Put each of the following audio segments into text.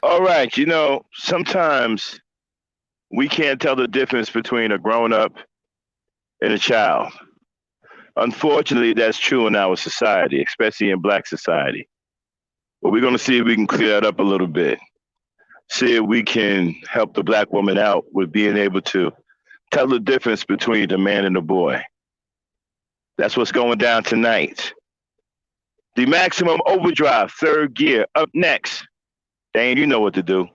All right, sometimes we can't tell the difference between a grown up and a child. Unfortunately, that's true in our society, especially in black society. But we're going to see if we can clear that up a little bit. See if we can help the black woman out with being able to tell the difference between the man and the boy. That's what's going down tonight. The Maximum Overdrive, third gear, up next. Dane, you know what to do.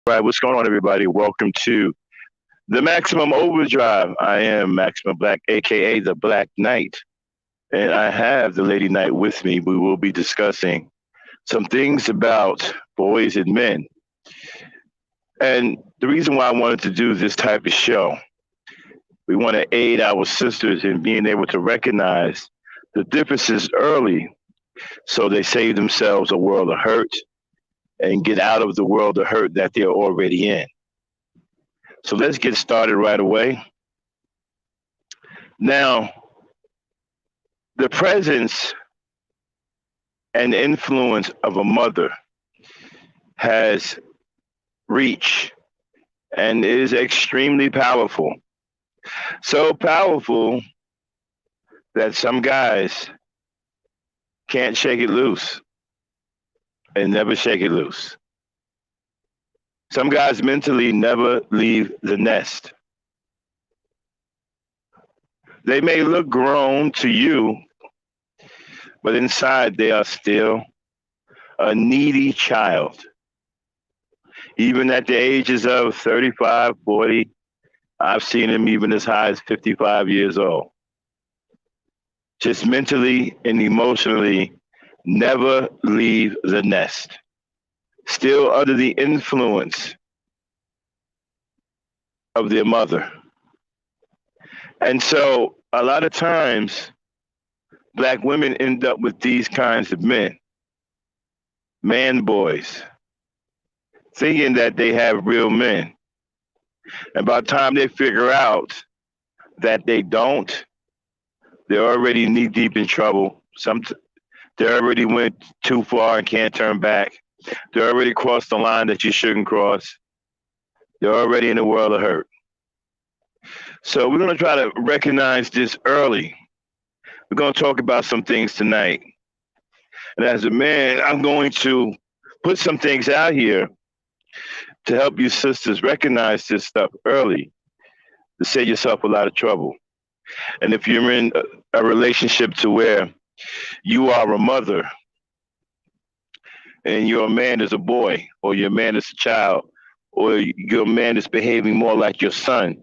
All right, what's going on, everybody? Welcome to the Maximum Overdrive. I am Maximum Black, aka the Black Knight, and I have the Lady Knight with me. We will be discussing some things about boys and men. And the reason why I wanted to do this type of show, we want to aid our sisters in being able to recognize the differences early so they save themselves a world of hurt and get out of the world of hurt that they're already in. So let's get started right away. Now, the presence and influence of a mother has reach and is extremely powerful. So powerful that some guys can't shake it loose and never shake it loose. Some guys mentally never leave the nest. They may look grown to you, but inside they are still a needy child. Even at the ages of 35, 40, I've seen them even as high as 55 years old. Just mentally and emotionally never leave the nest. Still under the influence of their mother. And so a lot of times, Black women end up with these kinds of men, man boys, thinking that they have real men. And by the time they figure out that they don't, they're already knee deep in trouble. They already went too far and can't turn back. They already crossed the line that you shouldn't cross. They're already in a world of hurt. So we're going to try to recognize this early. We're going to talk about some things tonight. And as a man, I'm going to put some things out here to help you sisters recognize this stuff early, to save yourself a lot of trouble. And if you're in a relationship to where you are a mother and your man is a boy, or your man is a child, or your man is behaving more like your son,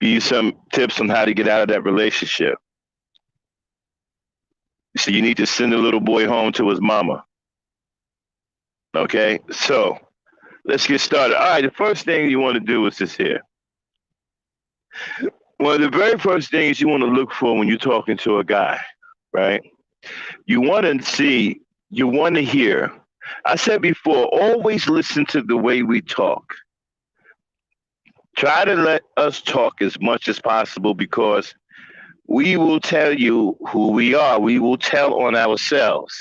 give you some tips on how to get out of that relationship. So you need to send the little boy home to his mama. Okay, so let's get started. All right, the first thing you want to do is this here. One of the very first things you want to look for when you're talking to a guy, right? You want to see, you want to hear. I said before, always listen to the way we talk. Try to let us talk as much as possible because we will tell you who we are. We will tell on ourselves.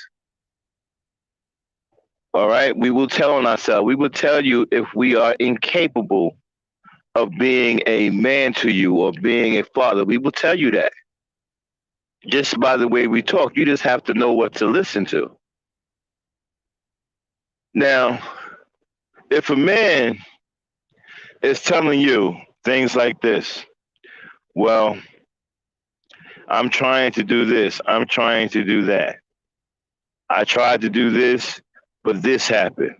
All right? We will tell on ourselves. We will tell you if we are incapable of being a man to you or being a father. We will tell you that. Just by the way we talk, you just have to know what to listen to. Now, if a man is telling you things like this, well, I'm trying to do this, I'm trying to do that. I tried to do this, but this happened.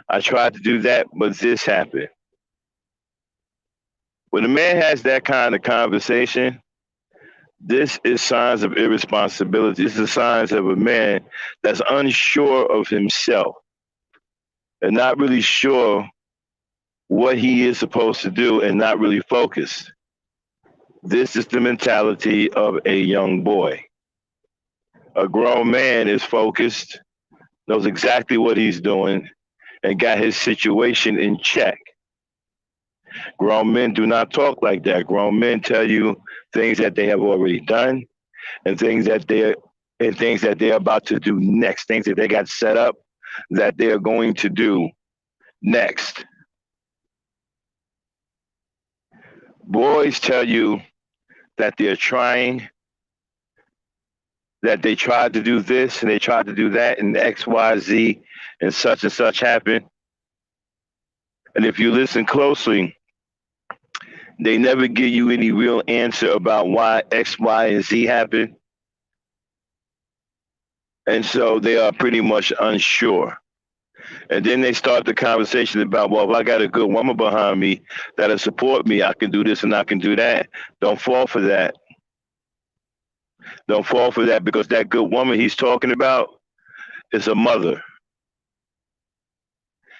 I tried to do that, but this happened. When a man has that kind of conversation, this is signs of irresponsibility. This is signs of a man that's unsure of himself and not really sure what he is supposed to do and not really focused. This is the mentality of a young boy. A grown man is focused, knows exactly what he's doing, and got his situation in check. Grown men do not talk like that. Grown men tell you things that they have already done and things that they're about to do next, things that they got set up that they're going to do next. Boys tell you that they're trying, that they tried to do this and they tried to do that and X, Y, Z and such happened. And if you listen closely, they never give you any real answer about why X, Y, and Z happened. And so they are pretty much unsure. And then they start the conversation about, well, if I got a good woman behind me that'll support me, I can do this and I can do that. Don't fall for that. Don't fall for that, because that good woman he's talking about, is a mother.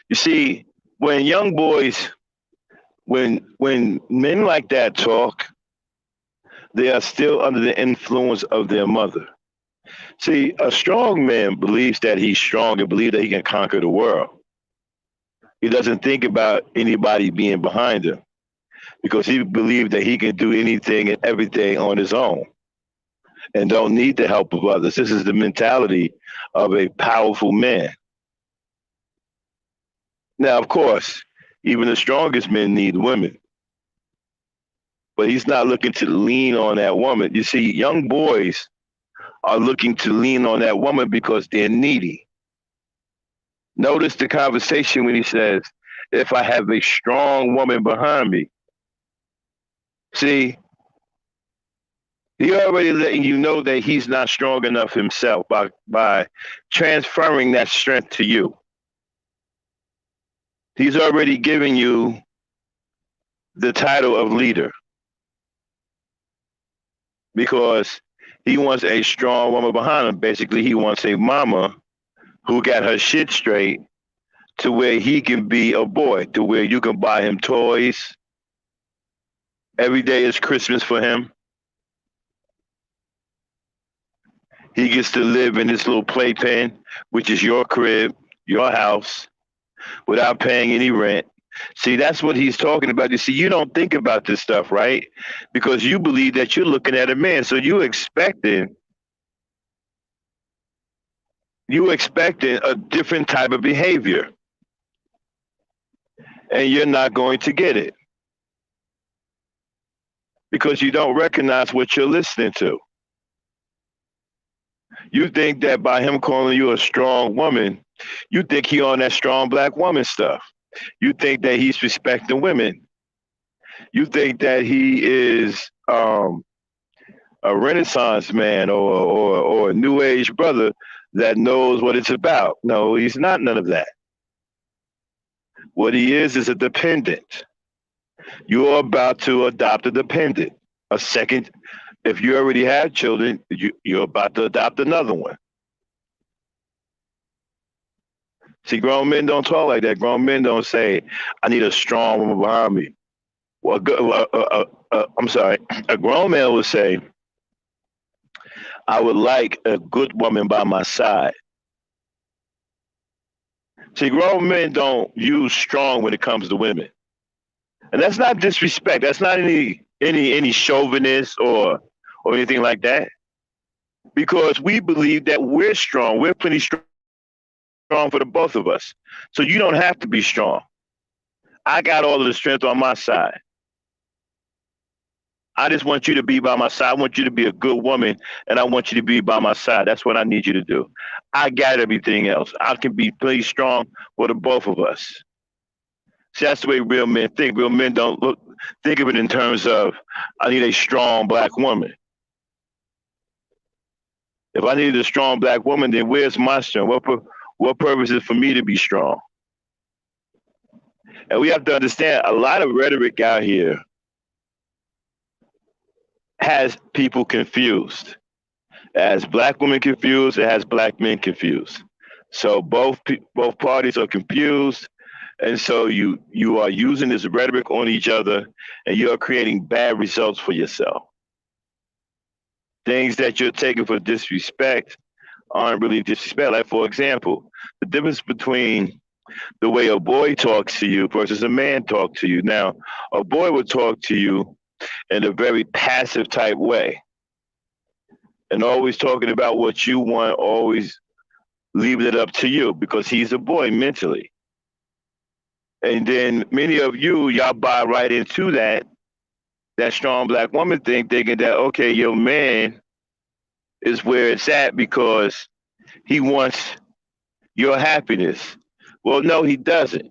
You see, when young boys, when men like that talk, they are still under the influence of their mother. See, a strong man believes that he's strong and believes that he can conquer the world. He doesn't think about anybody being behind him because he believes that he can do anything and everything on his own and don't need the help of others. This is the mentality of a powerful man. Now, of course, even the strongest men need women, but he's not looking to lean on that woman. You see, young boys are looking to lean on that woman because they're needy. Notice the conversation when he says, if I have a strong woman behind me. See, he already letting you know that he's not strong enough himself by transferring that strength to you. He's already giving you the title of leader because he wants a strong woman behind him. Basically, he wants a mama who got her shit straight to where he can be a boy, to where you can buy him toys. Every day is Christmas for him. He gets to live in this little playpen, which is your crib, your house, without paying any rent. See, that's what he's talking about. You see, you don't think about this stuff, right? Because you believe that you're looking at a man. So you're expecting a different type of behavior. And you're not going to get it. Because you don't recognize what you're listening to. You think that by him calling you a strong woman, you think he on that strong black woman stuff. You think that he's respecting women. You think that he is a Renaissance man or a New Age brother that knows what it's about. No, he's not none of that. What he is a dependent. You're about to adopt a dependent. A second, if you already have children, you're about to adopt another one. See, grown men don't talk like that. Grown men don't say, I need a strong woman behind me. Well, I'm sorry. A grown man would say, I would like a good woman by my side. See, grown men don't use strong when it comes to women. And that's not disrespect. That's not any chauvinist or anything like that. Because we believe that we're strong. We're plenty strong for the both of us. So you don't have to be strong. I got all of the strength on my side. I just want you to be by my side. I want you to be a good woman, and I want you to be by my side. That's what I need you to do. I got everything else. I can be pretty strong for the both of us. See, that's the way real men think. Real men don't think of it in terms of, I need a strong black woman. If I needed a strong black woman, then where's my strength? What purpose is for me to be strong? And we have to understand a lot of rhetoric out here has people confused. It has black women confused. It has black men confused. So both parties are confused. And so you are using this rhetoric on each other, and you're creating bad results for yourself. Things that you're taking for disrespect aren't really disrespect. Like, for example, the difference between the way a boy talks to you versus a man talks to you. Now, a boy would talk to you in a very passive type way and always talking about what you want, always leaving it up to you because he's a boy mentally. And then many of y'all buy right into that strong black woman thing, thinking that, okay, your man is where it's at because he wants your happiness. Well, no, he doesn't.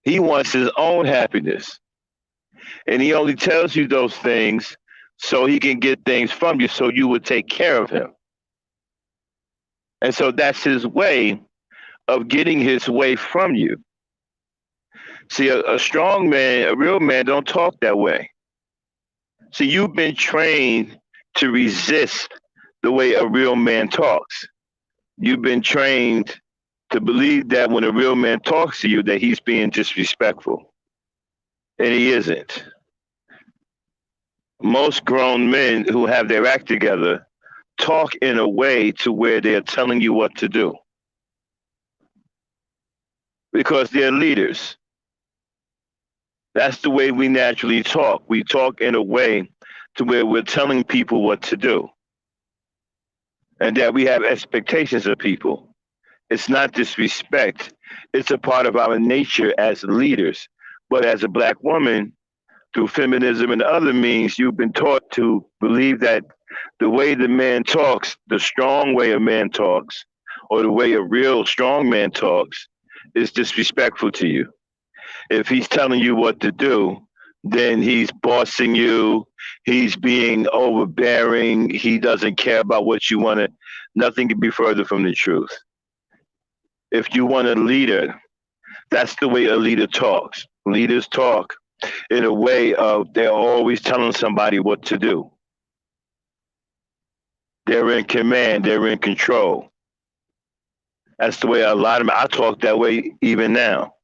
He wants his own happiness. And he only tells you those things so he can get things from you so you would take care of him. And so that's his way of getting his way from you. See, a strong man, a real man, don't talk that way. See, you've been trained to resist the way a real man talks. You've been trained to believe that when a real man talks to you, that he's being disrespectful, and he isn't. Most grown men who have their act together talk in a way to where they're telling you what to do because they're leaders. That's the way we naturally talk. We talk in a way to where we're telling people what to do and that we have expectations of people. It's not disrespect. It's a part of our nature as leaders. But as a black woman, through feminism and other means, you've been taught to believe that the way the man talks, the strong way a man talks, or the way a real strong man talks, is disrespectful to you. If he's telling you what to do, then he's bossing you, he's being overbearing, he doesn't care about what you want to. Nothing can be further from the truth. If you want a leader, that's the way a leader talks. Leaders talk in a way of they're always telling somebody what to do. They're in command, they're in control. That's the way a lot of them, I talk that way even now.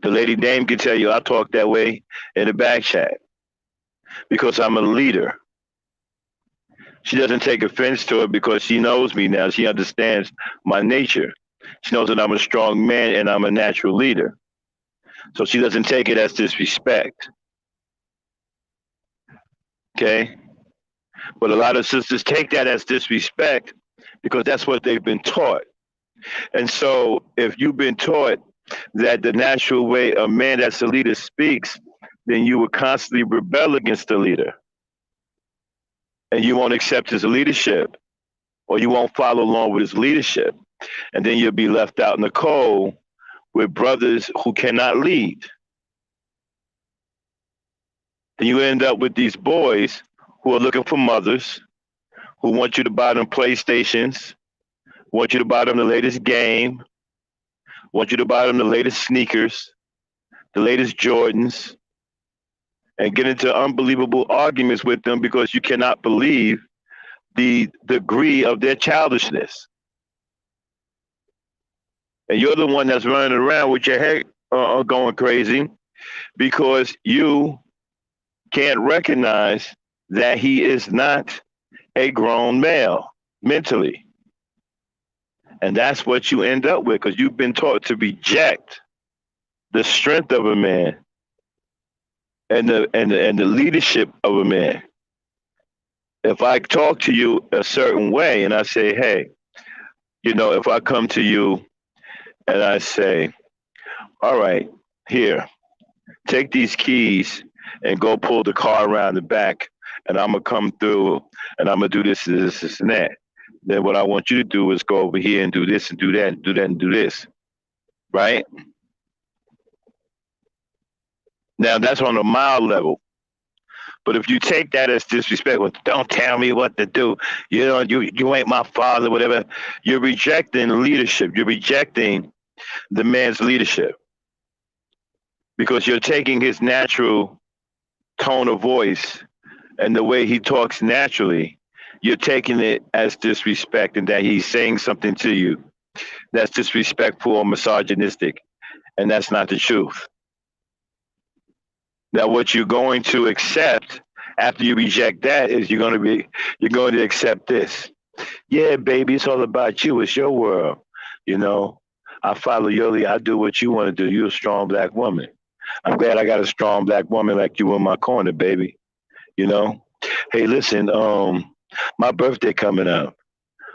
The lady Dame can tell you I talk that way in the back chat because I'm a leader. She doesn't take offense to it because she knows me now. She understands my nature. She knows that I'm a strong man and I'm a natural leader. So she doesn't take it as disrespect. Okay? But a lot of sisters take that as disrespect because that's what they've been taught. And so if you've been taught that the natural way a man that's a leader speaks, then you will constantly rebel against the leader. And you won't accept his leadership, or you won't follow along with his leadership. And then you'll be left out in the cold with brothers who cannot lead. And you end up with these boys who are looking for mothers, who want you to buy them PlayStations, want you to buy them the latest game, want you to buy them the latest sneakers, the latest Jordans, and get into unbelievable arguments with them because you cannot believe the degree of their childishness. And you're the one that's running around with your head going crazy because you can't recognize that he is not a grown male mentally. And that's what you end up with because you've been taught to reject the strength of a man and the leadership of a man. If I talk to you a certain way and I say, hey, if I come to you and I say, all right, here, take these keys and go pull the car around the back and I'm going to come through and I'm going to do this, and that. Then what I want you to do is go over here and do this and do that and do that and do this, right? Now, that's on a mild level. But if you take that as disrespect, well, don't tell me what to do. You ain't my father, whatever. You're rejecting leadership. You're rejecting the man's leadership because you're taking his natural tone of voice and the way he talks naturally. You're taking it as disrespect and that he's saying something to you that's disrespectful or misogynistic, and that's not the truth. Now, what you're going to accept after you reject that is you're going to accept this. Yeah, baby, it's all about you. It's your world. I follow your lead. I do what you want to do. You're a strong black woman. I'm glad I got a strong black woman like you in my corner, baby. Hey, listen, my birthday coming up.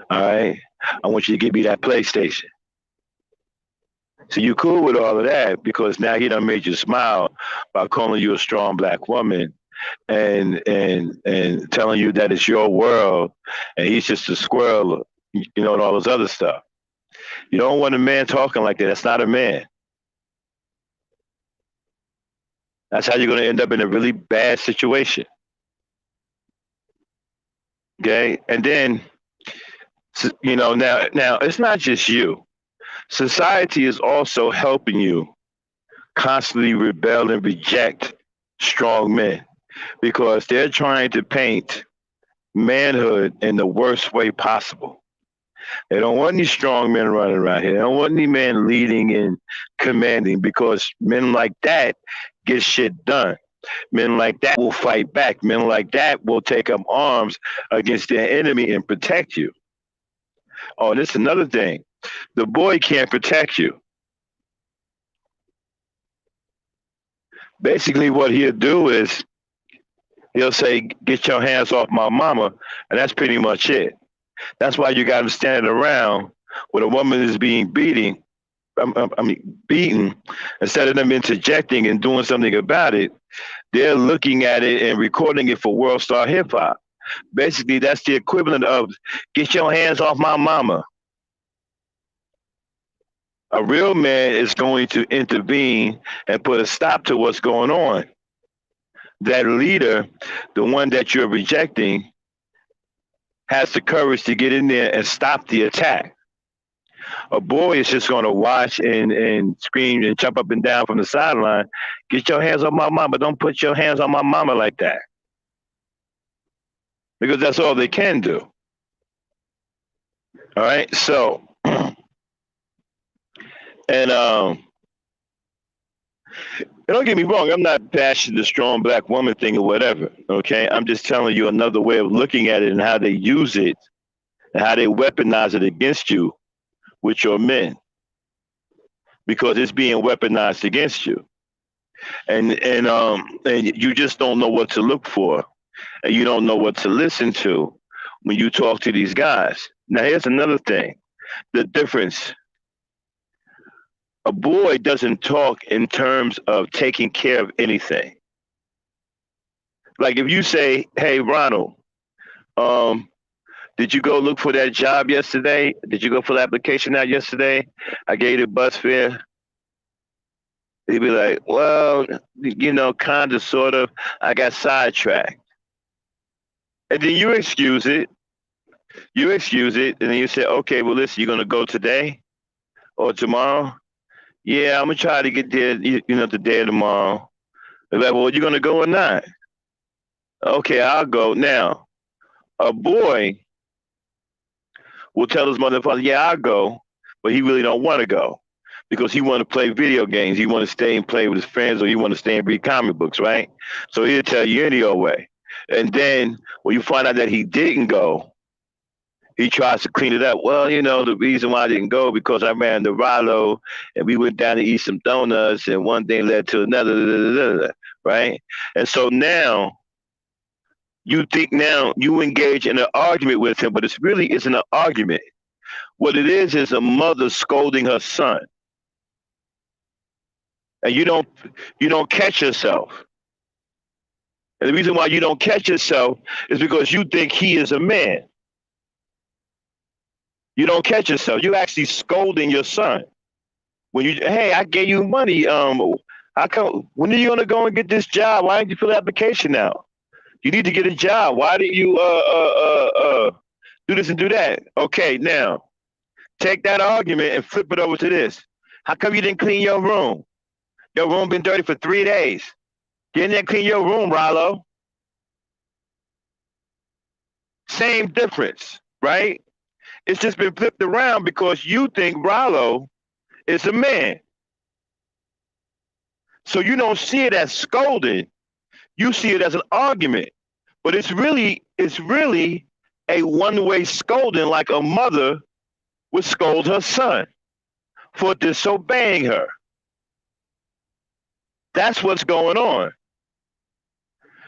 All right. I want you to give me that PlayStation. So you cool with all of that because now he done made you smile by calling you a strong black woman and telling you that it's your world and he's just a squirrel, and all this other stuff. You don't want a man talking like that. That's not a man. That's how you're going to end up in a really bad situation. Okay? And then, now it's not just you. Society is also helping you constantly rebel and reject strong men because they're trying to paint manhood in the worst way possible. They don't want any strong men running around here. They don't want any men leading and commanding, because men like that get shit done. Men like that will fight back. Men like that will take up arms against their enemy and protect you. Oh, this is another thing. The boy can't protect you. Basically, what he'll do is he'll say, "Get your hands off my mama," and that's pretty much it. That's why you got to stand around when a woman is being beaten, instead of them interjecting and doing something about it. They're looking at it and recording it for World Star Hip Hop. Basically, that's the equivalent of "Get your hands off my mama." A real man is going to intervene and put a stop to what's going on. That leader, the one that you're rejecting, has the courage to get in there and stop the attack. A boy is just going to watch and scream and jump up and down from the sideline. "Get your hands on my mama. Don't put your hands on my mama like that." Because that's all they can do. All right. So, and don't get me wrong, I'm not bashing the strong black woman thing or whatever. Okay. I'm just telling you another way of looking at it and how they use it and how they weaponize it against you with your men, because it's being weaponized against you. And you just don't know what to look for, and you don't know what to listen to when you talk to these guys. Now, here's another thing: the difference. A boy doesn't talk in terms of taking care of anything. Like if you say, "Hey, Ronald, um, did you go look for that job yesterday? Did you go for the application out yesterday? I gave you the bus fare." He'd be like, "Well, kind of, sort of. I got sidetracked." And then you excuse it. You excuse it. And then you say, "Okay, well, listen, you're going to go today or tomorrow?" "Yeah, I'm going to try to get there, today or tomorrow." They're like, "Well, you're going to go or not?" "Okay, I'll go." Now, a boy will tell his mother and father, "Yeah, I'll go," but he really don't want to go, because he want to play video games. He want to stay and play with his friends, or he want to stay and read comic books, right? So he'll tell you any old way. And then when you find out that he didn't go, he tries to clean it up. "Well, the reason why I didn't go because I ran the Rallo and we went down to eat some donuts and one thing led to another, right?" And so now you think now you engage in an argument with him, but it really isn't an argument. What it is a mother scolding her son. And you don't catch yourself. And the reason why you don't catch yourself is because you think he is a man. You don't catch yourself. You're actually scolding your son. Hey, I gave you money. How come? When are you gonna go and get this job? Why didn't you fill the application out? You need to get a job. Why didn't you do this and do that? Okay, now take that argument and flip it over to this. How come you didn't clean your room? Your room been dirty for 3 days. Get in there and clean your room, Rollo. Same difference, right? It's just been flipped around because you think Rollo is a man. So you don't see it as scolding. You see it as an argument. But it's really a one-way scolding, like a mother would scold her son for disobeying her. That's what's going on.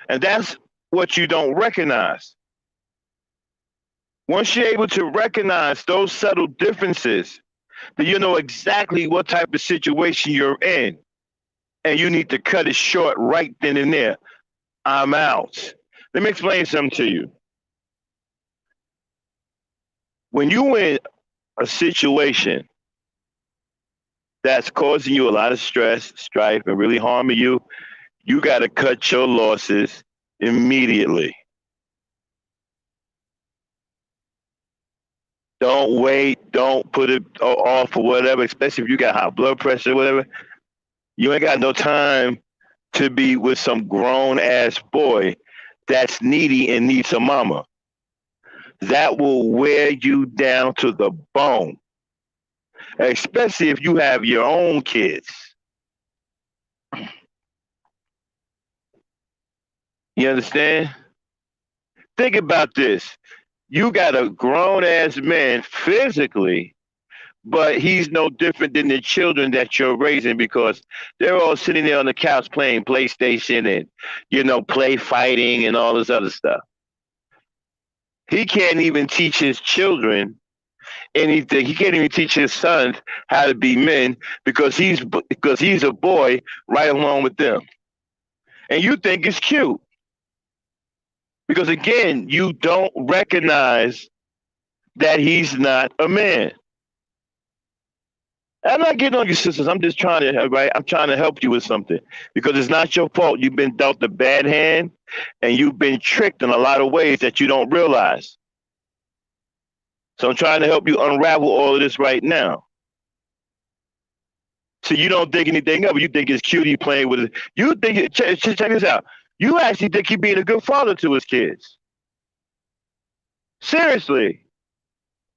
And that's what you don't recognize. Once you're able to recognize those subtle differences, then you know exactly what type of situation you're in. And you need to cut it short right then and there. I'm out. Let me explain something to you. When you're in a situation that's causing you a lot of stress, strife, and really harming you, you got to cut your losses immediately. Don't wait. Don't put it off or whatever, especially if you got high blood pressure or whatever. You ain't got no time to be with some grown-ass boy that's needy and needs a mama. that will wear you down to the bone, especially if you have your own kids. You understand? Think about this. You got a grown ass man physically, but he's no different than the children that you're raising because they're all sitting there on the couch playing PlayStation and, play fighting and all this other stuff. He can't even teach his children anything. He can't even teach his sons how to be men because he's a boy right along with them. And you think it's cute because again, you don't recognize that he's not a man. I'm not getting on you, sisters. I'm just trying to, right? I'm trying to help you with something because it's not your fault. You've been dealt a bad hand and you've been tricked in a lot of ways that you don't realize. So I'm trying to help you unravel all of this right now. So you don't think anything of it. You think it's cute he playing with it. You think, check this out. You actually think he's being a good father to his kids. Seriously.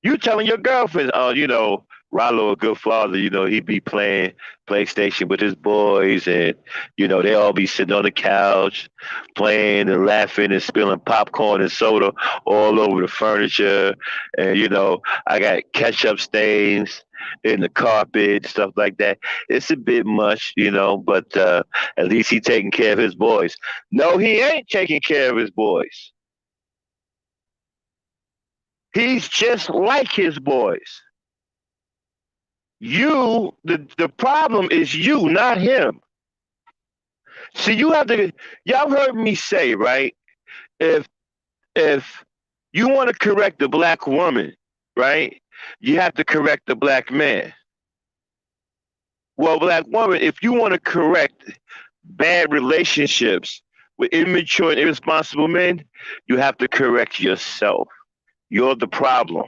You telling your girlfriend, oh, Rollo a good father, he'd be playing PlayStation with his boys and, they all be sitting on the couch playing and laughing and spilling popcorn and soda all over the furniture. And, I got ketchup stains in the carpet, stuff like that. It's a bit much, but at least he taking care of his boys. No, he ain't taking care of his boys. He's just like his boys. The problem is you, not him. See, y'all heard me say, right? If if you want to correct the black woman, right, you have to correct the black man. Well, black woman, if you want to correct bad relationships with immature and irresponsible men, you have to correct yourself. You're the problem.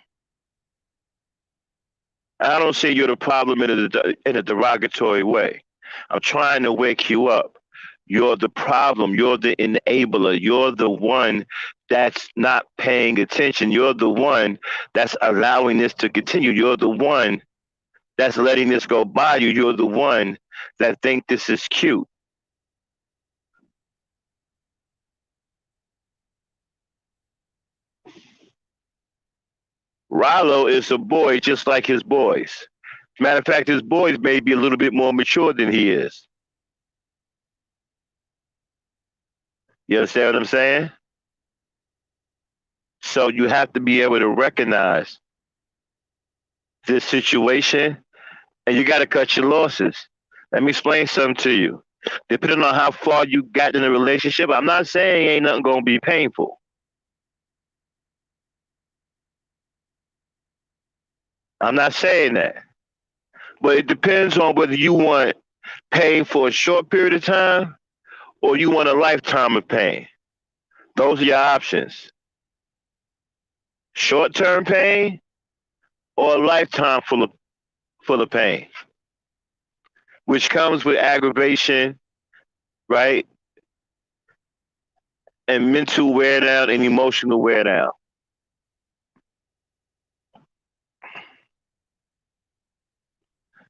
I don't say you're the problem in a derogatory way. I'm trying to wake you up. You're the problem. You're the enabler. You're the one that's not paying attention. You're the one that's allowing this to continue. You're the one that's letting this go by you. You're the one that think this is cute. Rollo is a boy just like his boys. Matter of fact, his boys may be a little bit more mature than he is. You understand what I'm saying? So you have to be able to recognize this situation and you got to cut your losses. Let me explain something to you. Depending on how far you got in a relationship, I'm not saying ain't nothing going to be painful. I'm not saying that. But it depends on whether you want pain for a short period of time or you want a lifetime of pain. Those are your options. Short-term pain or a lifetime full of pain, which comes with aggravation, right? And mental wear down and emotional wear down.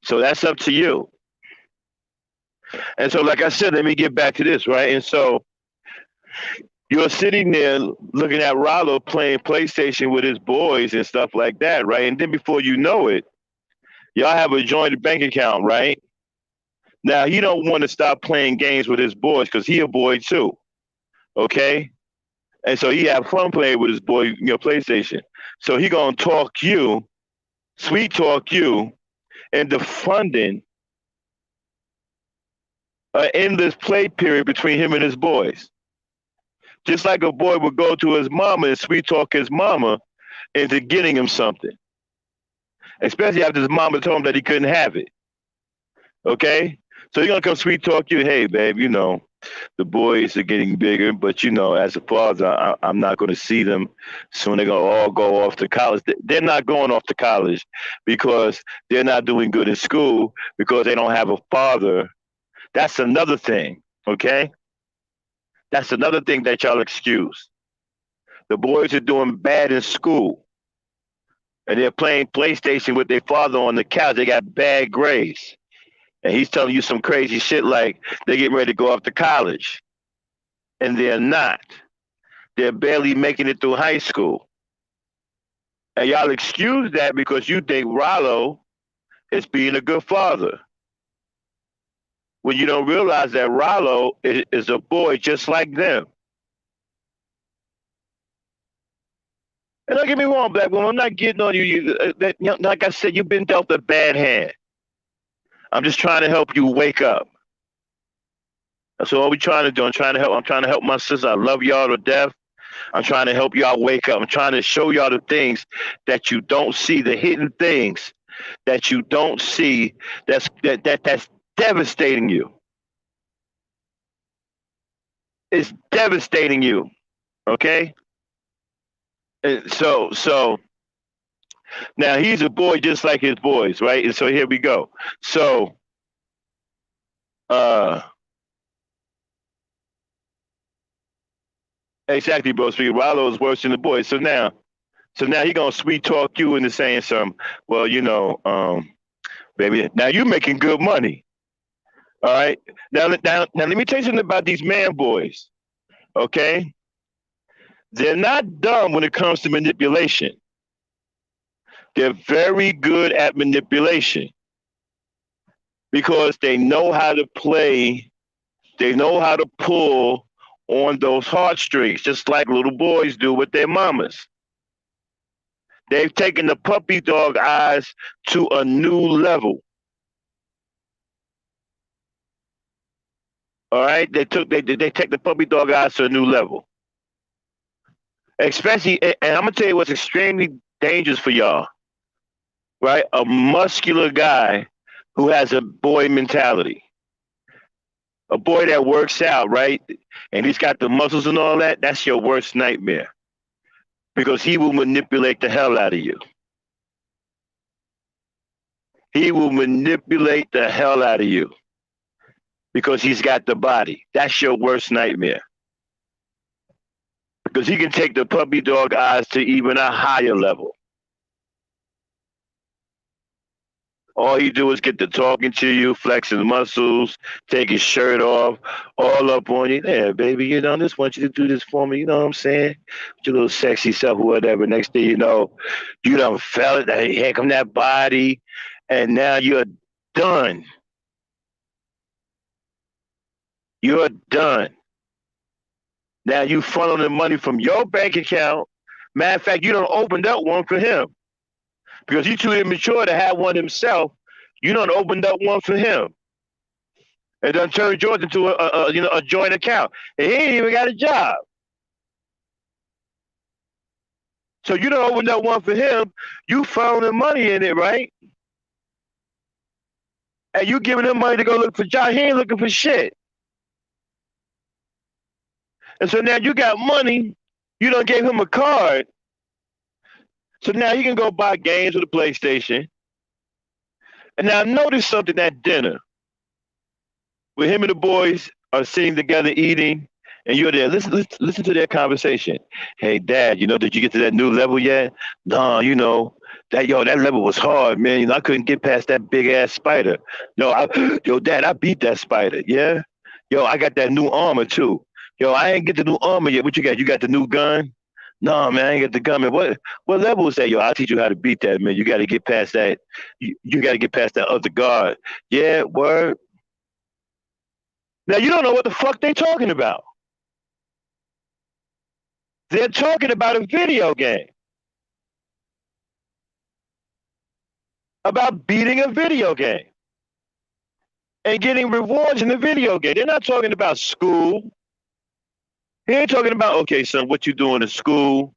So that's up to you. And so, like I said, let me get back to this, right? And so you're sitting there looking at Rollo playing PlayStation with his boys and stuff like that, right? And then before you know it, y'all have a joint bank account, right? Now he don't want to stop playing games with his boys because he a boy too, okay? And so he have fun playing with his boy, PlayStation. So he gonna talk you, sweet talk you, into funding an endless play period between him and his boys. Just like a boy would go to his mama and sweet talk his mama into getting him something, especially after his mama told him that he couldn't have it. Okay? So he's gonna come sweet talk you, hey, babe, the boys are getting bigger, but as a father, I'm not going to see them soon. They're going to all go off to college. They're not going off to college because they're not doing good in school because they don't have a father. That's another thing, okay? That's another thing that y'all excuse. The boys are doing bad in school. And they're playing PlayStation with their father on the couch. They got bad grades. And he's telling you some crazy shit like they're getting ready to go off to college. And they're not. They're barely making it through high school. And y'all excuse that because you think Rollo is being a good father. When you don't realize that Rollo is a boy just like them. And don't get me wrong, black woman, I'm not getting on you. Like I said, you've been dealt a bad hand. I'm just trying to help you wake up. That's all we're trying to do. I'm trying to help my sister. I love y'all to death. I'm trying to help y'all wake up. I'm trying to show y'all the things that you don't see, the hidden things that you don't see. That's devastating you. It's devastating you. Okay. And so now he's a boy just like his boys, right? And so here we go. So uh exactly, bro. So Rollo is worse than the boys. So now he gonna sweet talk you into saying something. Well, baby, now you making good money. All right. Now let me tell you something about these man boys. Okay. They're not dumb when it comes to manipulation. They're very good at manipulation because they know how to play, they know how to pull on those heartstrings, just like little boys do with their mamas. They've taken the puppy dog eyes to a new level. All right, they take the puppy dog eyes to a new level. Especially, and I'm gonna tell you what's extremely dangerous for y'all, right? A muscular guy who has a boy mentality, a boy that works out, right? And he's got the muscles and all that. That's your worst nightmare because he will manipulate the hell out of you. He will manipulate the hell out of you because he's got the body. That's your worst nightmare. Because he can take the puppy dog eyes to even a higher level. All he do is get to talking to you, flexing muscles, take his shirt off, all up on you. Yeah, baby, I just want you to do this for me. You know what I'm saying? With your little sexy self or whatever. Next thing you done felt it. Hey, here come that body. And now you're done. You're done. Now you funneling money from your bank account. Matter of fact, you done opened up one for him. Because he's too immature to have one himself, you done opened up one for him. And done turned yours into a joint account. And he ain't even got a job. So you done opened up one for him, you found the money in it, right? And you giving him money to go look for jobs. He ain't looking for shit. And so now you got money, you done gave him a card. So now he can go buy games with a PlayStation. And now notice something at dinner. Where him and the boys are sitting together eating, and you're there. Listen to their conversation. Hey, Dad, did you get to that new level yet? No, that level was hard, man. I couldn't get past that big ass spider. No, Dad, I beat that spider. Yeah. I got that new armor too. I ain't get the new armor yet. What you got? You got the new gun? No, man, I ain't got the gun, man. What level is that? I'll teach you how to beat that, man. You got to get past that. You got to get past that other guard. Yeah, word. Now, you don't know what the fuck they're talking about. They're talking about a video game. About beating a video game. And getting rewards in the video game. They're not talking about school. He ain't talking about, okay, son, what you doing in school?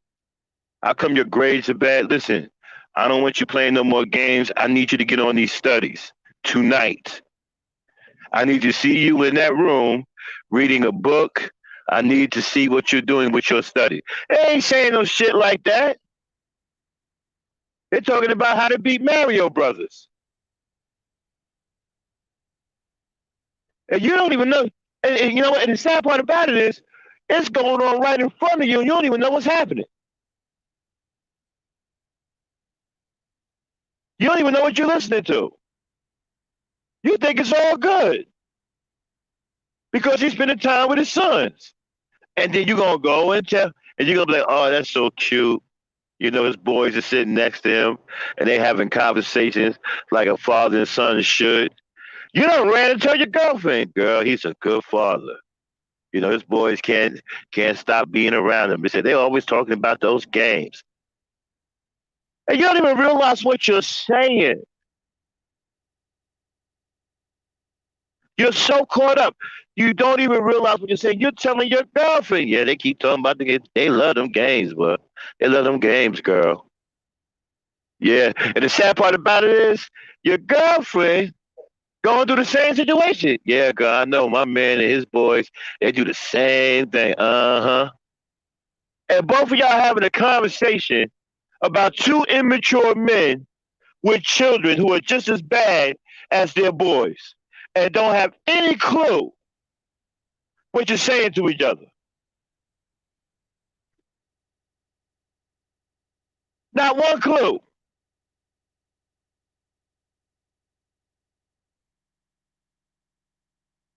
How come your grades are bad? Listen, I don't want you playing no more games. I need you to get on these studies tonight. I need to see you in that room reading a book. I need to see what you're doing with your study. They ain't saying no shit like that. They're talking about how to beat Mario Brothers. And you don't even know. And you know what? And the sad part about it is, It's going on right in front of you, and you don't even know what's happening. You don't even know what you're listening to. You think it's all good because he's spending time with his sons. And then you're going to go and tell, and you're going to be like, oh, that's so cute. You know, his boys are sitting next to him and they having conversations like a father and son should. You don't ran and tell your girlfriend, girl, he's a good father. You know, his boys can't stop being around him. They said they're always talking about those games. And you don't even realize what you're saying. You're so caught up. You don't even realize what you're saying. You're telling your girlfriend, yeah, they keep talking about the games. They love them games, but they love them games, girl. Yeah. And the sad part about it is your girlfriend going through the same situation. Yeah, girl, I know my man and his boys, they do the same thing. Uh-huh. And both of y'all having a conversation about two immature men with children who are just as bad as their boys and don't have any clue what you're saying to each other. Not one clue.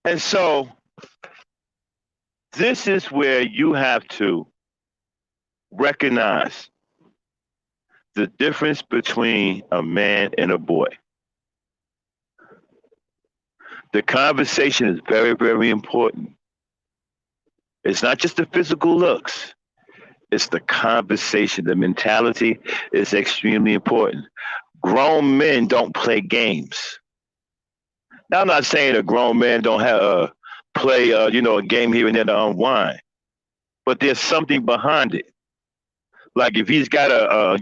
And so this is where you have to recognize the difference between a man and a boy. The conversation is very, very important. It's not just the physical looks. It's the conversation. The mentality is extremely important. Grown men don't play games. Now, I'm not saying a grown man don't have play, a game here and there to unwind, but there's something behind it. Like if he's got a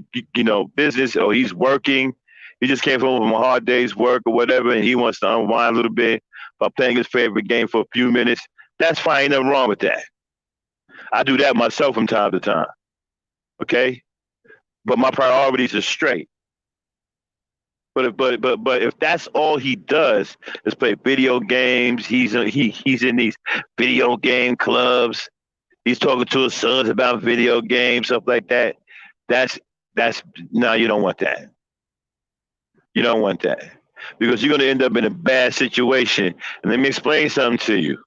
business or he's working, he just came from a hard day's work or whatever, and he wants to unwind a little bit by playing his favorite game for a few minutes. That's fine. Ain't nothing wrong with that. I do that myself from time to time. Okay, but my priorities are straight. But if that's all he does is play video games, he's in these video game clubs. He's talking to his sons about video games, stuff like that. That's no, you don't want that. You don't want that because you're going to end up in a bad situation. And let me explain something to you.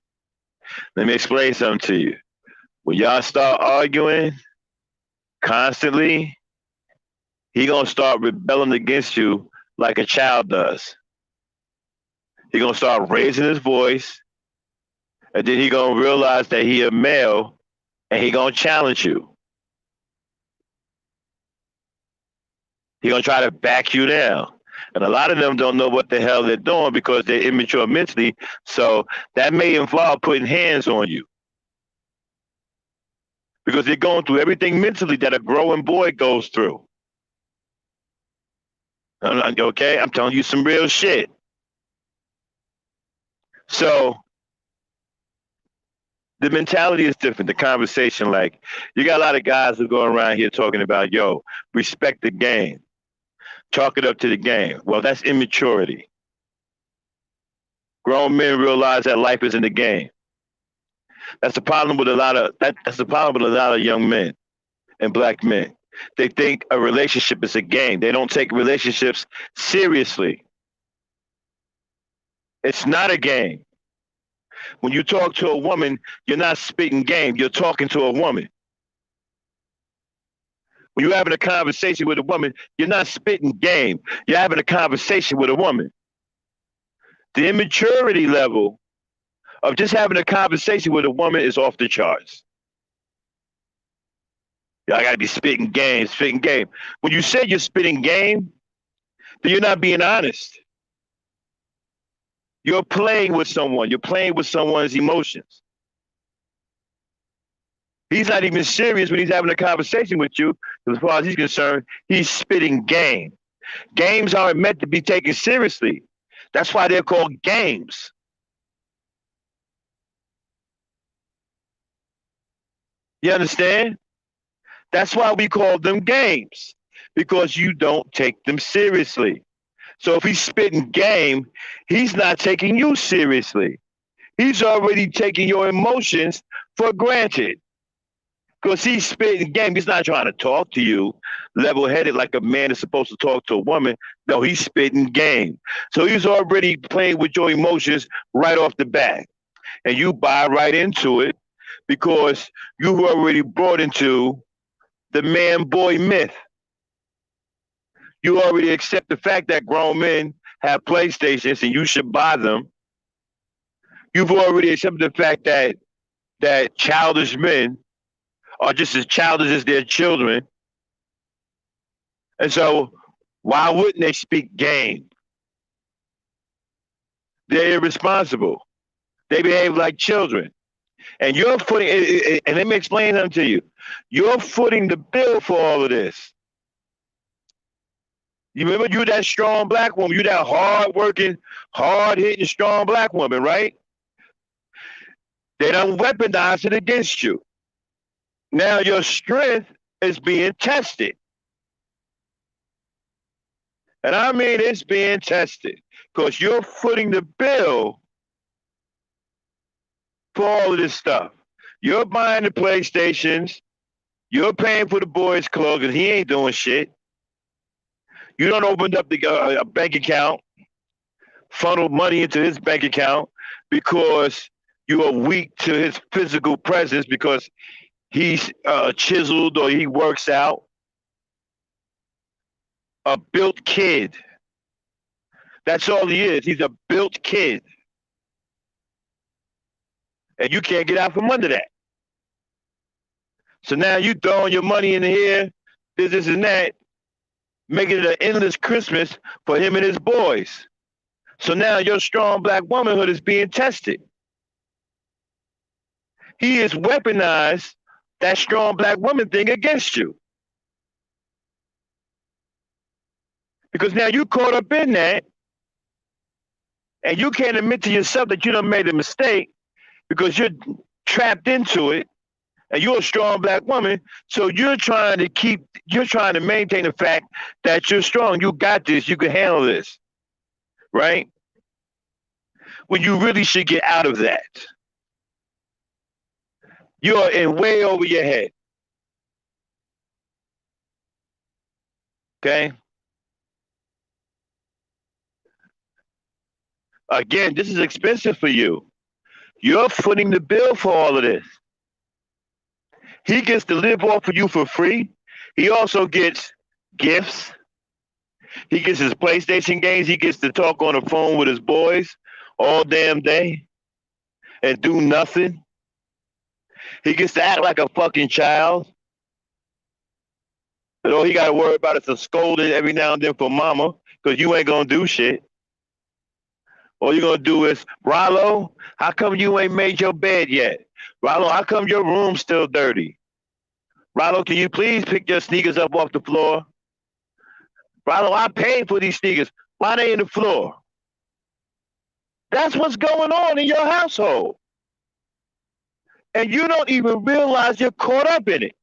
When y'all start arguing constantly, he gonna start rebelling against you like a child does. He gonna start raising his voice, and then he gonna realize that he a male, and he gonna challenge you. He gonna try to back you down. And a lot of them don't know what the hell they're doing because they're immature mentally. So that may involve putting hands on you. Because they're going through everything mentally that a growing boy goes through. Okay, I'm telling you some real shit. So the mentality is different. The conversation, like you got a lot of guys who go around here talking about, yo, respect the game, chalk it up to the game. Well, that's immaturity. Grown men realize that life isn't a game. That's the problem with a lot of young men and black men. They think a relationship is a game. They don't take relationships seriously. It's not a game. When you talk to a woman, you're not spitting game. You're talking to a woman. When you're having a conversation with a woman, you're not spitting game. You're having a conversation with a woman. The immaturity level of just having a conversation with a woman is off the charts. Y'all gotta be spitting game. When you say you're spitting game, then you're not being honest. You're playing with someone. You're playing with someone's emotions. He's not even serious when he's having a conversation with you. As far as he's concerned, he's spitting game. Games aren't meant to be taken seriously. That's why they're called games. You understand? That's why we call them games, because you don't take them seriously. So if he's spitting game, he's not taking you seriously. He's already taking your emotions for granted. Because he's spitting game. He's not trying to talk to you level-headed like a man is supposed to talk to a woman. No, he's spitting game. So he's already playing with your emotions right off the bat. And you buy right into it because you already brought into the man-boy myth. You already accept the fact that grown men have PlayStations and you should buy them. You've already accepted the fact that childish men are just as childish as their children. And so why wouldn't they speak game? They're irresponsible. They behave like children. And you're footing, and let me explain something to you. You're footing the bill for all of this. You remember you that strong black woman, you that hard-working, hard-hitting, strong black woman, right? They don't weaponize it against you. Now your strength is being tested. And I mean it's being tested because you're footing the bill for all of this stuff. You're buying the PlayStations. You're paying for the boy's clothes because he ain't doing shit. You don't open up a bank account, funnel money into his bank account because you are weak to his physical presence because he's chiseled or he works out. A built kid. That's all he is. He's a built kid. And you can't get out from under that. So now you throwing your money in here, this and that, making it an endless Christmas for him and his boys. So now your strong black womanhood is being tested. He has weaponized that strong black woman thing against you. Because now you caught up in that, and you can't admit to yourself that you done made a mistake because you're trapped into it, and you're a strong black woman, so you're trying to maintain the fact that you're strong. You got this. You can handle this, right? When you really should get out of that. You're in way over your head. Okay? Again, this is expensive for you. You're footing the bill for all of this. He gets to live off of you for free. He also gets gifts. He gets his PlayStation games. He gets to talk on the phone with his boys all damn day and do nothing. He gets to act like a fucking child. And all he got to worry about is a scolding every now and then for mama because you ain't going to do shit. All you're going to do is, Rollo, how come you ain't made your bed yet? Rollo, how come your room's still dirty? Rollo, can you please pick your sneakers up off the floor? Rollo, I paid for these sneakers. Why they in the floor? That's what's going on in your household. And you don't even realize you're caught up in it.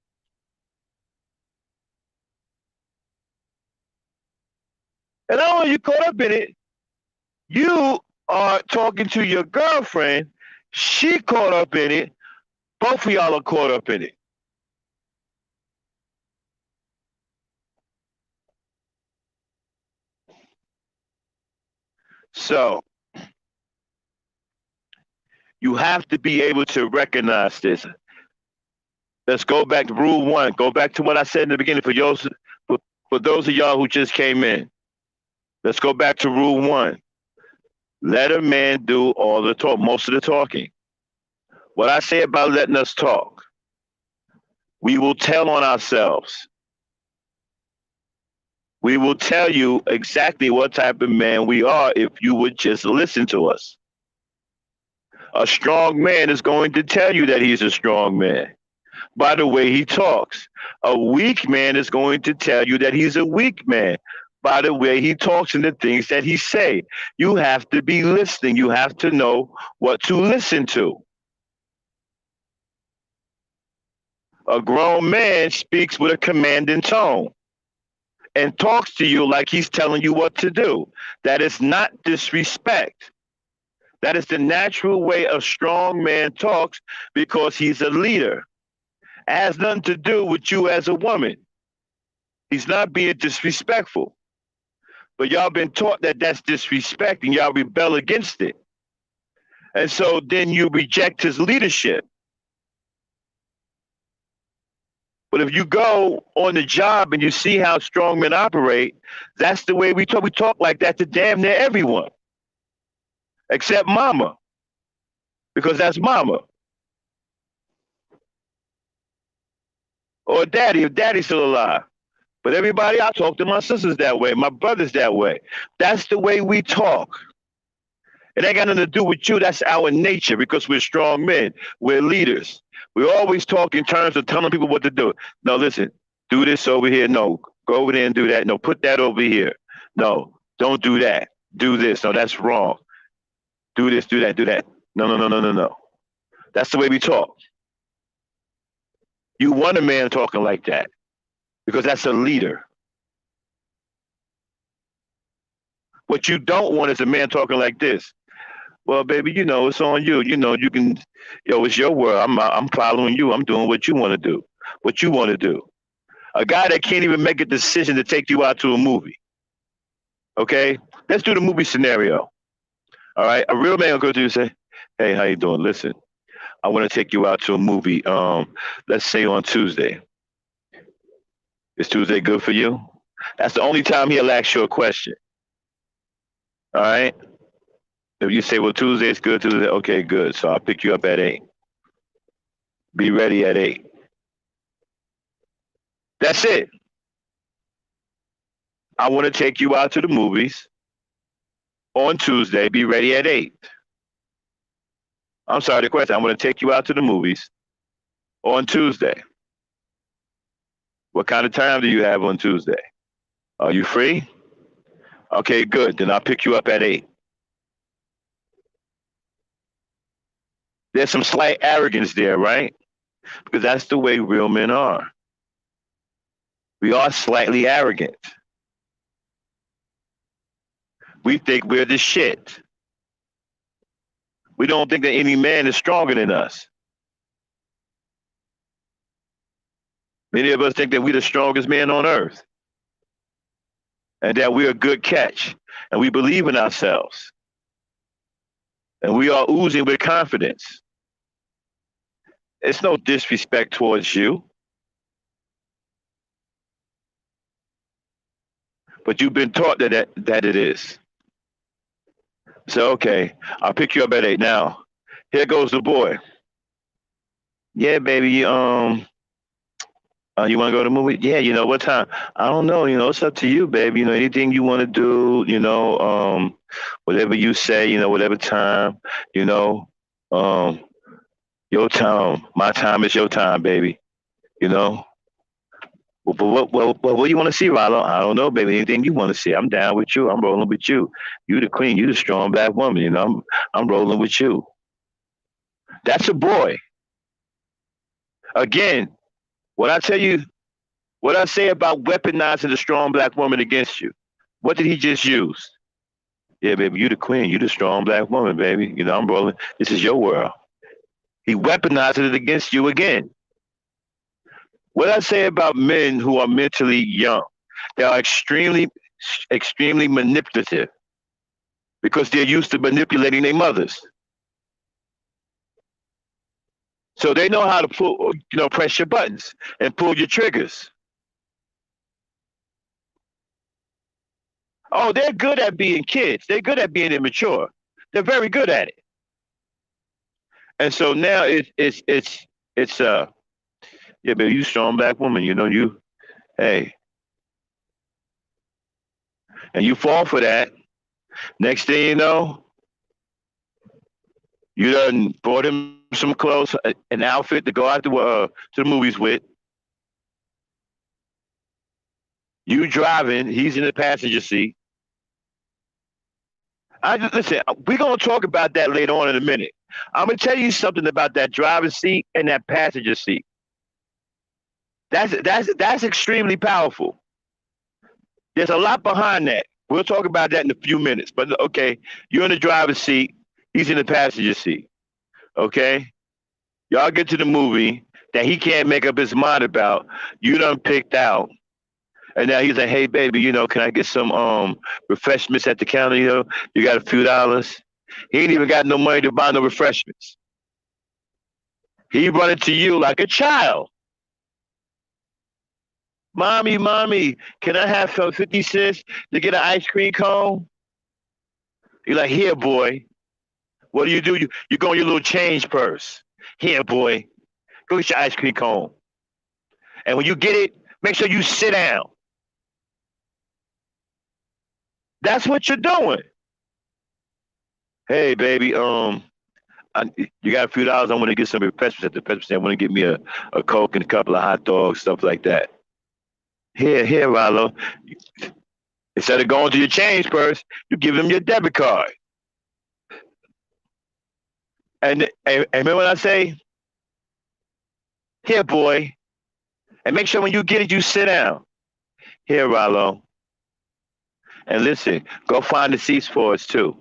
And not only are you caught up in it, you are talking to your girlfriend. She caught up in it. Both of y'all are caught up in it. So you have to be able to recognize this. Let's go back to rule one. Go back to what I said in the beginning for those of y'all who just came in. Let's go back to rule one. Let a man do all the talk, most of the talking. What I say about letting us talk, we will tell on ourselves. We will tell you exactly what type of man we are if you would just listen to us. A strong man is going to tell you that he's a strong man by the way he talks. A weak man is going to tell you that he's a weak man by the way he talks and the things that he say. You have to be listening. You have to know what to listen to. A grown man speaks with a commanding tone and talks to you like he's telling you what to do. That is not disrespect. That is the natural way a strong man talks because he's a leader. It has nothing to do with you as a woman. He's not being disrespectful. But y'all been taught that that's disrespect and y'all rebel against it. And so then you reject his leadership. But if you go on the job and you see how strong men operate, that's the way we talk. We talk like that to damn near everyone, except mama, because that's mama. Or daddy, if daddy's still alive. But everybody, I talk to my sisters that way, my brothers that way. That's the way we talk. It ain't got nothing to do with you. That's our nature because we're strong men. We're leaders. We always talk in terms of telling people what to do. No, listen, do this over here. No, go over there and do that. No, put that over here. No, don't do that. Do this. No, that's wrong. Do this, do that, do that. No, no, no, no, no, no. That's the way we talk. You want a man talking like that because that's a leader. What you don't want is a man talking like this. Well, baby, you know, it's on you. You know, you can, it's your world. I'm following you. I'm doing what you want to do, what you want to do. A guy that can't even make a decision to take you out to a movie. Okay? Let's do the movie scenario. All right? A real man will go to you and say, hey, how you doing? Listen, I want to take you out to a movie. Let's say on Tuesday. Is Tuesday good for you? That's the only time he'll ask you a question. All right? If you say, well, Tuesday is good, Tuesday, okay, good. So I'll pick you up at 8. Be ready at 8. That's it. I want to take you out to the movies on Tuesday. Be ready at 8. I'm sorry, the question. I want to take you out to the movies on Tuesday. What kind of time do you have on Tuesday? Are you free? Okay, good. Then I'll pick you up at 8. There's some slight arrogance there, right? Because that's the way real men are. We are slightly arrogant. We think we're the shit. We don't think that any man is stronger than us. Many of us think that we're the strongest man on earth and that we're a good catch and we believe in ourselves. And we are oozing with confidence. It's no disrespect towards you. But you've been taught that it is. So, okay, I'll pick you up at 8. Now, here goes the boy. Yeah, baby, you want to go to the movie? Yeah, you know, what time? I don't know, it's up to you, baby. Anything you want to do, whatever you say, whatever time, your time, my time is your time, baby, Well, but what do you want to see, Rollo? I don't know, baby. Anything you want to see, I'm down with you. I'm rolling with you. You the queen. You the strong black woman. I'm rolling with you. That's a boy. Again, what I say about weaponizing the strong black woman against you. What did he just use? Yeah, baby, you the queen. You the strong black woman, baby. I'm rolling. This is your world. He weaponized it against you again. What I say about men who are mentally young, they are extremely, extremely manipulative because they're used to manipulating their mothers. So they know how to pull, press your buttons and pull your triggers. Oh, they're good at being kids. They're good at being immature. They're very good at it. And so now it's yeah, baby, you strong black woman. Hey. And you fall for that. Next thing you know, you done bought him some clothes, an outfit to go out to the movies with. You driving, he's in the passenger seat. Listen, we're going to talk about that later on in a minute. I'm going to tell you something about that driver's seat and that passenger seat. That's extremely powerful. There's a lot behind that. We'll talk about that in a few minutes. But okay, you're in the driver's seat. He's in the passenger seat. Okay? Y'all get to the movie that he can't make up his mind about. You done picked out. And now he's like, hey baby, can I get some refreshments at the counter? You got a few dollars. He ain't even got no money to buy no refreshments. He running to you like a child. Mommy, mommy, can I have some 50 cents to get an ice cream cone? You're like, here, boy. What do? You go in your little change purse. Here, boy. Go get your ice cream cone. And when you get it, make sure you sit down. That's what you're doing. Hey, baby, you got a few dollars? I want to get some refreshments at the petrol station. I want to get me a Coke and a couple of hot dogs, stuff like that. Here, Rallo. Instead of going to your change purse, you give him your debit card. And remember when I say, here, boy, and make sure when you get it, you sit down. Here, Rallo. And listen, go find the seats for us, too.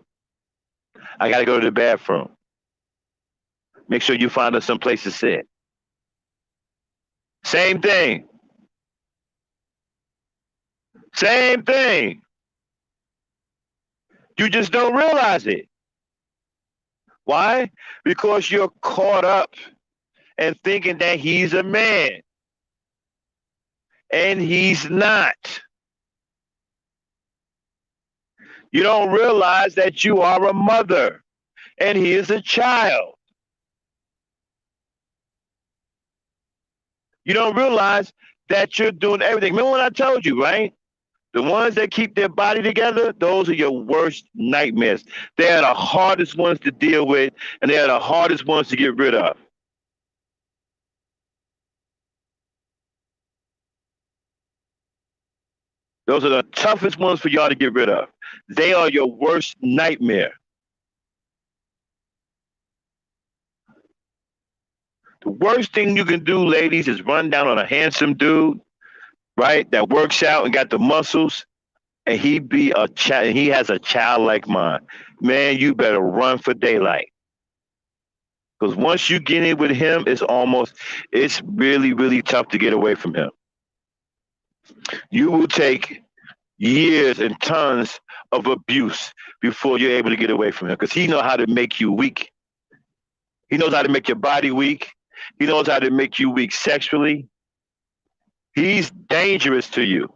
I got to go to the bathroom. Make sure you find us some place to sit. Same thing. Same thing. You just don't realize it. Why? Because you're caught up and thinking that he's a man. And he's not. You don't realize that you are a mother and he is a child. You don't realize that you're doing everything. Remember what I told you, right? The ones that keep their body together, those are your worst nightmares. They are the hardest ones to deal with, and they are the hardest ones to get rid of. Those are the toughest ones for y'all to get rid of. They are your worst nightmare. The worst thing you can do, ladies, is run down on a handsome dude, right, that works out and got the muscles, and he has a childlike mind. Man, you better run for daylight. Because once you get in with him, it's really, really tough to get away from him. You will take years and tons of abuse before you're able to get away from him. Because he knows how to make you weak. He knows how to make your body weak. He knows how to make you weak sexually. He's dangerous to you.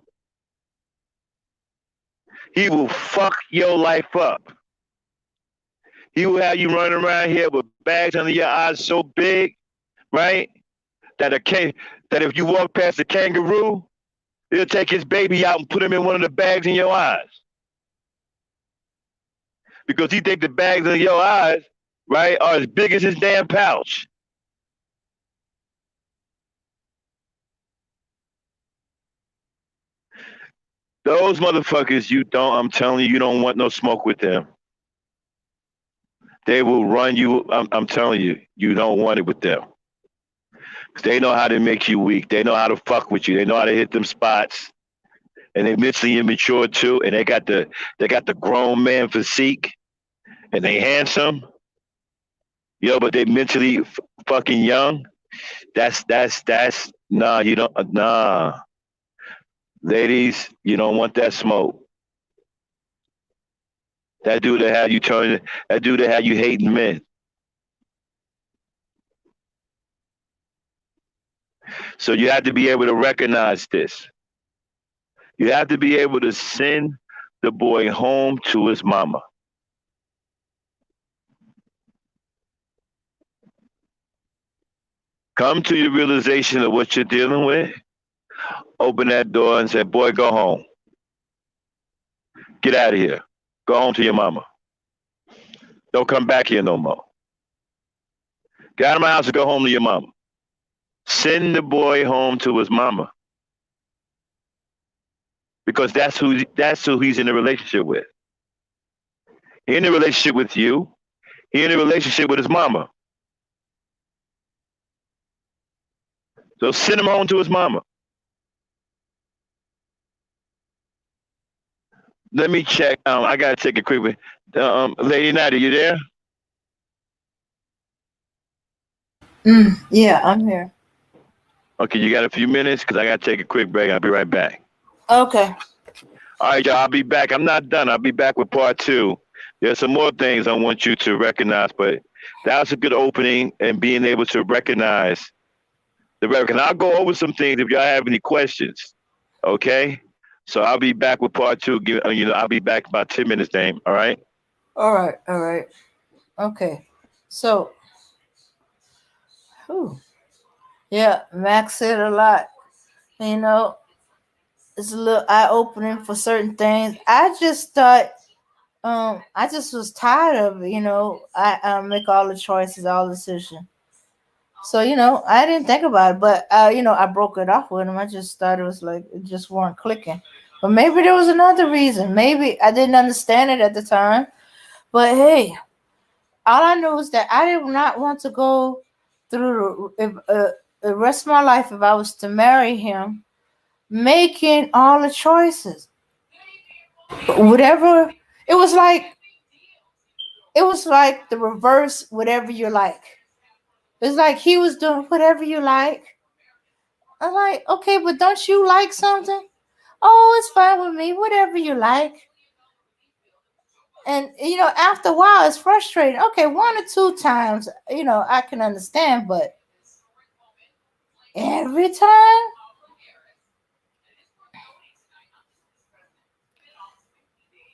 He will fuck your life up. He will have you running around here with bags under your eyes so big, right? That if you walk past a kangaroo, he'll take his baby out and put him in one of the bags in your eyes. Because he think the bags in your eyes, right, are as big as his damn pouch. Those motherfuckers, I'm telling you don't want no smoke with them. They will run you. I'm telling you, you don't want it with them. They know how to make you weak. They know how to fuck with you. They know how to hit them spots. And they're mentally immature too. And they got the grown man physique. And they handsome. But they mentally fucking young. That's nah, you don't nah. Ladies, you don't want that smoke. That dude that had you hating men. So you have to be able to recognize this. You have to be able to send the boy home to his mama. Come to your realization of what you're dealing with. Open that door and say, boy, go home. Get out of here. Go home to your mama. Don't come back here no more. Get out of my house and go home to your mama. Send the boy home to his mama. Because that's who he's in a relationship with. He in a relationship with you. He in a relationship with his mama. So send him home to his mama. Let me check. I gotta take a quick. Lady Night, are you there? Yeah, I'm here. Okay, you got a few minutes because I got to take a quick break. I'll be right back. Okay. All right, y'all. I'll be back. I'm not done. I'll be back with part two. There's some more things I want you to recognize, but that was a good opening and being able to recognize the record. And I'll go over some things if y'all have any questions. Okay. So I'll be back with part two. I'll be back about 10 minutes, Dame. All right. All right. All right. Okay. So, whew, yeah, Max said a lot. You know, it's a little eye opening for certain things. I just thought, I just was tired of, I make all the choices, all the decisions. So, I didn't think about it, but, I broke it off with him. I just thought it was like, it just weren't clicking. But maybe there was another reason. Maybe I didn't understand it at the time. But hey, all I knew is that I did not want to go through the rest of my life if I was to marry him, making all the choices. Whatever, it was like, it was like the reverse, whatever you like. It's like he was doing whatever you like. I'm like, okay, but don't you like something? Oh, it's fine with me, whatever you like. And after a while, it's frustrating. Okay, one or two times, I can understand, but every time.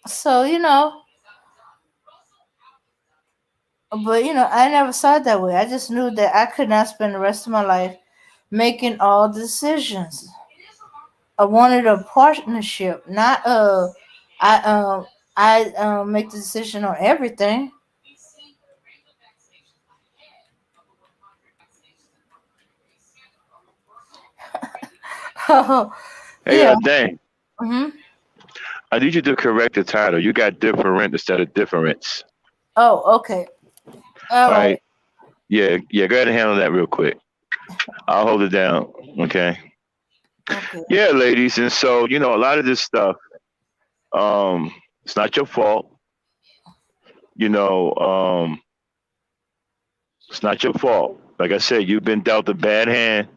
So but I never saw it that way. I just knew that I could not spend the rest of my life making all decisions. I wanted a partnership, not I make the decision on everything. Oh, Hey, yeah. Dame. Hmm. I need you to correct the title. You got different instead of difference. Oh, okay. All All right. right. Yeah. Yeah. Go ahead and handle that real quick. I'll hold it down. Okay. Okay. Yeah, ladies. And so, a lot of this stuff, it's not your fault. You know, um, it's not your fault. Like I said, you've been dealt a bad hand,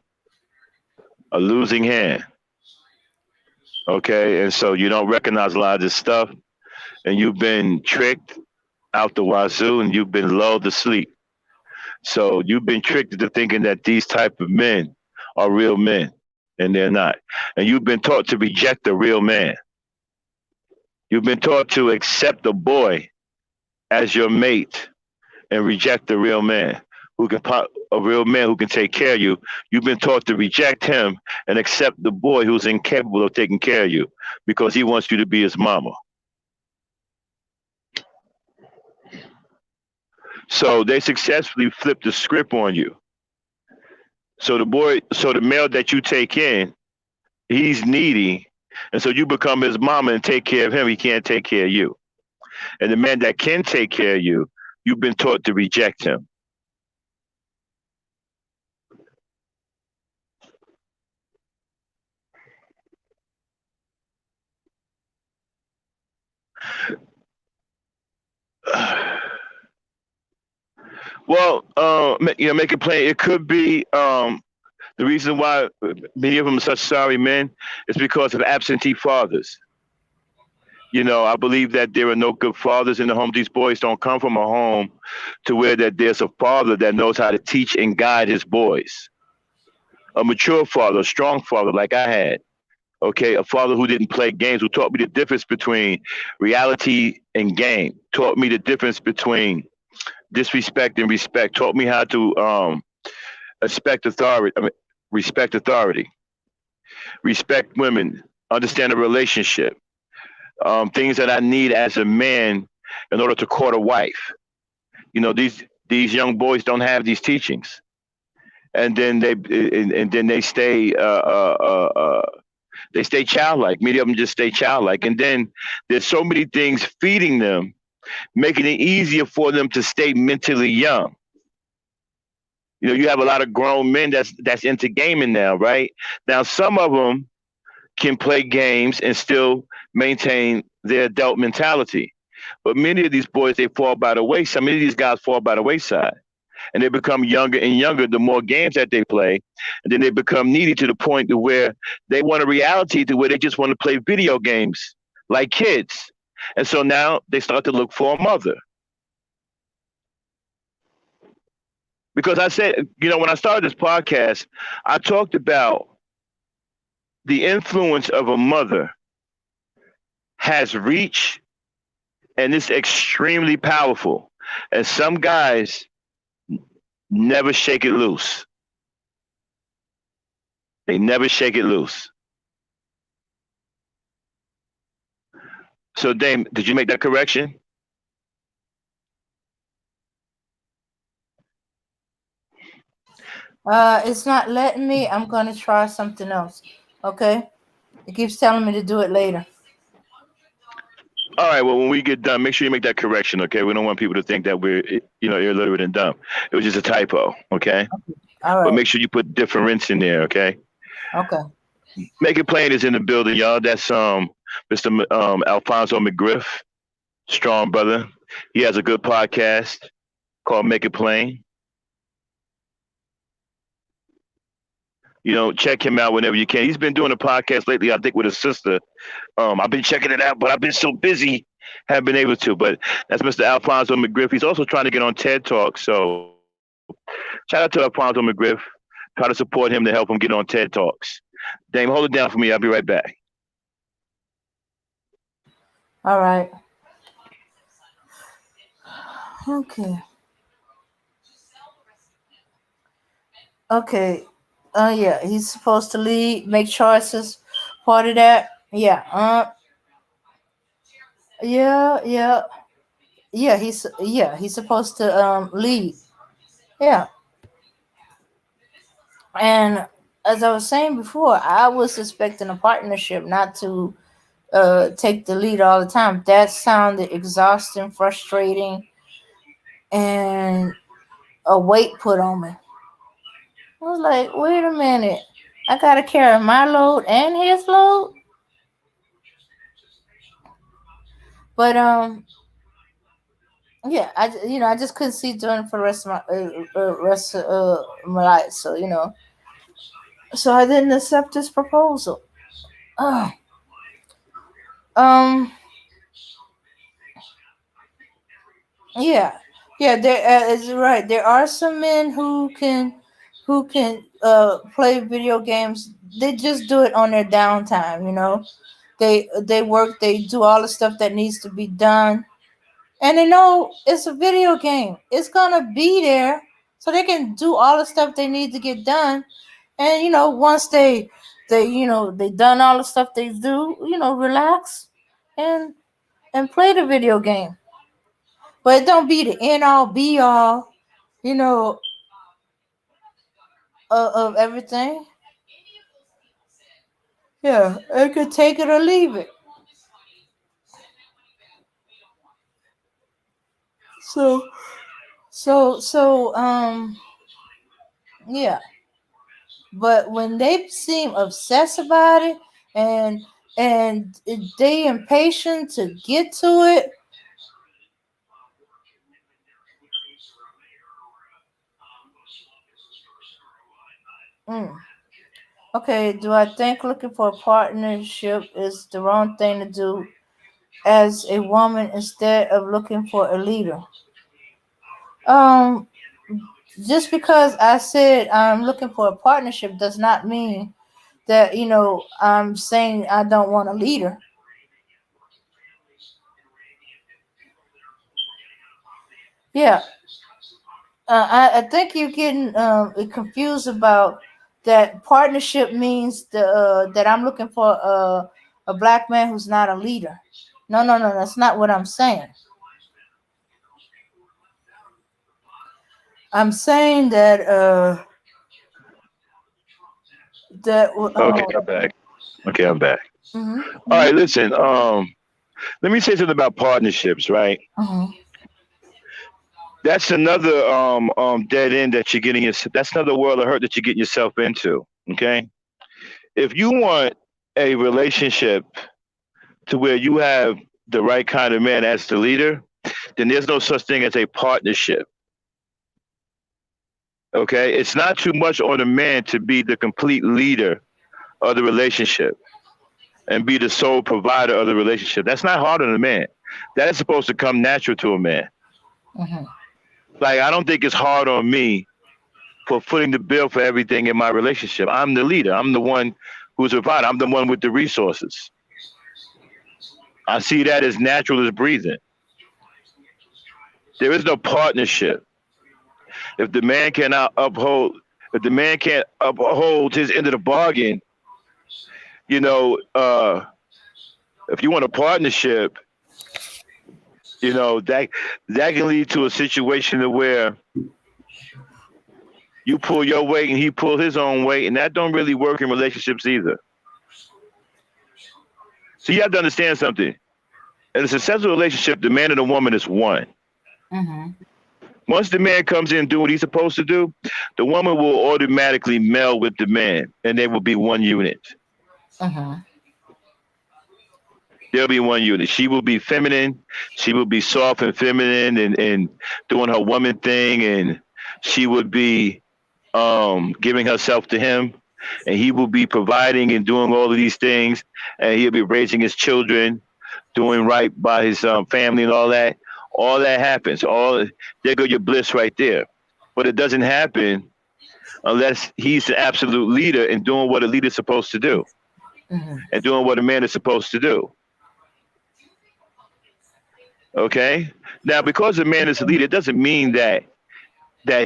a losing hand. Okay. And so you don't recognize a lot of this stuff and you've been tricked out the wazoo and you've been lulled to sleep. So you've been tricked into thinking that these type of men are real men and they're not. And you've been taught to reject a real man. You've been taught to accept a boy as your mate and reject a real man a real man who can take care of you. You've been taught to reject him and accept the boy who's incapable of taking care of you because he wants you to be his mama. So they successfully flipped the script on you. So the male that you take in, he's needy, and so you become his mama and take care of him. He can't take care of you. And the man that can take care of you, you've been taught to reject him. Well, make it plain. It could be the reason why many of them are such sorry men is because of absentee fathers. I believe that there are no good fathers in the home. These boys don't come from a home to where that there's a father that knows how to teach and guide his boys. A mature father, a strong father like I had. Okay, a father who didn't play games, who taught me the difference between reality and game, taught me the difference between disrespect and respect, taught me how to respect authority. Respect authority, respect women, understand a relationship, things that I need as a man in order to court a wife. These young boys don't have these teachings, and then they stay childlike. Many of them just stay childlike, and then there's so many things feeding them, making it easier for them to stay mentally young. You have a lot of grown men that's into gaming now, right? Now, some of them can play games and still maintain their adult mentality. But many of these boys, they fall by the wayside. Many of these guys fall by the wayside. and they become younger and younger the more games that they play, and then they become needy to the point to where they want a reality to where they just want to play video games like kids. And so now they start to look for a mother. Because I said, when I started this podcast, I talked about the influence of a mother has reach and it's extremely powerful. And some guys never shake it loose. They never shake it loose. So, Dame, did you make that correction? It's not letting me. I'm gonna try something else. Okay. It keeps telling me to do it later. All right. Well, when we get done, make sure you make that correction. Okay. We don't want people to think that we're, illiterate and dumb. It was just a typo. Okay. All But right. make sure you put difference in there. Okay. Okay. Make It Plain is in the building, y'all. That's Mr. Alfonso McGriff, strong brother. He has a good podcast called Make It Plain. Check him out whenever you can. He's been doing a podcast lately, I think, with his sister. I've been checking it out, but I've been so busy, haven't been able to. But that's Mr. Alfonso McGriff. He's also trying to get on TED Talk. So shout out to Alfonso McGriff. Try to support him to help him get on TED Talks. Dame, hold it down for me. I'll be right back. All right. Okay. Okay. Yeah, he's supposed to lead, make choices. Part of that. Yeah. Yeah, yeah. He's supposed to lead. Yeah. And as I was saying before, I was expecting a partnership, not to take the lead all the time. That sounded exhausting, frustrating, and a weight put on me. I was like, wait a minute. I gotta carry my load and his load. But yeah, I just couldn't see doing it for the rest of my life. So so I didn't accept this proposal. Uh, um, yeah, yeah, there is right. There are some men who can play video games. They just do it on their downtime. They work. They do all the stuff that needs to be done, and they know it's a video game. It's gonna be there, so they can do all the stuff they need to get done. And once they done all the stuff they do, relax and play the video game. But it don't be the end all be all, you know, of everything. Yeah, it could take it or leave it. So so yeah. But when they seem obsessed about it and they impatient to get to it. Mm. Okay, do I think looking for a partnership is the wrong thing to do as a woman instead of looking for a leader? Um, just because I said I'm looking for a partnership does not mean that I'm saying I don't want a leader. Yeah, I think you're getting confused about that. Partnership means that I'm looking for a black man who's not a leader. No, no, no, that's not what I'm saying. I'm saying that Okay, I'm back. Okay, I'm back. mhm, All mhm, right, listen. Let me say something about partnerships, right? mhm. That's another dead end that you're getting. That's another world of hurt that you're getting yourself into. Okay, if you want a relationship to where you have the right kind of man as the leader, then there's no such thing as a partnership. Okay, it's not too much on a man to be the complete leader of the relationship and be the sole provider of the relationship. That's not hard on a man. That is supposed to come natural to a man. Mm-hmm. Like I don't think it's hard on me for footing the bill for everything in my relationship. I'm the leader. I'm the one who's a provider. I'm the one with the resources. I see that as natural as breathing. There is no partnership. If the man cannot uphold, if the man can't uphold his end of the bargain, you know, if you want a partnership, that can lead to a situation where you pull your weight and he pull his own weight, and that don't really work in relationships either. So you have to understand something. In a successful relationship, the man and the woman is one. Mm-hmm. Once the man comes in and do what he's supposed to do, the woman will automatically meld with the man, and they will be one unit. Mm-hmm. They'll be one unit. She will be feminine. She will be soft and feminine and doing her woman thing, and she would be giving herself to him, and he will be providing and doing all of these things, and he'll be raising his children, doing right by his family and all that. All that happens. There go your bliss right there. But it doesn't happen unless he's the absolute leader and doing what a leader's supposed to do, Mm-hmm. and doing what a man is supposed to do. Okay. Now, because a man is a leader, it doesn't mean that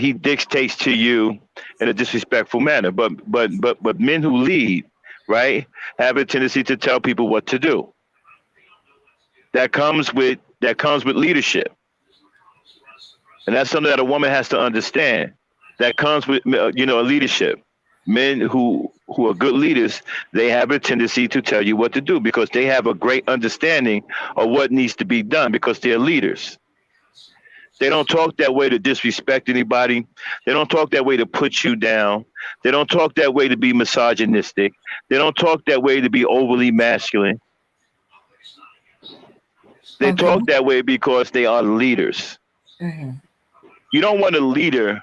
he dictates to you in a disrespectful manner. But men who lead, right, have a tendency to tell people what to do. That comes with leadership, and that's something that a woman has to understand. That comes with a leadership. Men who are good leaders, they have a tendency to tell you what to do because they have a great understanding of what needs to be done because they're leaders. They don't talk that way to disrespect anybody. They don't talk that way to put you down. They don't talk that way to be misogynistic. They don't talk that way to be overly masculine. They Okay. talk that way because they are leaders. Mm-hmm. You don't want a leader,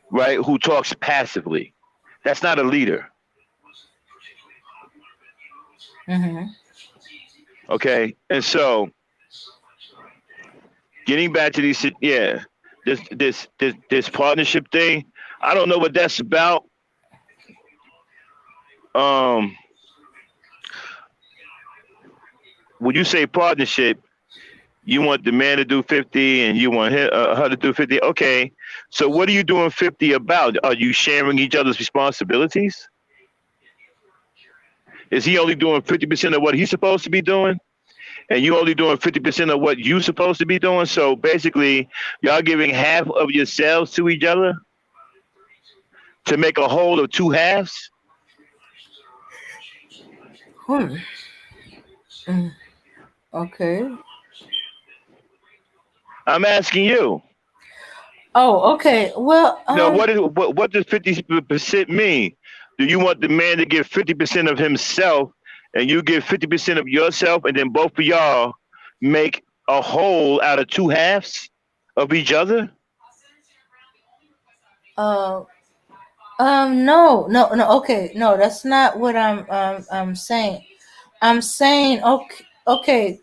right, who talks passively. That's not a leader. Mm-hmm. Okay. And so getting back to this partnership thing, I don't know what that's about. When you say partnership, you want the man to do 50 and you want her to do 50. Okay. So what are you doing 50 about? Are you sharing each other's responsibilities? Is he only doing 50% of what he's supposed to be doing? And you only doing 50% of what you're supposed to be doing? So basically, y'all giving half of yourselves to each other to make a whole of two halves? Okay. I'm asking you. Oh, okay. Well, What does 50% mean? Do you want the man to give 50% of himself and you give 50% of yourself and then both of y'all make a whole out of two halves of each other? no. Okay, no, that's not what I'm saying. I'm saying okay.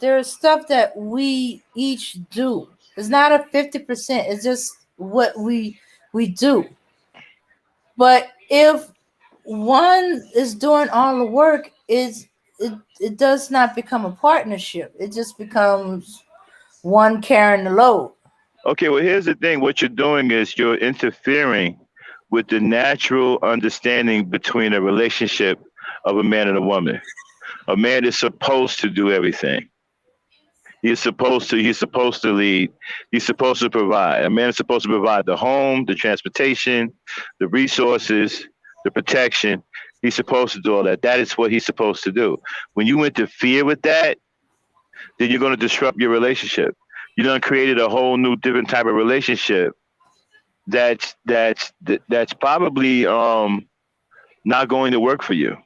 There's stuff that we each do. It's not a 50%. It's just what we do. But if one is doing all the work, it does not become a partnership. It just becomes one carrying the load. Okay, well, here's the thing. What you're doing is you're interfering with the natural understanding between a relationship of a man and a woman. A man is supposed to do everything. He's supposed to lead. He's supposed to provide. A man is supposed to provide the home, the transportation, the resources, the protection. He's supposed to do all that. That is what he's supposed to do. When you interfere with that, then you're going to disrupt your relationship. You done created a whole new different type of relationship that's probably not going to work for you.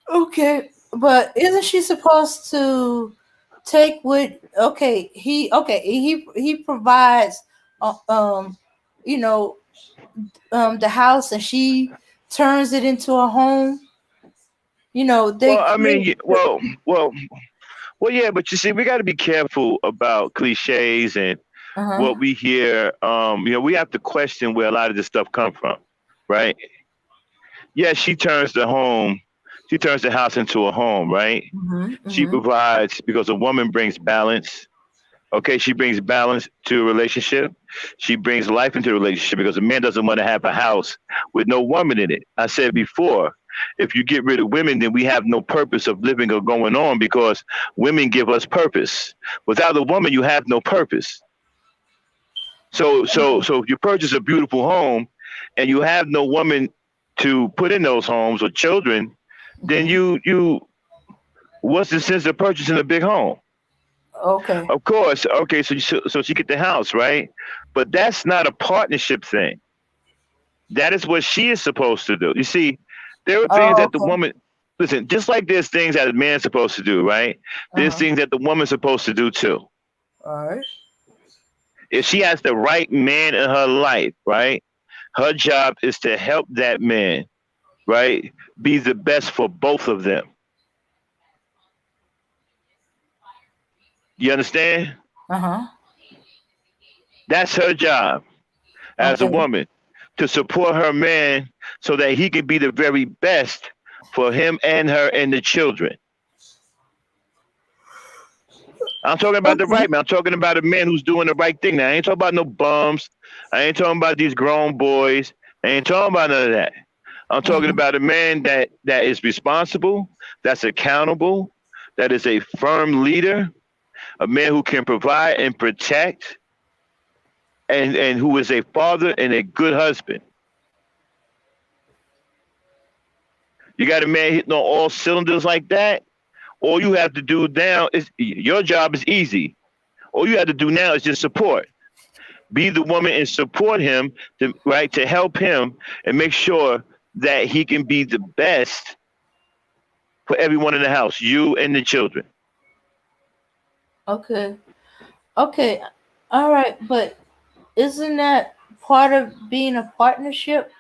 Okay, but isn't she supposed to take what he provides you know the house, and she turns it into a home. They Well, I create. mean, well, yeah, but you see, we got to be careful about cliches and Uh-huh. what we hear. We have to question where a lot of this stuff come from, right? Yeah, she turns the house into a home, right? Mhm. She Mhm. provides because a woman brings balance. Okay, she brings balance to a relationship. She brings life into a relationship because a man doesn't want to have a house with no woman in it. I said before, if you get rid of women, then we have no purpose of living or going on because women give us purpose. Without a woman, you have no purpose. So if you purchase a beautiful home and you have no woman to put in those homes or children, then Mhm. what's the sense of purchasing a big home? Okay. Of course, okay. So she get the house, right? But that's not a partnership thing. That is what she is supposed to do. You see, there are things Oh, that the okay. woman listen. Just like there's things that a man's supposed to do, right? There's Uh-huh. things that the woman's supposed to do too. All right. If she has the right man in her life, right? Her job is to help that man, right? Be the best for both of them. You understand? Uh-huh. That's her job as a Okay. woman to support her man so that he can be the very best for him and her and the children. I'm talking about the Okay. right man. I'm talking about a man who's doing the right thing. Now, I ain't talking about no bums. I ain't talking about these grown boys. I ain't talking about none of that. I'm talking Mhm. about a man that is responsible, that's accountable, that is a firm leader, a man who can provide and protect, and who is a father and a good husband. You got a man hitting on all cylinders like that. All you have to do now is your job is easy. All you have to do now is just support. Be the woman and support him to help him and make sure that he can be the best for everyone in the house, you and the children. Okay. Okay. All right. But isn't that part of being a partnership?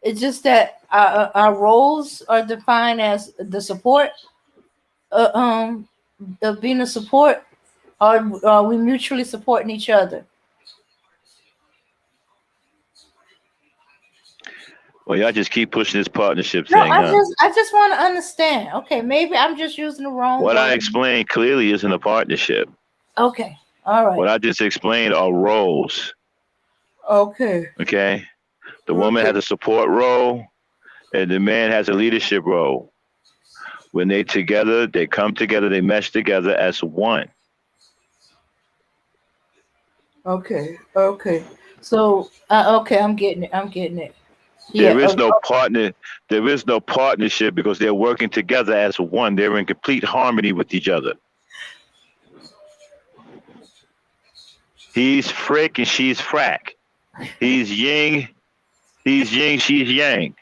It's just that our roles are defined as the support, uh, um, of being a support, or are we mutually supporting each other? Well, y'all just keep pushing this partnership No, thing, huh? I just want to understand. Okay, maybe I'm just using the wrong What I word. explained clearly isn't a partnership. Okay, all right. What I just explained are roles. Okay, Okay? The woman okay, has a support role and the man has a leadership role. When they together, they come together, they mesh together as one. okay. So, okay, I'm getting it. I'm getting it. Yeah. There is no partner. There is no partnership because they're working together as one. They're in complete harmony with each other. He's frick and she's frack. He's yin. He's yin. She's yang.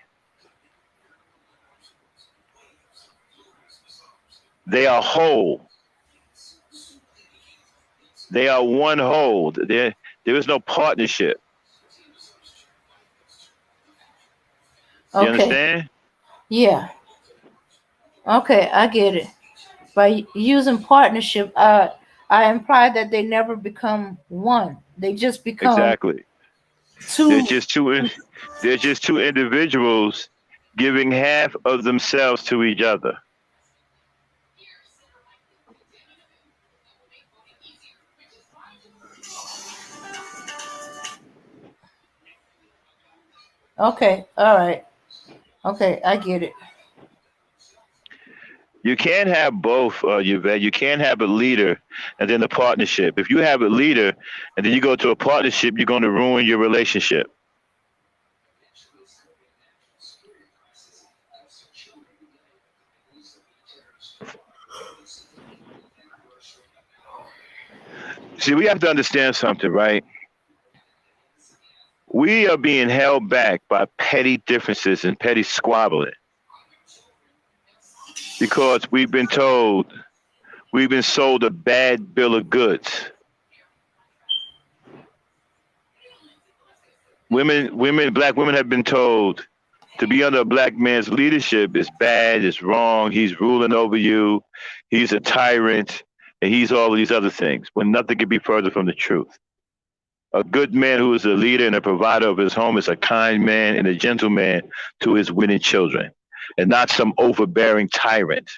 They are whole. They are one whole. There is no partnership. You Okay. understand? Yeah. Okay, I get it. By using partnership, I imply that they never become one. They just become Exactly. They're two. just two. They're just two individuals giving half of themselves to each other. Okay. All right. Okay, I get it. You can't have both, Yvette. You can't have a leader and then a partnership. If you have a leader and then you go to a partnership, you're going to ruin your relationship. See, we have to understand something, right? We are being held back by petty differences and petty squabbling because we've been told We've been sold a bad bill of goods. Black women have been told to be under a black man's leadership is bad, it's wrong, he's ruling over you, he's a tyrant, and he's all of these other things, when nothing could be further from the truth. A good man who is a leader and a provider of his home is a kind man and a gentleman to his women children, and not some overbearing tyrant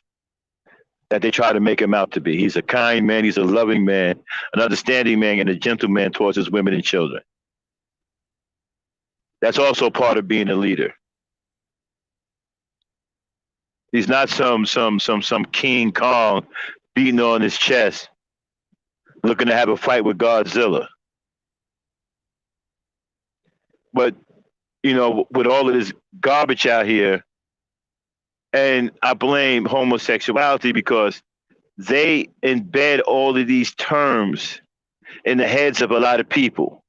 that they try to make him out to be. He's a kind man, he's a loving man, an understanding man, and a gentleman towards his women and children. That's also part of being a leader. He's not some King Kong beating on his chest, looking to have a fight with Godzilla. But, you know, with all of this garbage out here, and I blame homosexuality because they embed all of these terms in the heads of a lot of people.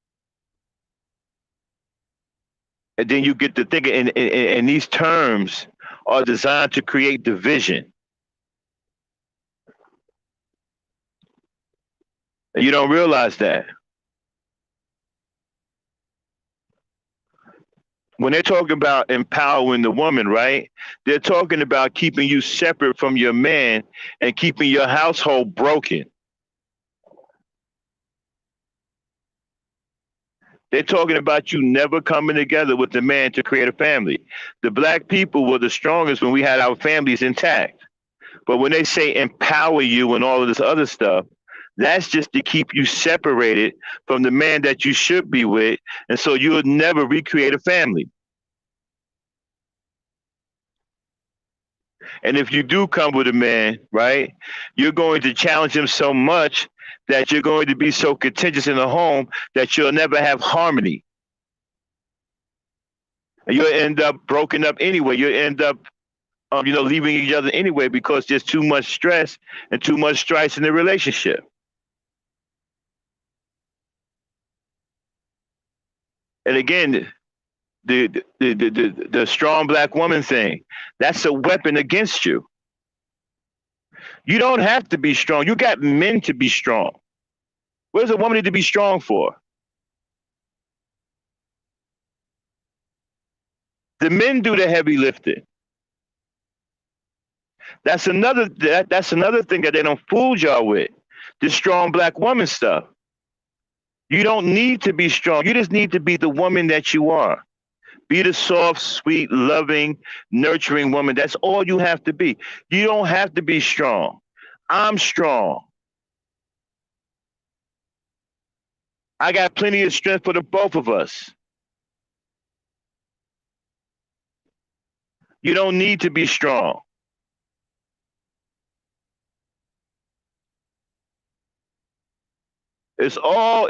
And then you get to thinking, and these terms are designed to create division. And you don't realize that. When they're talking about empowering the woman, right? They're talking about keeping you separate from your man and keeping your household broken. They're talking about you never coming together with the man to create a family. The black people were the strongest when we had our families intact. But when they say empower you and all of this other stuff, that's just to keep you separated from the man that you should be with, and so you'll never recreate a family. And if you do come with a man, right, you're going to challenge him so much that you're going to be so contentious in the home that you'll never have harmony. And you'll end up broken up anyway. You'll end up, leaving each other anyway because there's too much stress and too much strife in the relationship. And again, the strong black woman thing, that's a weapon against you. You don't have to be strong. You got men to be strong. What does a woman need to be strong for? The men do the heavy lifting. That's another thing that they don't fool y'all with. This strong black woman stuff. You don't need to be strong. You just need to be the woman that you are. Be the soft, sweet, loving, nurturing woman. That's all you have to be. You don't have to be strong. I'm strong. I got plenty of strength for the both of us. You don't need to be strong. It's all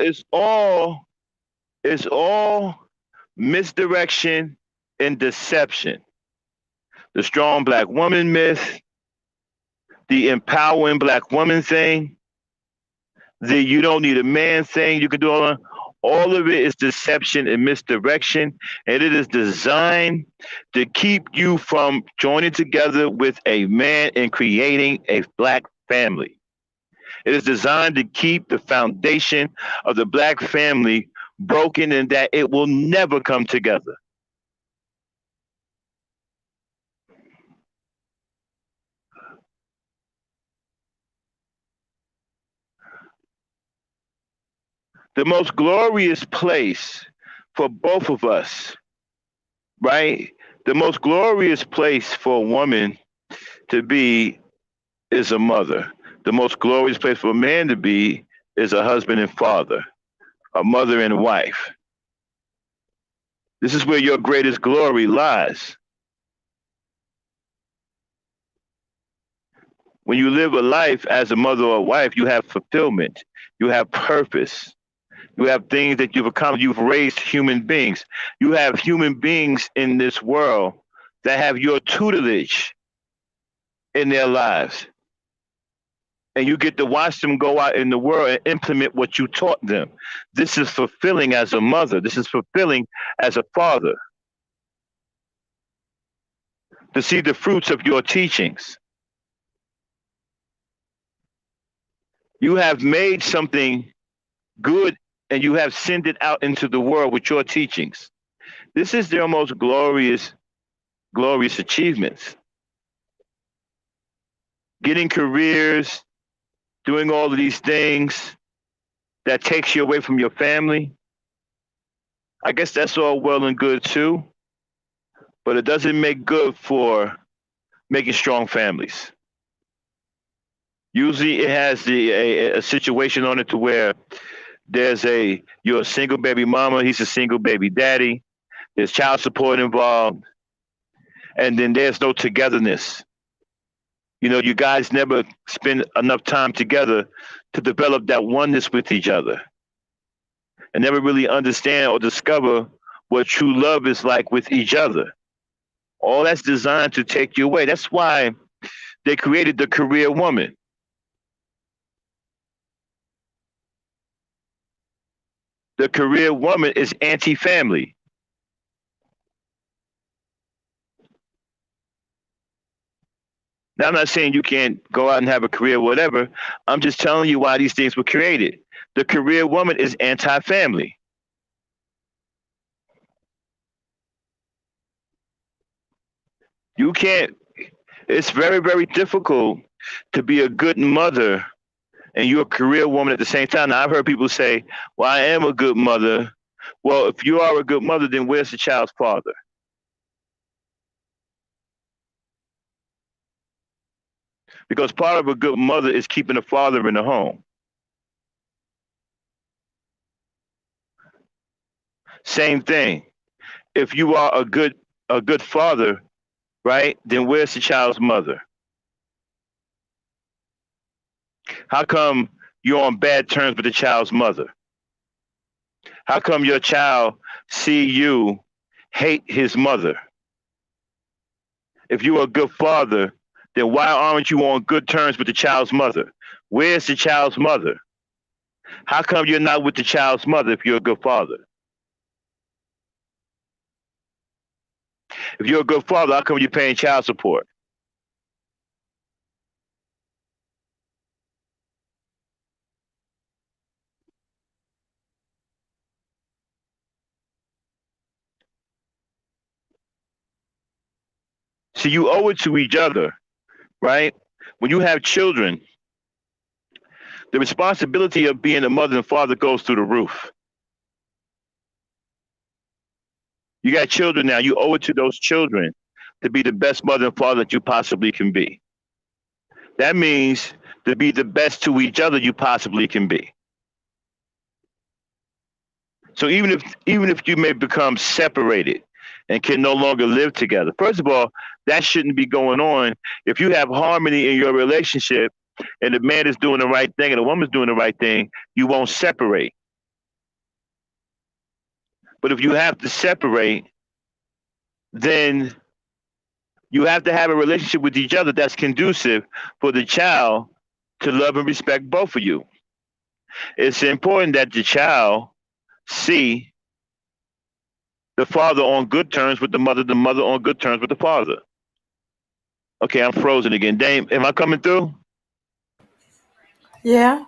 misdirection and deception. The strong black woman myth, the empowering black woman thing, the you don't need a man thing, you can do all of it is deception and misdirection, and it is designed to keep you from joining together with a man and creating a black family. It is designed to keep the foundation of the black family broken and that it will never come together. The most glorious place for both of us, right? The most glorious place for a woman to be is a mother. The most glorious place for a man to be is a husband and father, a mother and wife. This is where your greatest glory lies. When you live a life as a mother or a wife, you have fulfillment, you have purpose, you have things that you've accomplished. You've raised human beings. You have human beings in this world that have your tutelage in their lives. And you get to watch them go out in the world and implement what you taught them. This is fulfilling as a mother. This is fulfilling as a father. To see the fruits of your teachings. You have made something good and you have sent it out into the world with your teachings. This is their most glorious achievements. Getting careers, doing all of these things that takes you away from your family. I guess that's all well and good too, but it doesn't make good for making strong families. Usually it has a situation on it to where you're a single baby mama, he's a single baby daddy, there's child support involved, and then there's no togetherness. You guys never spend enough time together to develop that oneness with each other and never really understand or discover what true love is like with each other. All that's designed to take you away. That's why they created the career woman. The career woman is anti-family. Now, I'm not saying you can't go out and have a career, whatever. I'm just telling you why these things were created. The career woman is anti-family. You can't, it's very, very difficult to be a good mother and you're a career woman at the same time. Now, I've heard people say, well, I am a good mother. Well, if you are a good mother, then where's the child's father? Because part of a good mother is keeping the father in the home. Same thing. If you are a good father, right, then where's the child's mother? How come you're on bad terms with the child's mother? How come your child see you hate his mother? If you're a good father, then why aren't you on good terms with the child's mother? Where's the child's mother? How come you're not with the child's mother if you're a good father? If you're a good father, how come you're paying child support? See, you owe it to each other, right? When you have children, the responsibility of being a mother and father goes through the roof. You got children now, you owe it to those children to be the best mother and father that you possibly can be. That means to be the best to each other you possibly can be. So even if you may become separated and can no longer live together, first of all, that shouldn't be going on. If you have harmony in your relationship and the man is doing the right thing and the woman's doing the right thing, you won't separate. But if you have to separate, then you have to have a relationship with each other that's conducive for the child to love and respect both of you. It's important that the child see the father on good terms with the mother on good terms with the father. Okay, I'm frozen again. Dame, am I coming through? Yeah.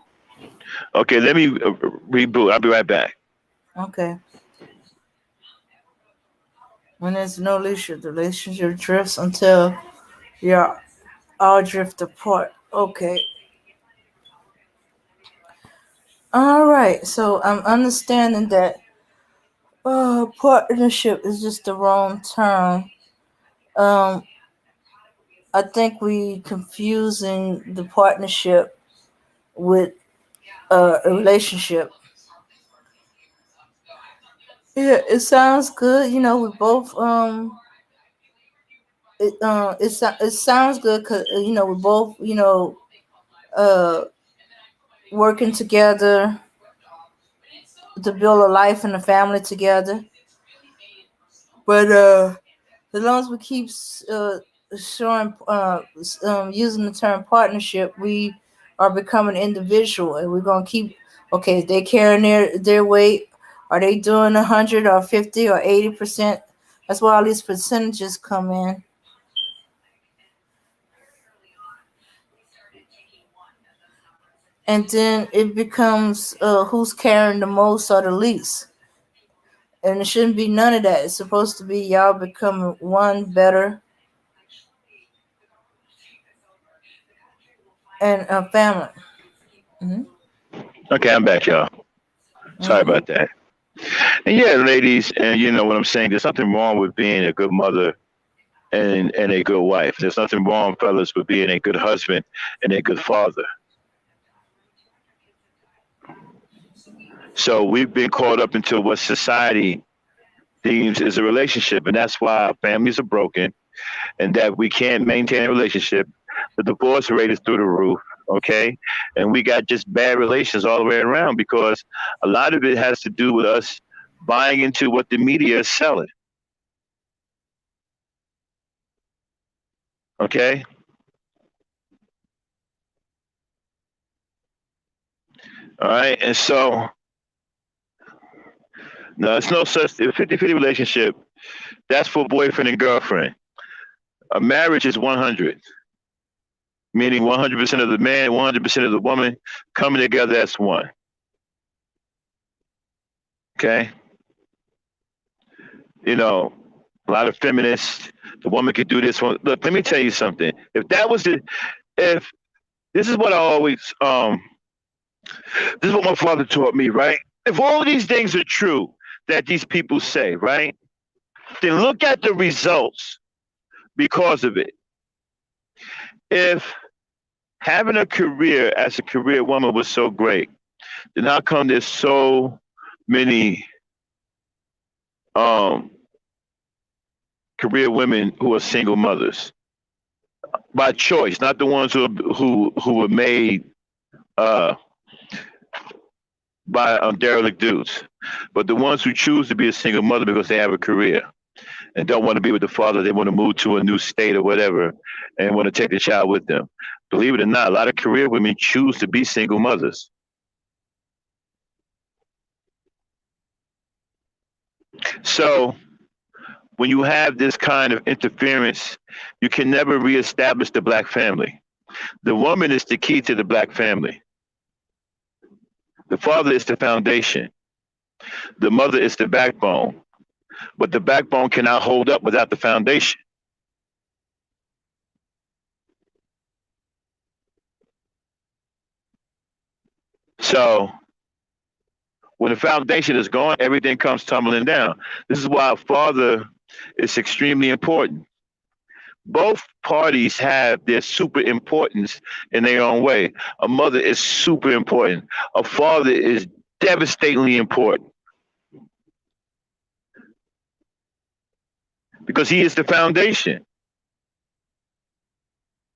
Okay, let me reboot. I'll be right back. Okay. When there's no leadership, the relationship drifts until you're all drift apart. Okay. All right. So I'm understanding that partnership is just the wrong term. Um, I think we confusing the partnership with a relationship. Yeah, it sounds good. We both it sounds good because we both uh working together to build a life and a family together. But as long as we keep showing using the term partnership, we are becoming individual, and we're gonna keep. Okay, they carrying their weight. Are they doing 100 or 50 or 80%? That's where all these percentages come in. and then it becomes who's caring the most or the least. And it shouldn't be none of that. It's supposed to be y'all becoming one better and a family. Mm-hmm. Okay, I'm back, y'all. Sorry Mm-hmm. about that. And yeah, ladies, and you know what I'm saying. There's nothing wrong with being a good mother and a good wife. There's nothing wrong, fellas, with being a good husband and a good father. So we've been caught up into what society deems is a relationship, and that's why families are broken, and that we can't maintain a relationship. The divorce rate is through the roof. Okay, and we got just bad relations all the way around because a lot of it has to do with us buying into what the media is selling. Okay, all right, and so no, it's no such 50-50 relationship. That's for boyfriend and girlfriend. A marriage is 100, meaning 100% of the man, 100% of the woman coming together as one. Okay, you know, a lot of feminists. The woman could do this one. Look, let me tell you something. If that was the, if this is what I always, this is what my father taught me, right? If all of these things are true that these people say, right, then look at the results because of it. If having a career as a career woman was so great, then how come there's so many um, career women who are single mothers by choice, not the ones who were made uh, by derelict dudes, but the ones who choose to be a single mother because they have a career and don't want to be with the father. They want to move to a new state or whatever and want to take the child with them. Believe it or not, a lot of career women choose to be single mothers. So when you have this kind of interference, you can never reestablish the black family. The woman is the key to the black family. The father is the foundation. The mother is the backbone. But the backbone cannot hold up without the foundation. So when the foundation is gone, everything comes tumbling down. This is why a father is extremely important. Both parties have their super importance in their own way. A mother is super important. A father is devastatingly important because he is the foundation.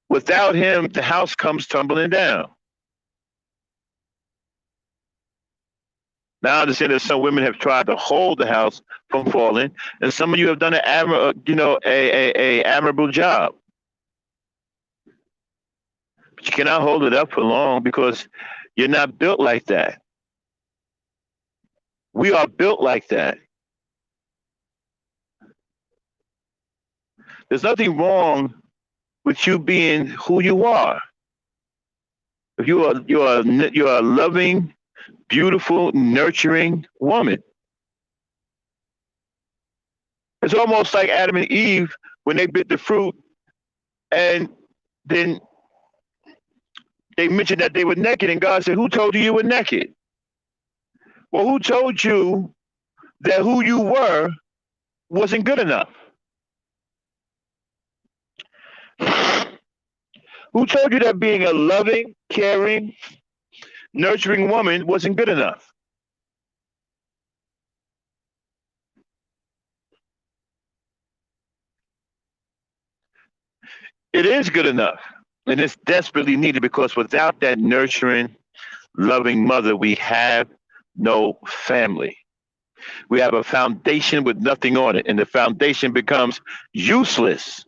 Without him, the house comes tumbling down. Now I understand that some women have tried to hold the house from falling, and some of you have done an admirable job. But you cannot hold it up for long because you're not built like that. We are built like that. There's nothing wrong with you being who you are. If you're a loving, beautiful, nurturing woman. It's almost like Adam and Eve when they bit the fruit and then they mentioned that they were naked, and God said, "Who told you you were naked?" Well, who told you that who you were wasn't good enough? Who told you that being a loving, caring, nurturing woman wasn't good enough? It is good enough. And it's desperately needed because without that nurturing, loving mother, we have no family. We have a foundation with nothing on it, and the foundation becomes useless.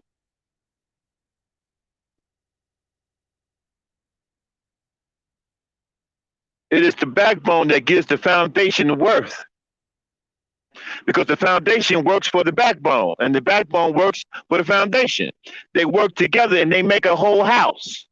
It is the backbone that gives the foundation worth because the foundation works for the backbone and the backbone works for the foundation. They work together and they make a whole house.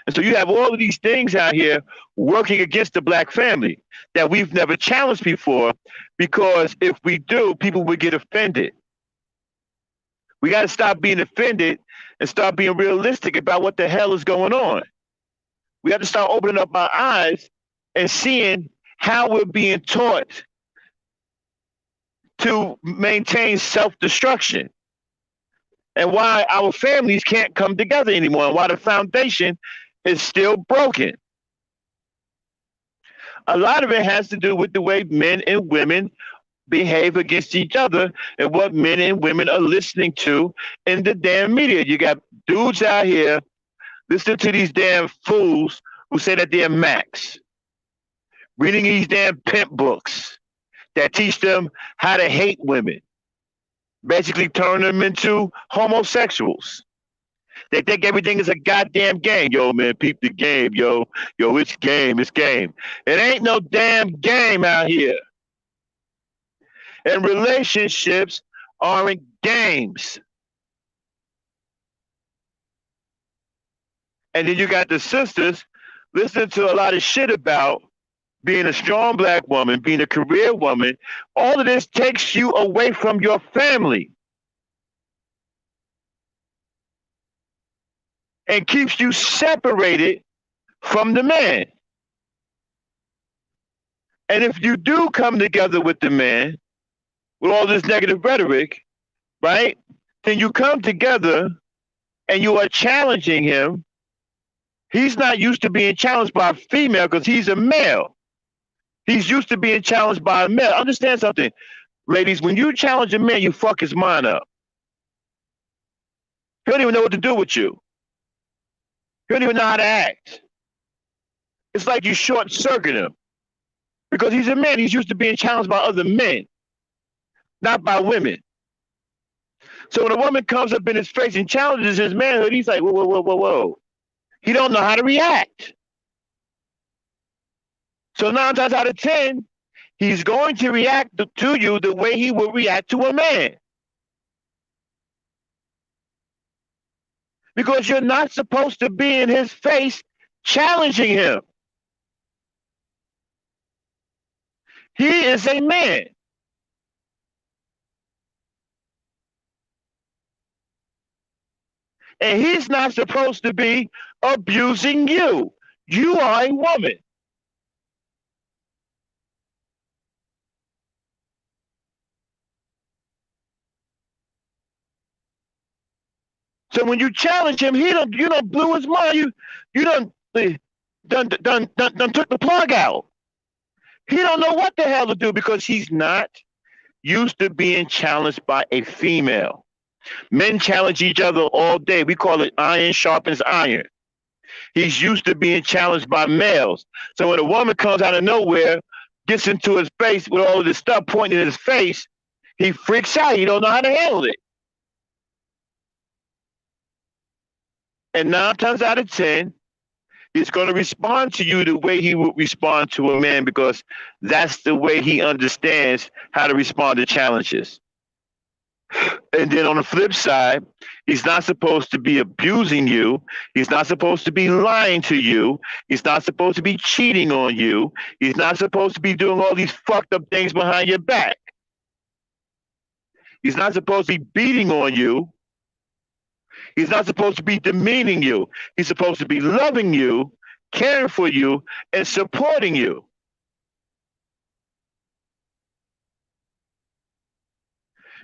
And so you have all of these things out here working against the black family that we've never challenged before, because if we do, people would get offended. We got to stop being offended and start being realistic about what the hell is going on. We have to start opening up our eyes and seeing how we're being taught to maintain self-destruction, and why our families can't come together anymore, and why the foundation is still broken. A lot of it has to do with the way men and women behave against each other and what men and women are listening to in the damn media. You got dudes out here listening to these damn fools who say that they're Max, reading these damn pimp books that teach them how to hate women, basically turn them into homosexuals. They think everything is a goddamn game. Yo, man, peep the game, yo. Yo, it's game, it's game. It ain't no damn game out here. And relationships aren't games. And then you got the sisters listening to a lot of shit about being a strong black woman, being a career woman. All of this takes you away from your family and keeps you separated from the man. And if you do come together with the man, with all this negative rhetoric, right, then you come together and you are challenging him. He's not used to being challenged by a female because he's a male. He's used to being challenged by a male. Understand something, ladies, when you challenge a man, you fuck his mind up. He don't even know what to do with you. He don't even know how to act. It's like you short circuit him because he's a man. He's used to being challenged by other men, not by women. So when a woman comes up in his face and challenges his manhood, he's like, whoa, whoa, whoa, whoa, whoa. He don't know how to react. So 9 times out of 10, he's going to react to you the way he would react to a man. Because you're not supposed to be in his face challenging him. He is a man. And he's not supposed to be abusing you. You are a woman. So when you challenge him, you don't blew his mind. You done took the plug out. He don't know what the hell to do because he's not used to being challenged by a female. Men challenge each other all day. We call it iron sharpens iron. He's used to being challenged by males. So when a woman comes out of nowhere, gets into his face with all of this stuff pointing in his face, he freaks out. He don't know how to handle it. And 9 times out of 10, he's going to respond to you the way he would respond to a man because that's the way he understands how to respond to challenges. And then on the flip side, he's not supposed to be abusing you. He's not supposed to be lying to you. He's not supposed to be cheating on you. He's not supposed to be doing all these fucked up things behind your back. He's not supposed to be beating on you. He's not supposed to be demeaning you. He's supposed to be loving you, caring for you, and supporting you.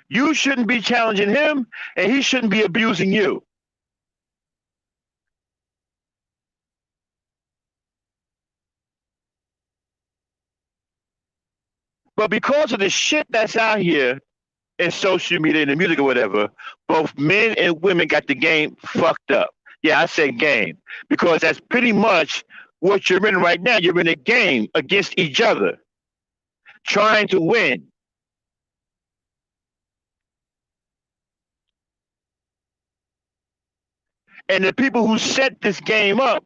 You shouldn't be challenging him, and he shouldn't be abusing you. But because of the shit that's out here in social media and the music or whatever, both men and women got the game fucked up. Yeah, I say game because that's pretty much what you're in right now. You're in a game against each other, trying to win. And the people who set this game up,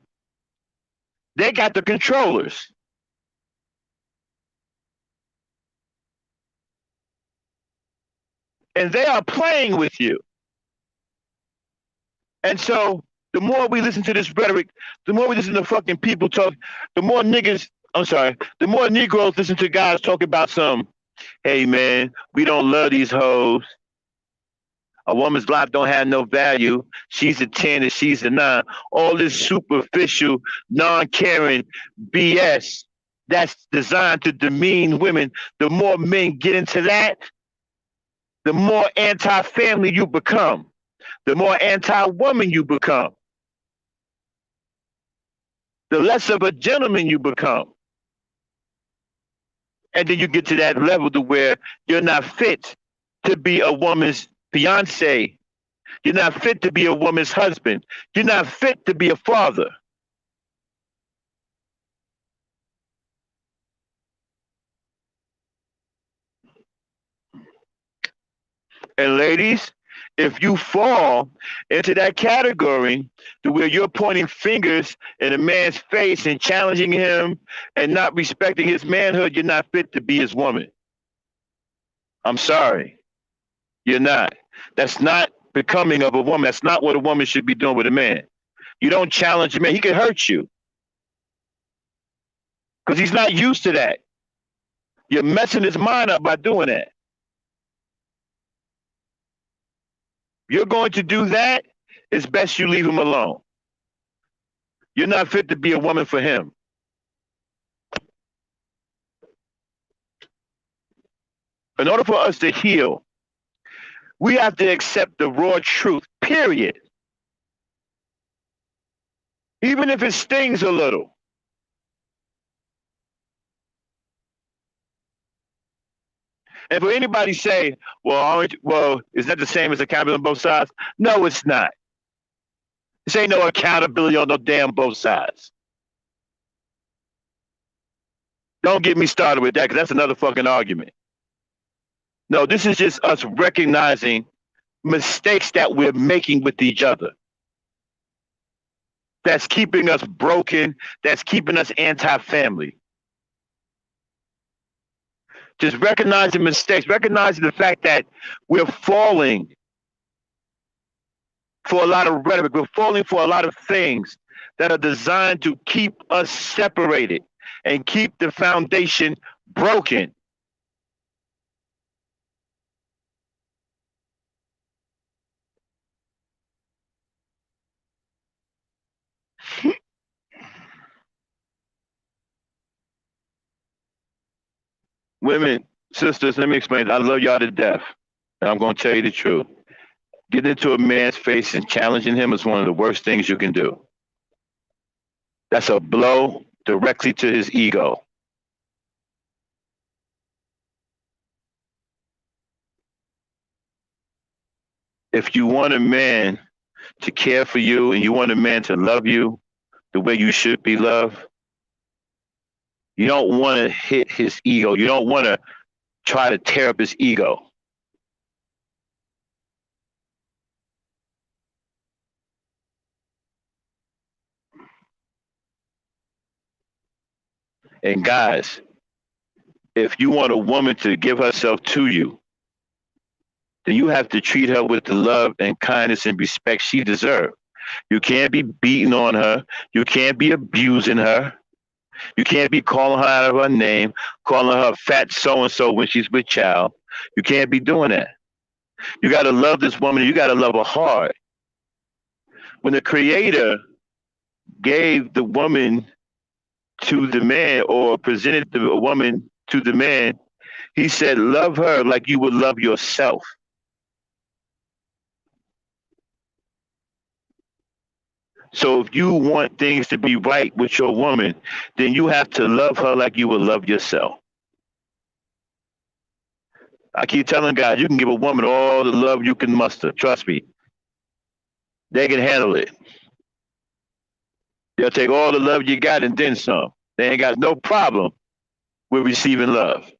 they got the controllers. And they are playing with you. And so The more we listen to this rhetoric, the more we listen to fucking people talk, the more niggas, I'm sorry, the more Negroes listen to guys talk about some, hey man, we don't love these hoes. A woman's life don't have no value. She's a 10 and she's a 9. All this superficial, non-caring BS that's designed to demean women. The more men get into that, the more anti-family you become. The more anti-woman you become. The less of a gentleman you become. And then you get to that level to where you're not fit to be a woman's fiance. You're not fit to be a woman's husband. You're not fit to be a father. And ladies, if you fall into that category to where you're pointing fingers in a man's face and challenging him and not respecting his manhood, you're not fit to be his woman. I'm sorry. You're not. That's not becoming of a woman. That's not what a woman should be doing with a man. You don't challenge a man. He can hurt you because he's not used to that. You're messing his mind up by doing that. You're going to do that, it's best you leave him alone. You're not fit to be a woman for him. In order for us to heal, we have to accept the raw truth, period. Even if it stings a little. And for anybody say, well, is that the same as accountability on both sides? No, it's not. This ain't no accountability on no damn both sides. Don't get me started with that, because that's another fucking argument. No, this is just us recognizing mistakes that we're making with each other. That's keeping us broken. That's keeping us anti-family. Just recognizing mistakes, recognizing the fact that we're falling for a lot of rhetoric. We're falling for a lot of things that are designed to keep us separated and keep the foundation broken. Women, sisters, let me explain. I love y'all to death. And I'm going to tell you the truth. Getting into a man's face and challenging him is one of the worst things you can do. That's a blow directly to his ego. If you want a man to care for you and you want a man to love you the way you should be loved, you don't want to hit his ego. You don't want to try to tear up his ego. And guys, if you want a woman to give herself to you, then you have to treat her with the love and kindness and respect she deserves. You can't be beating on her. You can't be abusing her. You can't be calling her out of her name, calling her fat so-and-so when she's with child. You can't be doing that. You got to love this woman. You got to love her hard. When the Creator gave the woman to the man or presented the woman to the man, he said, love her like you would love yourself. So if you want things to be right with your woman, then you have to love her like you would love yourself. I keep telling guys, you can give a woman all the love you can muster. Trust me. They can handle it. They'll take all the love you got and then some. They ain't got no problem with receiving love.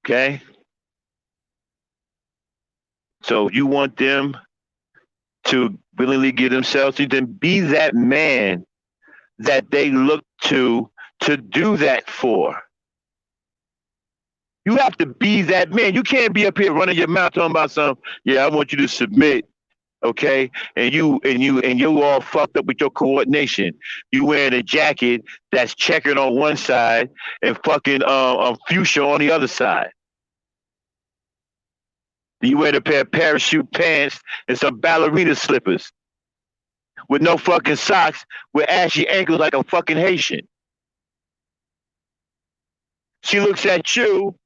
Okay? So if you want them to willingly give themselves to you, then be that man that they look to do that for. You have to be that man. You can't be up here running your mouth talking about something. Yeah, I want you to submit. okay? And you all fucked up with your coordination. You wearing a jacket that's checkered on one side and fucking fuchsia on the other side. You wear a pair of parachute pants and some ballerina slippers with no fucking socks with ashy ankles like a fucking Haitian. She looks at you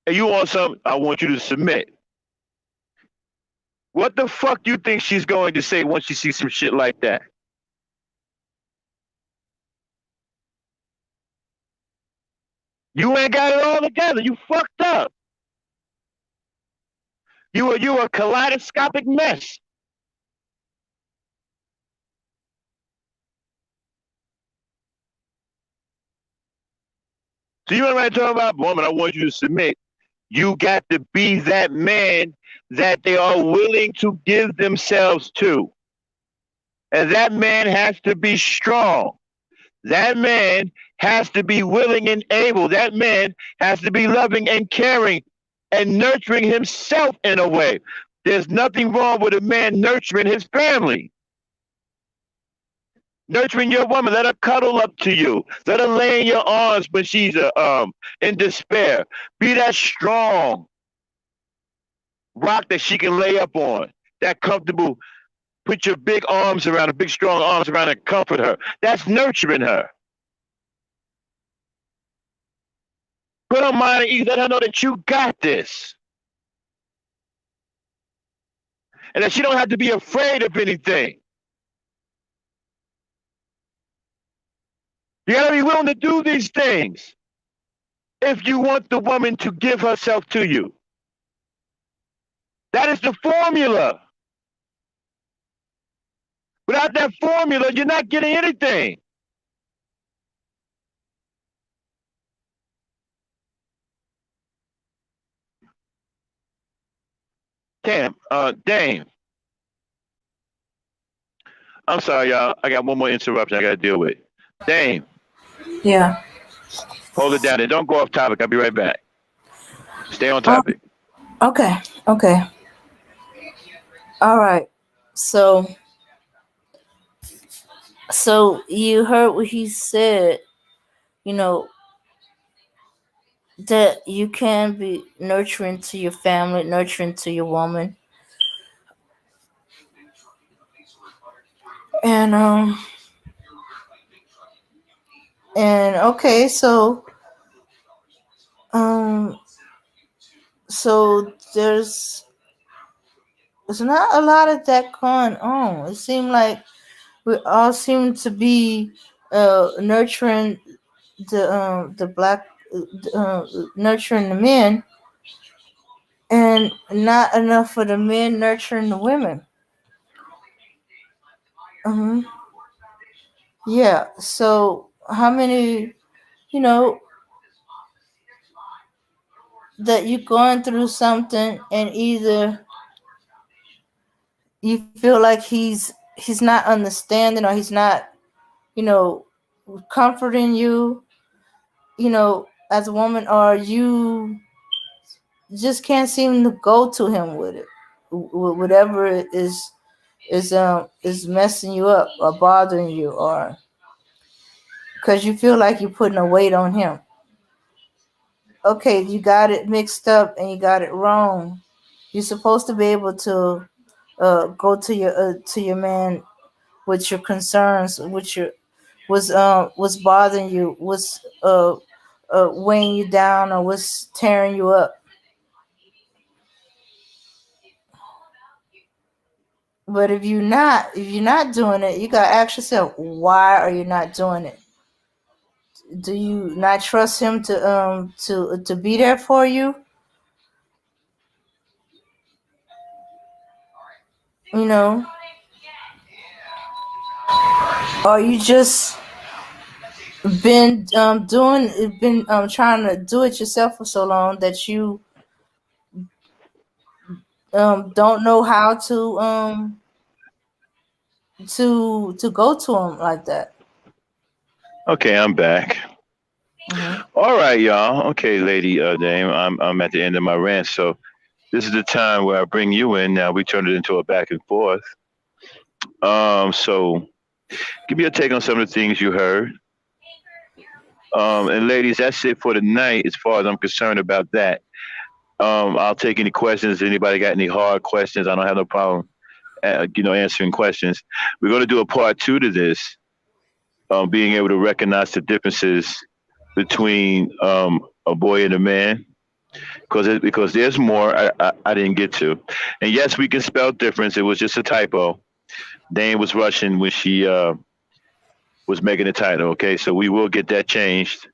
and you want something, I want you to submit. What the fuck do you think she's going to say once she sees some shit like that? You ain't got it all together. You fucked up. You a kaleidoscopic mess. So you ain't talking about, woman, I want you to submit. You got to be that man that they are willing to give themselves to. And that man has to be strong. That man has to be willing and able. That man has to be loving and caring and nurturing himself in a way. There's nothing wrong with a man nurturing his family. Nurturing your woman, let her cuddle up to you. Let her lay in your arms when she's in despair. Be that strong rock that she can lay up on. That comfortable. Put your big arms around her, big strong arms around her, and comfort her. That's nurturing her. Put her mind at ease. Let her know that you got this. And that she don't have to be afraid of anything. You gotta be willing to do these things if you want the woman to give herself to you. That is the formula. Without that formula, you're not getting anything. Damn, Dame. I'm sorry, y'all. I got one more interruption I gotta deal with. Dame. Yeah. Hold it down and don't go off topic. I'll be right back. Stay on topic. Okay. All right. So you heard what he said, that you can be nurturing to your family, nurturing to your woman. And okay, so there's not a lot of that going on. It seemed like we all seem to be nurturing the black, nurturing the men, and not enough for the men nurturing the women. Yeah. So how many, that you're going through something, and either you feel like he's not understanding, or he's not, comforting you, as a woman, or you just can't seem to go to him with it, whatever it is messing you up or bothering you, or because you feel like you're putting a weight on him. Okay, you got it mixed up and you got it wrong. You're supposed to be able to go to your man with your concerns, with your what's bothering you, what's weighing you down, or what's tearing you up. But if you're not doing it, you gotta ask yourself, why are you not doing it? Do you not trust him to be there for you? Or you just been trying to do it yourself for so long that you don't know how to go to him like that. Okay, I'm back. All right, y'all. Okay, lady Dame, I'm at the end of my rant. So this is the time where I bring you in. Now we turned it into a back and forth. So give me a take on some of the things you heard. And ladies, that's it for the night as far as I'm concerned about that. I'll take any questions. Anybody got any hard questions? I don't have no problem, answering questions. We're going to do a part two to this, being able to recognize the differences between a boy and a man, because there's more I didn't get to. And yes, we can spell difference. It was just a typo. Dane was rushing when she was making the title. Okay, so we will get that changed.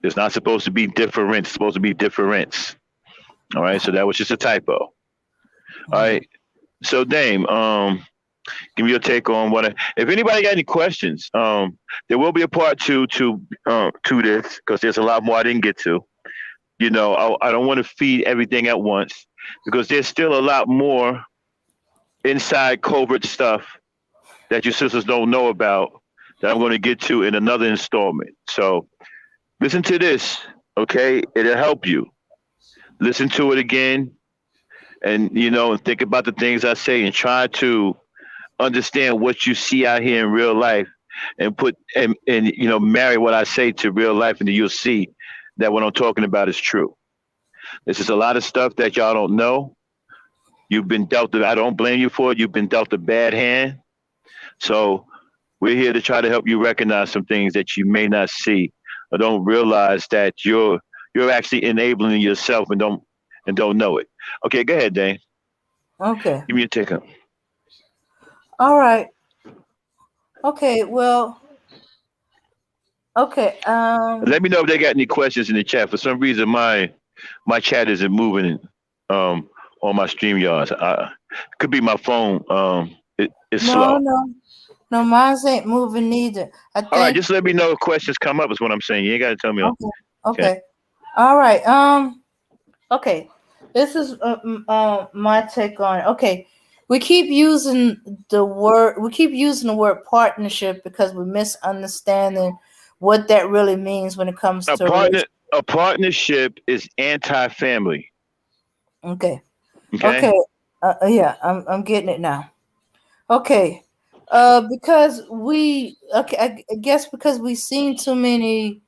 It's not supposed to be different. It's supposed to be difference. All right, so that was just a typo. All right. So Dame, give me your take on if anybody got any questions, there will be a part two to this because there's a lot more I didn't get to. I don't want to feed everything at once because there's still a lot more inside covert stuff that your sisters don't know about that I'm going to get to in another installment. So listen to this, okay? It'll help you. Listen to it again and, and think about the things I say and try to understand what you see out here in real life and marry what I say to real life, and then you'll see that what I'm talking about is true. This is a lot of stuff that y'all don't know. You've been dealt I don't blame you for it. You've been dealt a bad hand. So we're here to try to help you recognize some things that you may not see or don't realize that you're actually enabling yourself and don't know it. Okay, go ahead, Dane. Okay. Give me a take. All right. Okay. Well. Okay. Let me know if they got any questions in the chat. For some reason, my chat isn't moving on my StreamYards. Could be my phone. It's slow. No, mine ain't moving neither. All right, just let me know if questions come up. Is what I'm saying. You ain't got to tell me. Okay. All right. Okay. This is my take on it. Okay. We keep using the word partnership because we're misunderstanding what that really means when it comes to a partnership is anti-family. Okay. Yeah, I'm getting it now. Okay. Because I guess because we've seen too many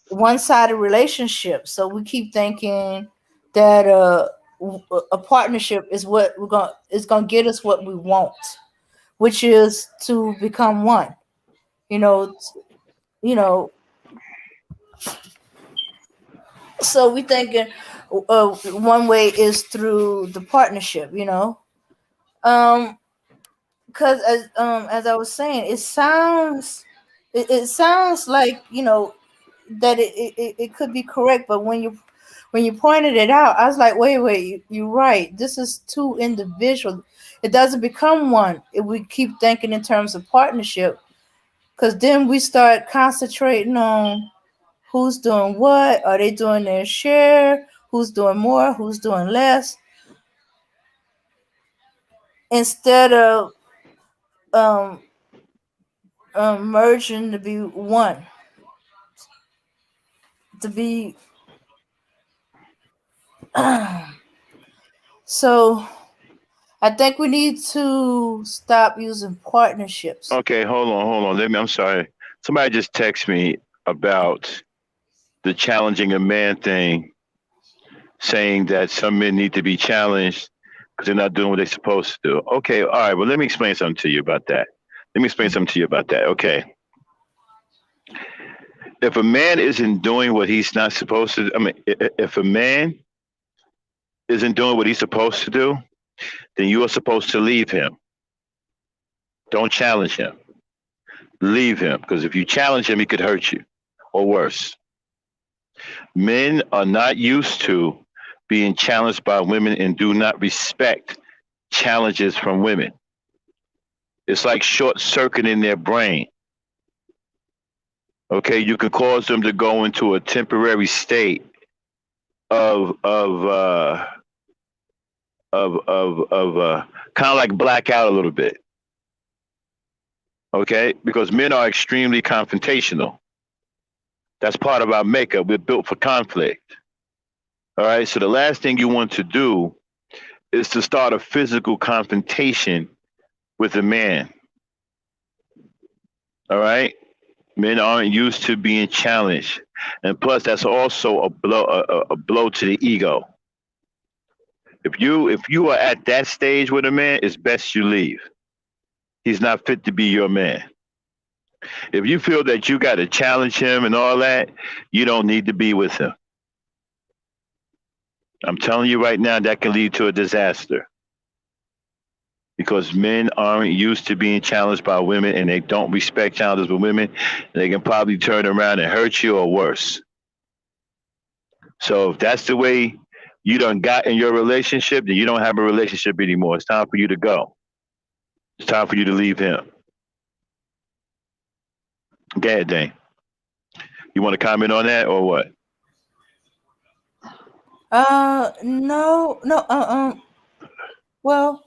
one-sided relationships, so we keep thinking that a partnership is what is gonna get us what we want, which is to become one. You know. So we thinking one way is through the partnership. Because as I was saying, it sounds like that it could be correct, but when you pointed it out, I was like, wait, you're right. This is two individual. It doesn't become one if we keep thinking in terms of partnership, because then we start concentrating on who's doing what. Are they doing their share? Who's doing more? Who's doing less? Instead of merging to be one, to be so I think we need to stop using partnerships. Okay, hold on. I'm sorry. Somebody just texted me about the challenging a man thing, saying that some men need to be challenged because they're not doing what they're supposed to do. Okay, all right. Well, let me explain something to you about that. Okay. If a man isn't doing what he's not supposed to, if a man isn't doing what he's supposed to do, then you are supposed to leave him. Don't challenge him. Leave him, because if you challenge him, he could hurt you, or worse. Men are not used to being challenged by women and do not respect challenges from women. It's like short circuiting their brain. Okay, you can cause them to go into a temporary state of kind of like black out a little bit. Okay, because men are extremely confrontational. That's part of our makeup. We're built for conflict. All right. So the last thing you want to do is to start a physical confrontation with a man. All right. Men aren't used to being challenged, and plus, that's also a blow to the ego. If you are at that stage with a man, it's best you leave. He's not fit to be your man. If you feel that you got to challenge him and all that, you don't need to be with him. I'm telling you right now, that can lead to a disaster because men aren't used to being challenged by women and they don't respect challenges with women. They can probably turn around and hurt you or worse. So if that's the way you done got in your relationship, then you don't have a relationship anymore. It's time for you to go. It's time for you to leave him. Go ahead, Dane. You want to comment on that or what? No, no, well,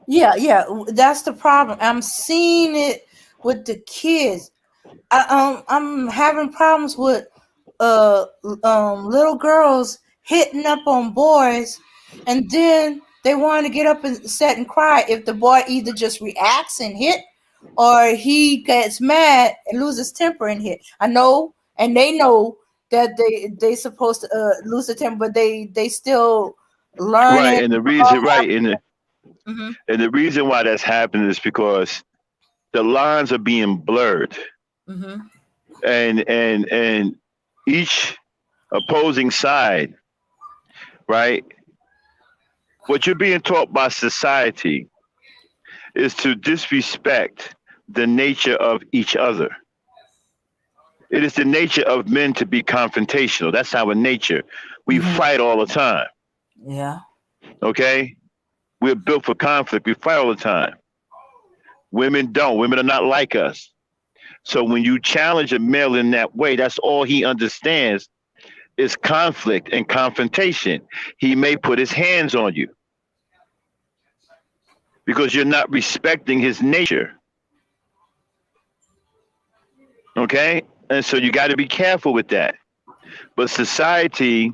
yeah, yeah, that's the problem. I'm seeing it with the kids. I'm having problems with little girls hitting up on boys, and then they want to get up and sit and cry if the boy either just reacts and hit, or he gets mad and loses temper and hit. I know, and they know that they supposed to lose the temper, but they still Right, learning. and the reason, right, Mm-hmm. and the reason why that's happening is because the lines are being blurred, Mm-hmm. and each opposing side, right? What you're being taught by society is to disrespect the nature of each other. It is the nature of men to be confrontational. That's our nature. We Mm-hmm. fight all the time. Yeah. Okay? We're built for conflict. We fight all the time. Women don't. Women are not like us. So when you challenge a male in that way, that's all he understands is conflict and confrontation. He may put his hands on you because you're not respecting his nature. Okay? And so you got to be careful with that. But society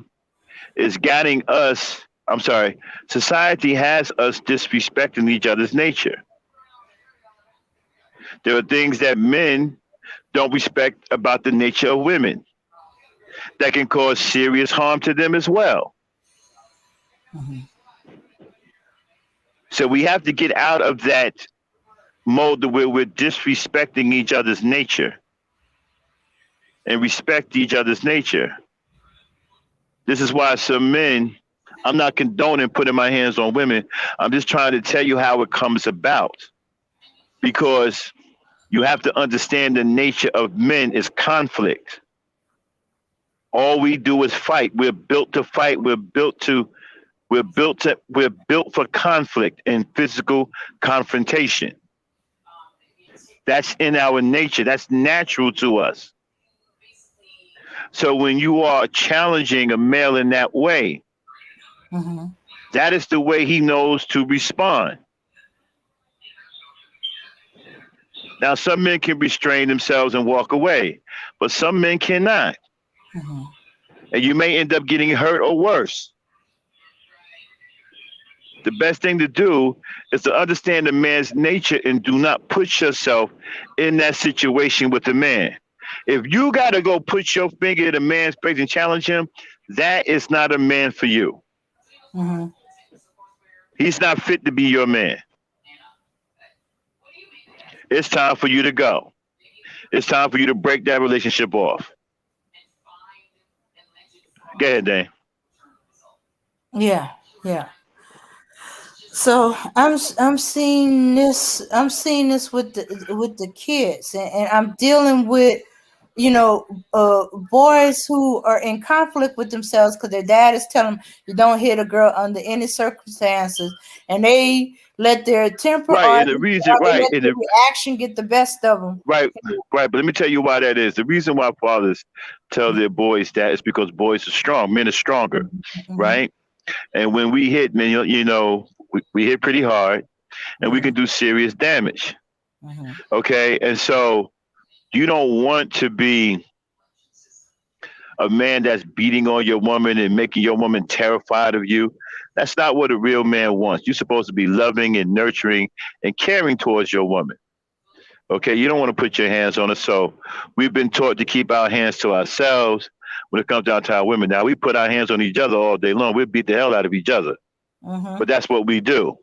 is getting us, I'm sorry, society has us disrespecting each other's nature. There are things that men don't respect about the nature of women that can cause serious harm to them as well. Mm-hmm. So we have to get out of that mode where we're disrespecting each other's nature and respect each other's nature. This is why some men, I'm not condoning putting my hands on women. I'm just trying to tell you how it comes about because you have to understand the nature of men is conflict. All we do is fight. We're built to fight. We're built for conflict and physical confrontation. That's in our nature. That's natural to us. So when you are challenging a male in that way, Mm-hmm. that is the way he knows to respond. Now, some men can restrain themselves and walk away, but some men cannot. Mm-hmm. And you may end up getting hurt or worse. The best thing to do is to understand the man's nature and do not put yourself in that situation with the man. If you got to go put your finger in a man's face and challenge him, that is not a man for you. Mm-hmm. He's not fit to be your man. It's time for you to go. It's time for you to break that relationship off. Go ahead, Dan. Yeah. Yeah. So I'm seeing this with the kids, and I'm dealing with boys who are in conflict with themselves because their dad is telling them you don't hit a girl under any circumstances, and they let their temper Right, or and the reason, they right, let their reaction get the best of them. right, right. But let me tell you why that is. The reason why fathers tell their boys that is because boys are strong. Men are stronger, Mm-hmm. right? And when we hit, man, we hit pretty hard, and we Mm-hmm. can do serious damage. Mm-hmm. Okay, and so you don't want to be a man that's beating on your woman and making your woman terrified of you. That's not what a real man wants. You're supposed to be loving and nurturing and caring towards your woman. Okay, you don't want to put your hands on her. So we've been taught to keep our hands to ourselves when it comes down to our women. Now we put our hands on each other all day long. We beat the hell out of each other. Mm-hmm. But that's what we do.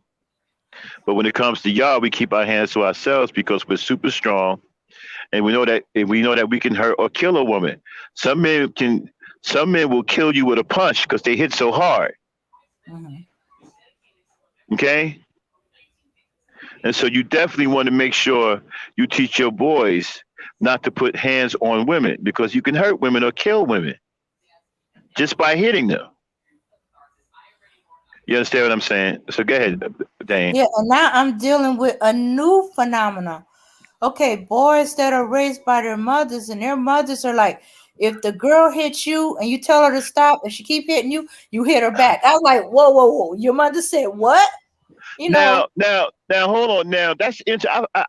But when it comes to y'all, we keep our hands to ourselves because we're super strong, and we know that we can hurt or kill a woman. Some men can, some men will kill you with a punch because they hit so hard. Mm-hmm. Okay, and so you definitely want to make sure you teach your boys not to put hands on women because you can hurt women or kill women just by hitting them. You understand what I'm saying? So go ahead, Dane. Yeah, and now I'm dealing with a new phenomenon. Okay, boys that are raised by their mothers, and their mothers are like, if the girl hits you and you tell her to stop, and she keep hitting you, you hit her back. I was like, whoa, whoa, whoa. Your mother said what? You know. Now, hold on. Now,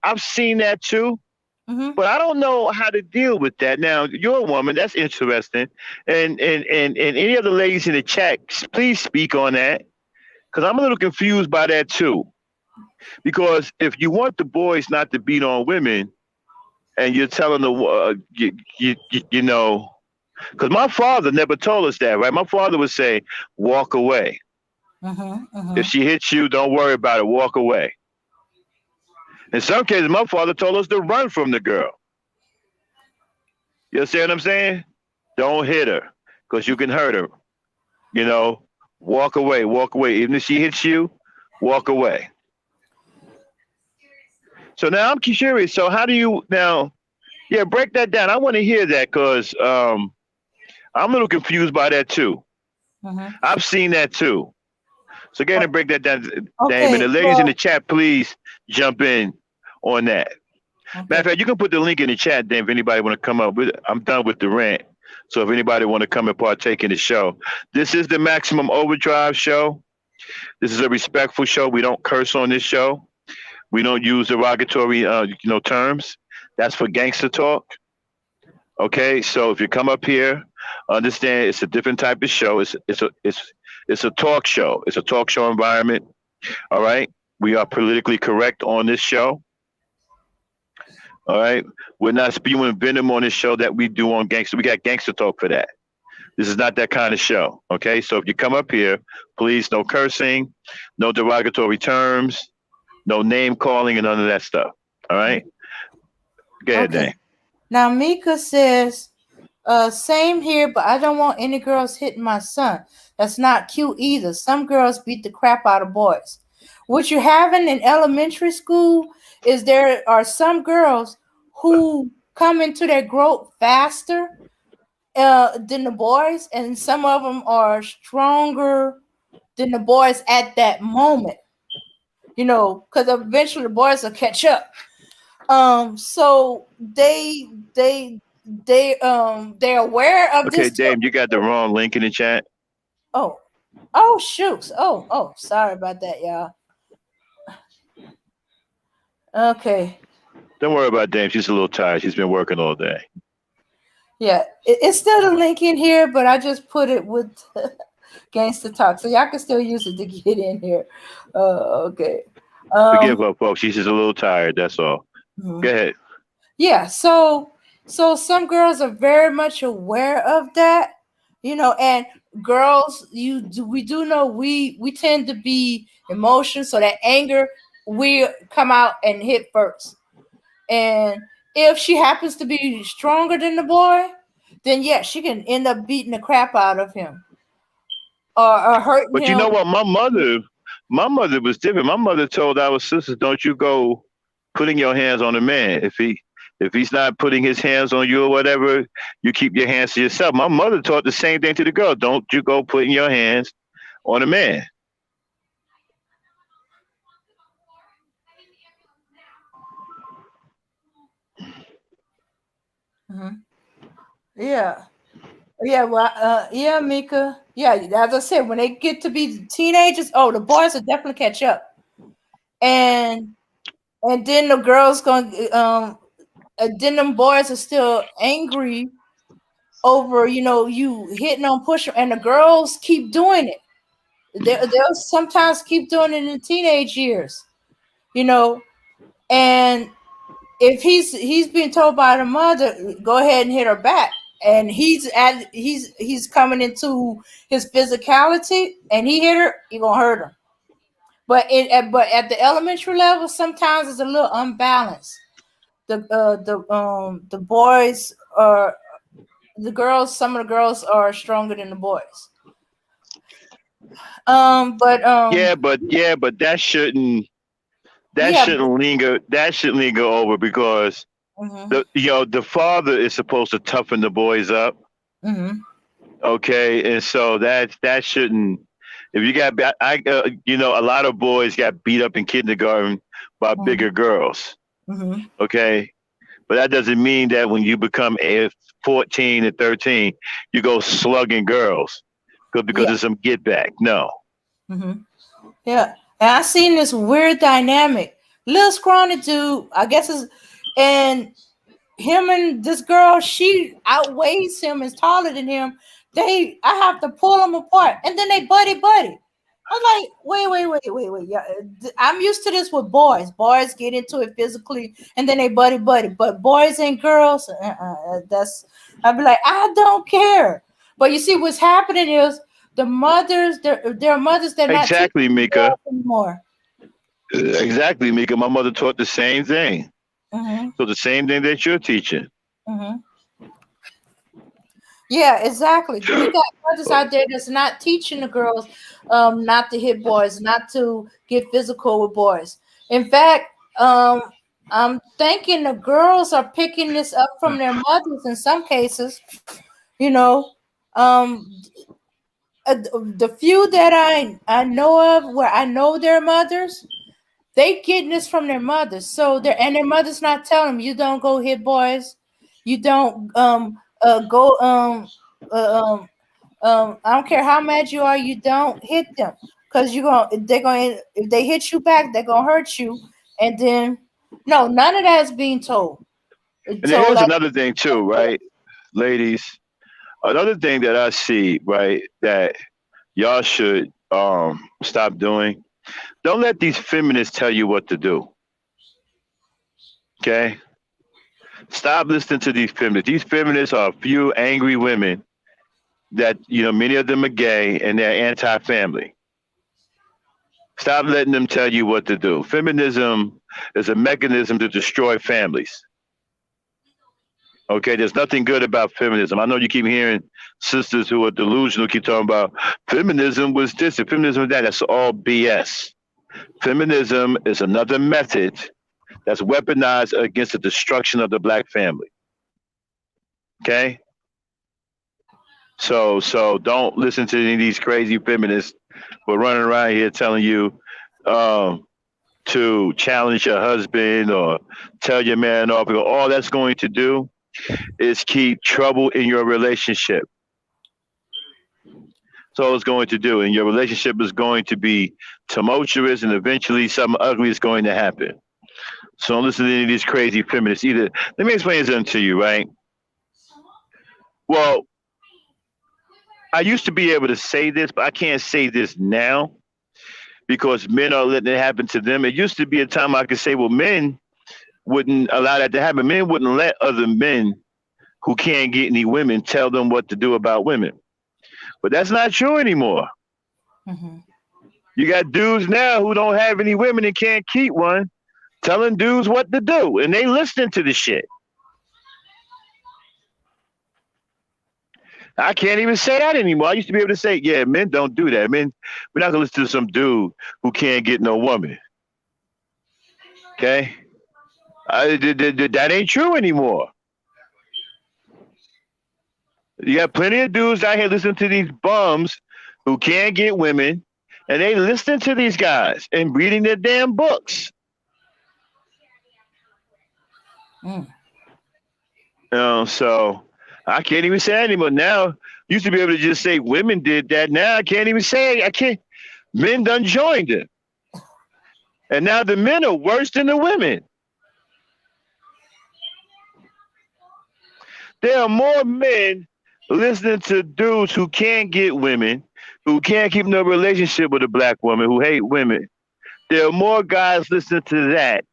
I've seen that too, Mm-hmm. but I don't know how to deal with that. Now, you're a woman. That's interesting. And any other ladies in the chat, please speak on that because I'm a little confused by that too. Because if you want the boys not to beat on women, and you're telling the you know, because my father never told us that, right? My father would say, "Walk away. Mm-hmm. If Mm-hmm. she hits you, don't worry about it. Walk away." In some cases, my father told us to run from the girl. You understand what I'm saying? Don't hit her because you can hurt her. You know, walk away, walk away. Even if she hits you, walk away. So now I'm curious. So how do you now? Yeah, break that down. I want to hear that because I'm a little confused by that too. Mm-hmm. I've seen that too. So go ahead and break that down, Dame. And Okay, the ladies in the well, chat, please jump in on that. Matter of okay. fact, you can put the link in the chat, Dame, if anybody want to come up with it. I'm done with the rant. So if anybody want to come and partake in the show, this is the Maximum Overdrive show. This is a respectful show. We don't curse on this show. We don't use derogatory, terms. That's for gangster talk. Okay, so if you come up here, understand it's a different type of show. It's a talk show. It's a talk show environment. All right, we are politically correct on this show. All right, we're not spewing venom on this show that we do on gangster. We got gangster talk for that. This is not that kind of show. Okay, so if you come up here, please no cursing, no derogatory terms, no name calling, and none of that stuff. All right, go ahead, Okay. Dan. Now Mika says, same here, but I don't want any girls hitting my son. That's not cute either. Some girls beat the crap out of boys. What you're having in elementary school is there are some girls who come into their growth faster than the boys, and some of them are stronger than the boys at that moment. You know, because eventually the boys will catch up. So they're aware of Okay, this too. Dame, you got the wrong link in the chat. Oh, oh shoots. Oh, sorry about that, y'all. Okay. Don't worry about Dame. She's a little tired. She's been working all day. Yeah, it's still a link in here, but I just put it with Gangster Talk, so y'all can still use it to get in here. Okay. Forgive Um. her, folks. She's just a little tired. That's all. Go Mhm. ahead. Yeah. So some girls are very much aware of that, and girls, we do know we tend to be emotional, so that anger we come out and hit first. And if she happens to be stronger than the boy, then yeah, she can end up beating the crap out of him or hurting But you him. know what? My mother was different. My mother told our sisters, "Don't you go putting your hands on a man. If he's not putting his hands on you or whatever, you keep your hands to yourself." My mother taught the same thing to the girl. Don't you go putting your hands on a man. Mhm. Yeah. Yeah, well, yeah, Mika. Yeah, as I said, when they get to be teenagers, oh, the boys will definitely catch up, and then the girls gonna, and then them boys are still angry over, you hitting on pushing, and the girls keep doing it. They'll sometimes keep doing it in teenage years, and if he's being told by the mother, go ahead and hit her back, and he's coming into his physicality, and he hit her, he gonna hurt her. But at the elementary level, sometimes it's a little unbalanced. The boys are the girls. Some of the girls are stronger than the boys. But but that yeah. shouldn't linger over because Mhm. the father is supposed to toughen the boys up. Mhm. Okay, and so that shouldn't. If you got, a lot of boys got beat up in kindergarten by Mhm. bigger girls. Mhm. Okay, but that doesn't mean that when you become 14 and 13, you go slugging girls because Yeah. of some get back. No. Mhm. Yeah. And I seen this weird dynamic. Little scrawny dude, I guess is, and him and this girl, she outweighs him, is taller than him. I have to pull them apart, and then they buddy. I'm like, wait. Yeah, I'm used to this with boys. Boys get into it physically, and then they buddy. But boys and girls, I'd be like, I don't care. But you see, what's happening is the mothers, there are mothers that are not teaching Exactly, the Mika. girls anymore. Exactly, Mika. My mother taught the same thing. Mm-hmm, So the same thing that you're teaching. mm-hmm. Yeah, exactly. We got mothers out there that's not teaching the girls not to hit boys, not to get physical with boys. In fact, um, I'm thinking the girls are picking this up from their mothers in some cases. You know, um, the few that I know of where I know their mothers, they getting this from their mothers. So their mothers not telling them, you don't go hit boys, you don't go I don't care how mad you are, you don't hit them, because they're going, if they hit you back, they're gonna hurt you. And then no, none of that is being told. And then So here's like, another thing too, right, ladies? Another thing that I see, right, that y'all should stop doing. Don't let these feminists tell you what to do. Okay? Stop listening to these feminists. These feminists are a few angry women that, many of them are gay and they're anti-family. Stop letting them tell you what to do. Feminism is a mechanism to destroy families. Okay, there's nothing good about feminism. I know you keep hearing sisters who are delusional keep talking about feminism was this and feminism was that. That's all BS. Feminism is another method that's weaponized against the destruction of the black family. Okay, so don't listen to any of these crazy feminists who are running around here telling you um, to challenge your husband or tell your man off. All that's going to do is keep trouble in your relationship. That's all it's going to do. And your relationship is going to be tumultuous and eventually something ugly is going to happen. So don't listen to any of these crazy feminists either. Let me explain something to you, right? Well, I used to be able to say this, but I can't say this now because men are letting it happen to them. It used to be a time I could say, well, men wouldn't allow that to happen. Men wouldn't let other men who can't get any women tell them what to do about women. But that's not true anymore. mm-hmm. You got dudes now who don't have any women and can't keep one telling dudes what to do, and they listening to the shit. I can't even say that anymore. I used to be able to say, yeah, men don't do that. Men, we're not gonna listen to some dude who can't get no woman. Okay, that ain't true anymore. You got plenty of dudes out here listening to these bums who can't get women, and they listening to these guys and reading their damn books. Mm. So I can't even say that anymore. Now, used to be able to just say women did that. Now I can't even say it. I can't. Men done joined it. And now the men are worse than the women. There are more men listening to dudes who can't get women, who can't keep no relationship with a black woman, who hate women. There are more guys listening to that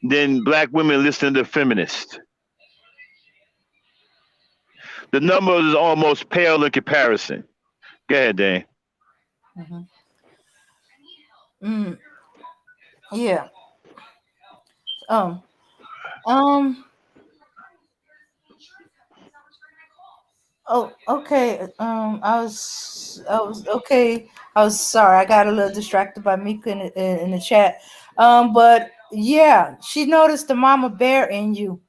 than black women listening to feminists. The numbers is almost pale in comparison. Go ahead, Dan. Mm-hmm. Mm, yeah. Um. Um. Oh. Okay. I was okay. I was sorry. I got a little distracted by Mika in the chat. But yeah, she noticed the mama bear in you,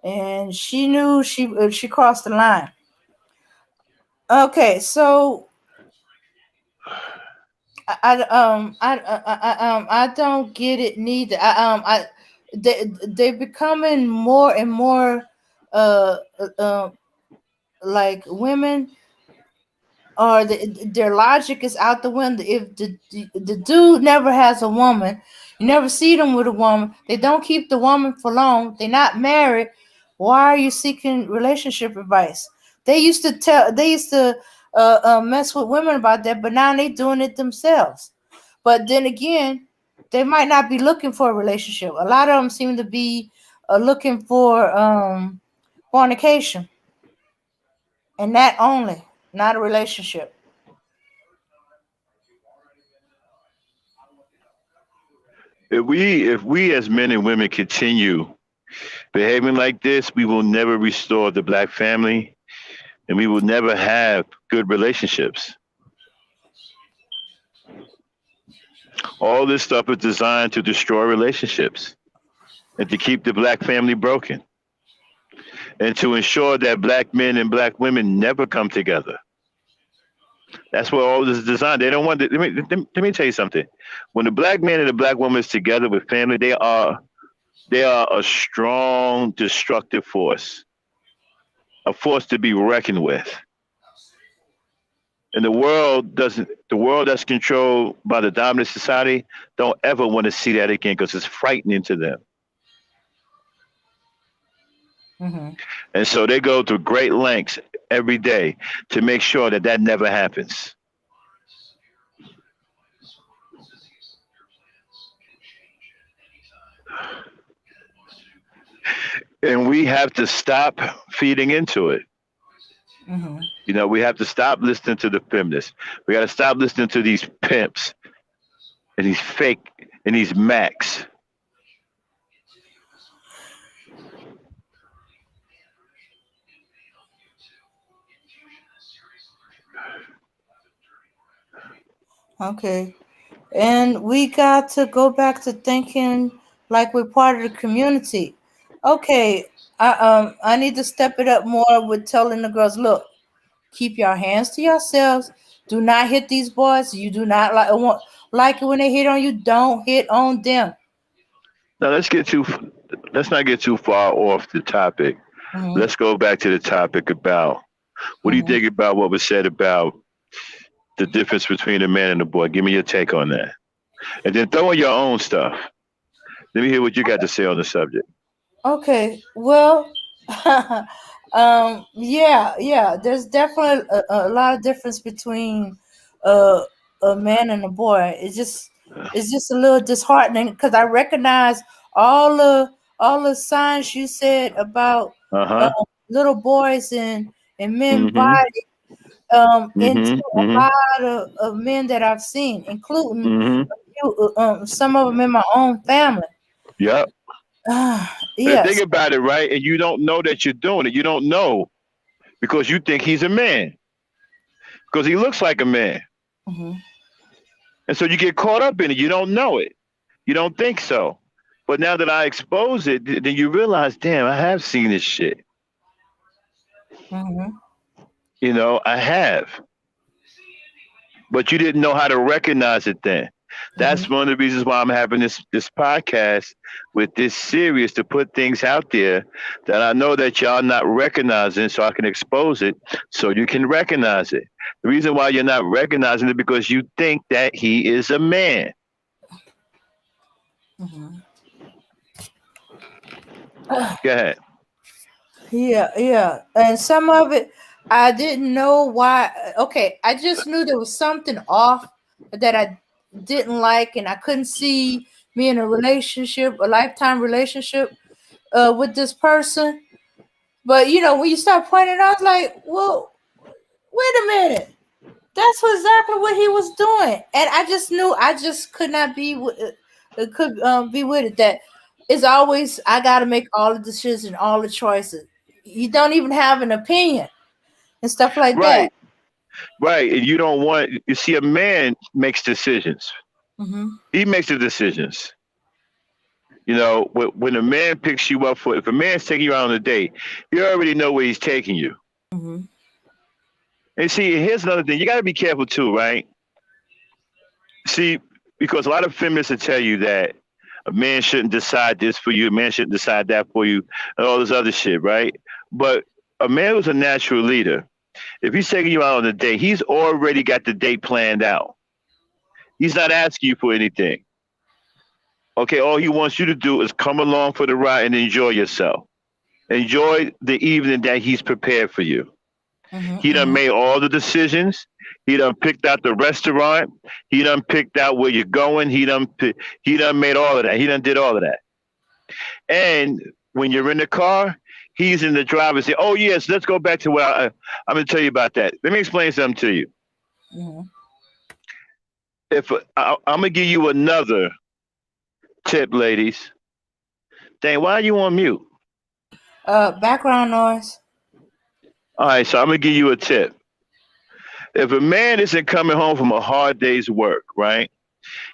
and she knew she crossed the line. Okay. So I don't get it neither. They're becoming more and more uh uh uh, like women, or their logic is out the window. If the dude never has a woman, you never see them with a woman. They don't keep the woman for long. They're not married. Why are you seeking relationship advice? They used to mess with women about that, but now they doing it themselves. But then again, they might not be looking for a relationship. A lot of them seem to be looking for fornication, and that only, not a relationship. If we as men and women continue behaving like this, we will never restore the black family, and we will never have good relationships. All this stuff is designed to destroy relationships and to keep the black family broken and to ensure that black men and black women never come together. That's what all this is designed. They don't want to. Let me tell you something. When the black man and the black woman is together with family, they are a strong destructive force, a force to be reckoned with. And the world that's controlled by the dominant society don't ever want to see that again because it's frightening to them. Hmm. And so they go to great lengths every day to make sure that that never happens. And we have to stop feeding into it. Hmm. We have to stop listening to the feminists. We got to stop listening to these pimps and these fake and these Macs. Okay. And we got to go back to thinking like we're part of the community. Okay. I need to step it up more with telling the girls, look, keep your hands to yourselves. Do not hit these boys. You do not like it when they hit on you. Don't hit on them. Now let's not get too far off the topic. Hmm. Let's go back to the topic about what do you Hmm. think about what was said about the difference between a man and a boy? Give me your take on that. And then throw in your own stuff. Let me hear what you got to say on the subject. Okay, well, yeah. There's definitely a lot of difference between uh, a man and a boy. It's just a little disheartening because I recognize all the all the signs you said about Uh uh, huh. little boys and men Mm body hmm. Mm into hmm. Mm a hmm. lot of men that I've seen, including Mm hmm. some of them in my own family. Yep. And think Yes. about it, right? And you don't know that you're doing it. You don't know because you think he's a man because he looks like a man. Hmm. And so you get caught up in it. You don't know it. You don't think so. But now that I expose it, then you realize, damn, I have seen this shit. Hmm. I have. But you didn't know how to recognize it then. Hmm. That's one of the reasons why I'm having this podcast with this series to put things out there that I know that y'all not recognizing so I can expose it so you can recognize it. The reason why you're not recognizing it because you think that he is a man. Hmm. Go ahead. Yeah, yeah, and some of it. I didn't know why. Okay, I just knew there was something off that I didn't like, and I couldn't see me in a relationship, a lifetime relationship, with this person. But when you start pointing out, like, well, wait a minute, that's exactly what he was doing, and I just knew I just could not be could be with it. That it's always I got to make all the decisions, all the choices. You don't even have an opinion and stuff like that. Right, right. And you don't want. You see, a man makes decisions. Hmm. He makes the decisions. You know, when a man picks you up for, if a man's taking you out on a date, you already know where he's taking you. Hmm. And see, here's another thing. You got to be careful too, right? See, because a lot of feminists will tell you that a man shouldn't decide this for you, a man shouldn't decide that for you, and all this other shit, right? But a man who's a natural leader, if he's taking you out on a date, he's already got the date planned out. He's not asking you for anything. Okay, all he wants you to do is come along for the ride and enjoy yourself. Enjoy the evening that he's prepared for you. Hmm. He done Hmm. made all the decisions. He done picked out the restaurant. He done picked out where you're going. He done made all of that. He done did all of that. And when you're in the car, he's in the driver's seat. Oh yes, let's go back to what I'm going to tell you about that. Let me explain something to you. Hmm. If I'm going to give you another tip, ladies. Dang, why are you on mute? Background noise. All right, so I'm going to give you a tip. If a man isn't coming home from a hard day's work, right?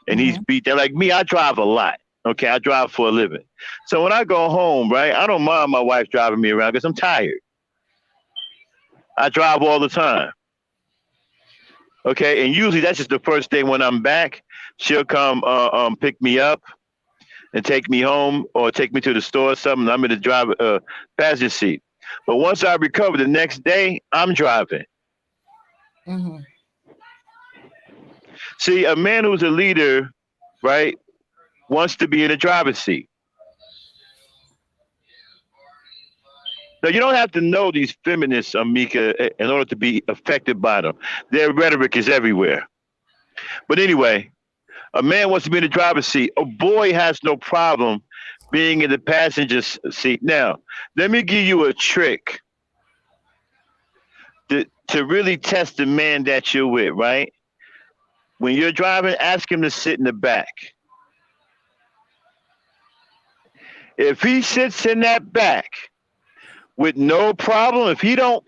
And he's Hmm. beat down. Like me, I drive a lot. Okay, I drive for a living. So when I go home, right, I don't mind my wife driving me around because I'm tired. I drive all the time. Okay, and usually that's just the first day when I'm back. She'll come pick me up and take me home or take me to the store or something. I'm in the driver passenger seat. But once I recover the next day, I'm driving. Hmm. See, a man who's a leader, right, wants to be in the driver's seat. Now, you don't have to know these feminists, Amika, in order to be affected by them. Their rhetoric is everywhere. But anyway, a man wants to be in the driver's seat. A boy has no problem being in the passenger seat. Now, let me give you a trick to really test the man that you're with, right? When you're driving, ask him to sit in the back. If he sits in that back with no problem, if he don't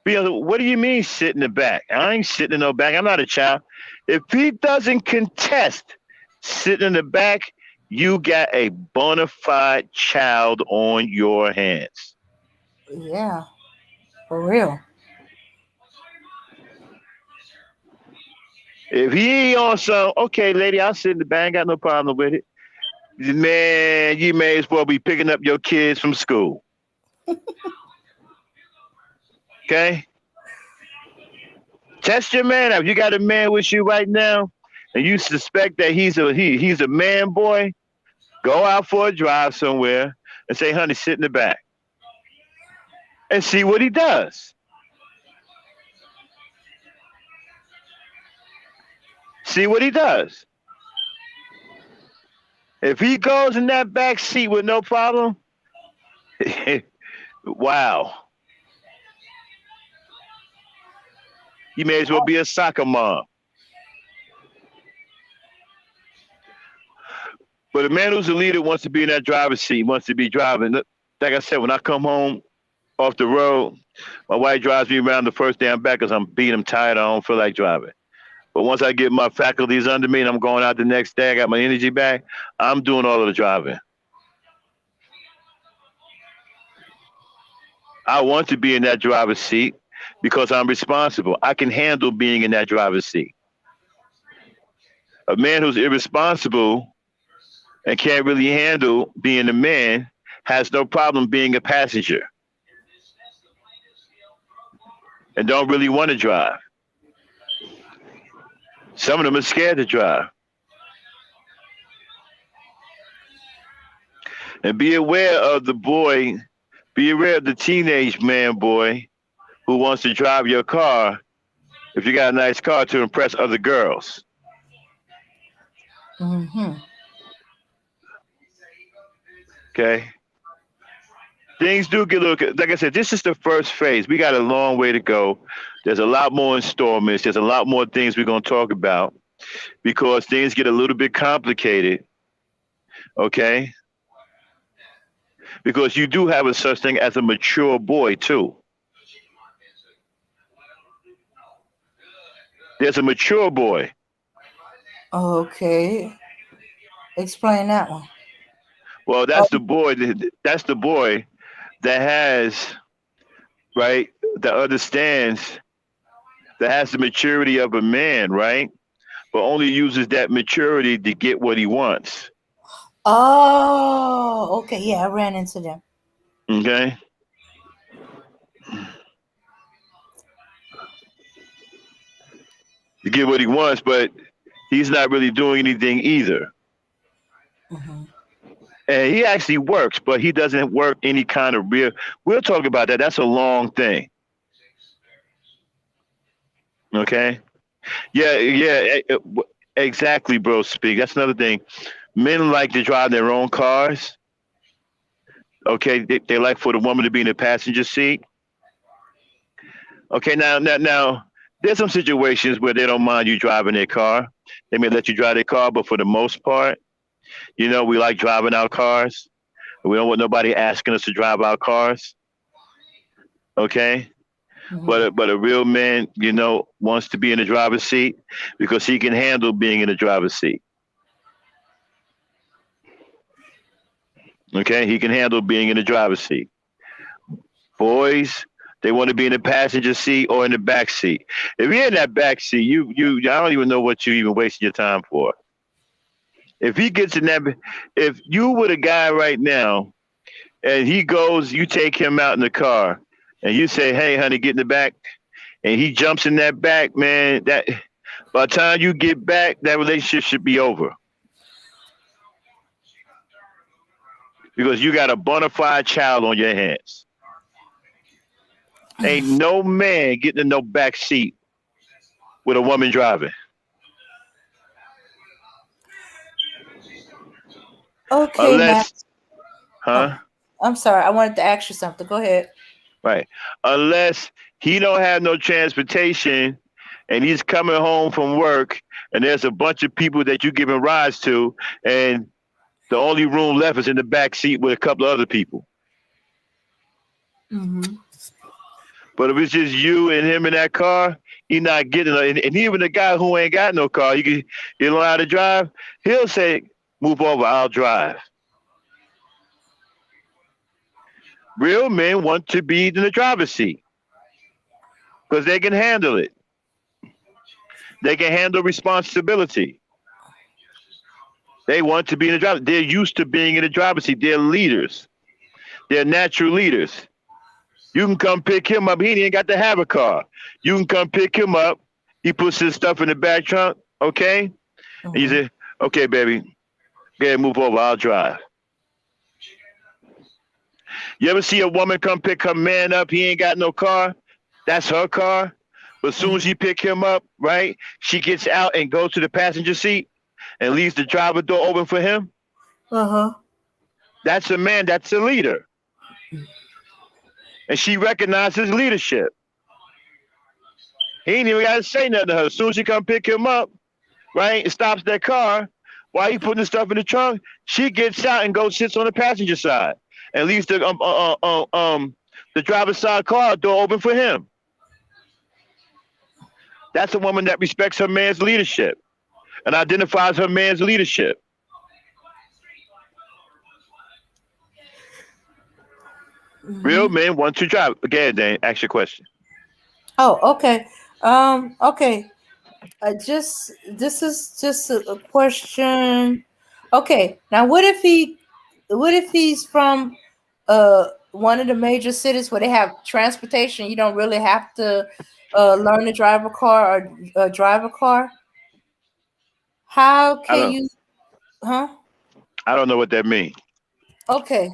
what do you mean sit in the back? I ain't sitting in no back. I'm not a child. If he doesn't contest sitting in the back, you got a bona fide child on your hands. Yeah, for real. If he ain't on some, okay, lady, I'll sit in the back. I ain't got no problem with it. Man, you may as well be picking up your kids from school. Okay? Test your man out. If you got a man with you right now and you suspect that he's a man boy, go out for a drive somewhere and say, honey, sit in the back and see what he does. See what he does. If he goes in that back seat with no problem, wow, you may as well be a soccer mom. But a man who's a leader wants to be in that driver's seat, wants to be driving. Like I said, when I come home off the road, my wife drives me around the first day I'm back because I'm beat, I'm tired, I don't feel like driving. But once I get my faculties under me and I'm going out the next day, I got my energy back, I'm doing all of the driving. I want to be in that driver's seat because I'm responsible. I can handle being in that driver's seat. A man who's irresponsible and can't really handle being a man has no problem being a passenger and don't really want to drive. Some of them are scared to drive. And be aware of the boy, be aware of the teenage man boy who wants to drive your car if you got a nice car to impress other girls. Mm-hmm. Okay. Things do get a little, like I said, this is the first phase. We got a long way to go. There's a lot more installments. There's a lot more things we're going to talk about because things get a little bit complicated. Okay. Because you do have a such thing as a mature boy, too. There's a mature boy. Okay. Explain that one. Well, Oh, that's the boy that has, right, that understands, that has the maturity of a man, right? But only uses that maturity to get what he wants. okay. Yeah, I ran into them. Okay? To get what he wants, but he's not really doing anything either. Mm-hmm. And he actually works, but he doesn't work any kind of real. We'll talk about that. That's a long thing. Okay? Yeah, yeah, exactly, bro. Speak. That's another thing. Men like to drive their own cars. Okay, they like for the woman to be in the passenger seat. Okay, now, there's some situations where they don't mind you driving their car. They may let you drive their car, but for the most part, we like driving our cars. We don't want nobody asking us to drive our cars. Okay, Mm-hmm. but a real man, wants to be in the driver's seat because he can handle being in the driver's seat. Okay, he can handle being in the driver's seat. Boys, they want to be in the passenger seat or in the back seat. If you're in that back seat, I don't even know what you even wasting your time for. If he gets in that, if you with a guy right now and he goes, you take him out in the car and you say, "Hey, honey, get in the back," and he jumps in that back, man, that by the time you get back, that relationship should be over because you got a bona fide child on your hands. Ain't no man getting in no back seat with a woman driving. Okay, Unless, Max. Oh, huh? I'm sorry. I wanted to ask you something. Go ahead. Right. Unless he don't have no transportation and he's coming home from work and there's a bunch of people that you giving rides to and the only room left is in the back seat with a couple of other people. Mm-hmm. But if it's just you and him in that car, he not getting it. And even the guy who ain't got no car, he don't know how to drive, he'll say, "Move over, I'll drive." Real men want to be in the driver's seat because they can handle it. They can handle responsibility. They want to be in the driver's. They're used to being in the driver's seat. They're leaders. They're natural leaders. You can come pick him up. He ain't got to have a car. You can come pick him up. He puts his stuff in the back trunk, okay? And you Mm-hmm. say, "Okay, baby, go ahead, move over. I'll drive." You ever see a woman come pick her man up? He ain't got no car. That's her car. But as soon as you pick him up, right, she gets out and goes to the passenger seat and leaves the driver door open for him. Uh-huh. That's a man. That's a leader. And she recognizes leadership. He ain't even got to say nothing to her. As soon as she come pick him up, right, and stops that car, while he putting the stuff in the trunk, she gets out and goes sits on the passenger side and leaves the driver's side car door open for him. That's a woman that respects her man's leadership and identifies her man's leadership. Real Mm-hmm. men want to drive. Again, Dan, ask your question. Oh, okay. Okay. This is just a question. Okay. Now, what if he's from one of the major cities where they have transportation? You don't really have to learn to drive a car or drive a car. How I can don't you? Huh? I don't know what that means. Okay.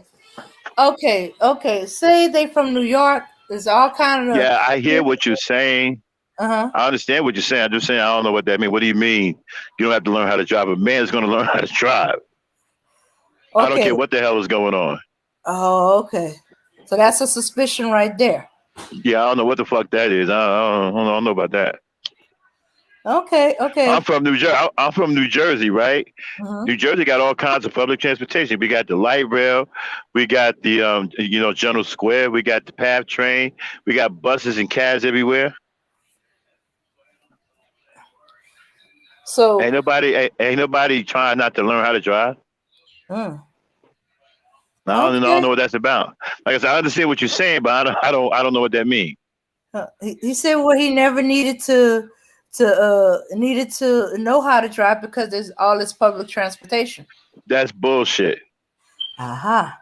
Okay. Okay. Say they from New York. There's all kind of. Yeah, I hear what you're saying. Uh-huh. I understand what you're saying. I'm just saying I don't know what that means. What do you mean? You don't have to learn how to drive. A man is going to learn how to drive. I don't Okay. care what the hell is going on. Oh, okay. So that's a suspicion right there. Yeah, I don't know what the fuck that is. I don't know about that. Okay. I'm Okay. from New Jersey. I'm from New Jersey, right? Uh-huh. New Jersey got all kinds of public transportation. We got the light rail, we got the General Square, we got the PATH train, we got buses and cabs everywhere. So. Ain't nobody trying not to learn how to drive. Uh, I don't okay. know what that's about. Like I said, I understand what you're saying, but I don't know what that means. He said what he never needed to know how to drive because there's all this public transportation. That's bullshit. Aha.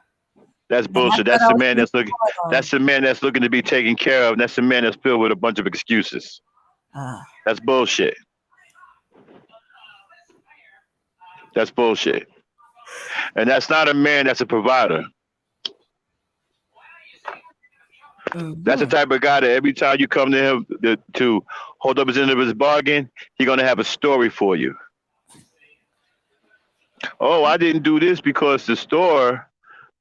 That's And I bullshit. thought I was being on. That's the man that's looking to be taken care of. That's the man that's filled with a bunch of excuses. Ah. That's bullshit. That's bullshit. And that's not a man that's a provider. That's the Mm-hmm. type of guy that every time you come to him to hold up his end of his bargain, he's gonna have a story for you. Oh, I didn't do this because the store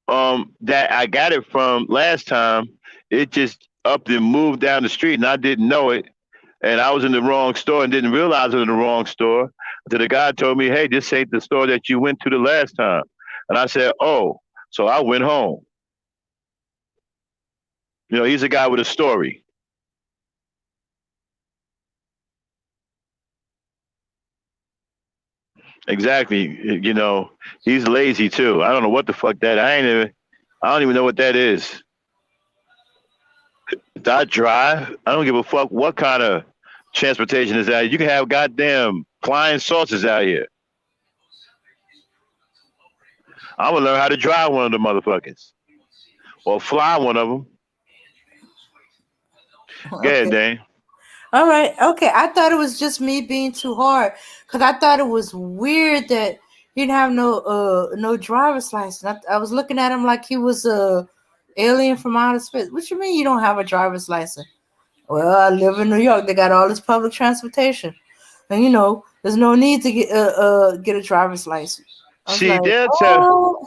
that I got it from last time, it just up and moved down the street and I didn't know it. And I was in the wrong store and didn't realize I was in the wrong store. Until the guy told me, hey, this ain't the store that you went to the last time. And I said, oh, so I went home. He's a guy with a story. Exactly. He's lazy too. I don't know what the fuck that. I don't even know what that is. I drive. I don't give a fuck what kind of transportation is out. You can have goddamn flying saucers out here. I'm gonna learn how to drive one of the motherfuckers or fly one of them. Go ahead, Okay. Dane. All right. Okay. I thought it was just me being too hard because I thought it was weird that he didn't have no driver's license. I was looking at him like he was a alien from outer space. What you mean you don't have a driver's license? Well, I live in New York. They got all this public transportation, and there's no need to get a driver's license. I was See, like, they'll tell. oh.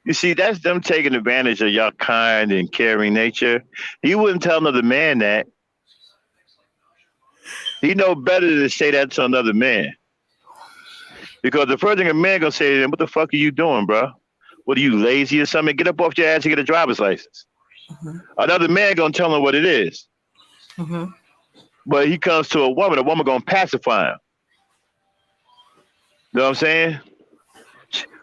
You see, that's them taking advantage of your kind and caring nature. He wouldn't tell another man that. He know better than to say that to another man. Because the first thing a man gonna say to him, what the fuck are you doing, bro? What are you lazy or something? Get up off your ass and get a driver's license. Mm-hmm. Another man gonna tell him what it is. Mm-hmm. But he comes to a woman gonna pacify him. You know what I'm saying?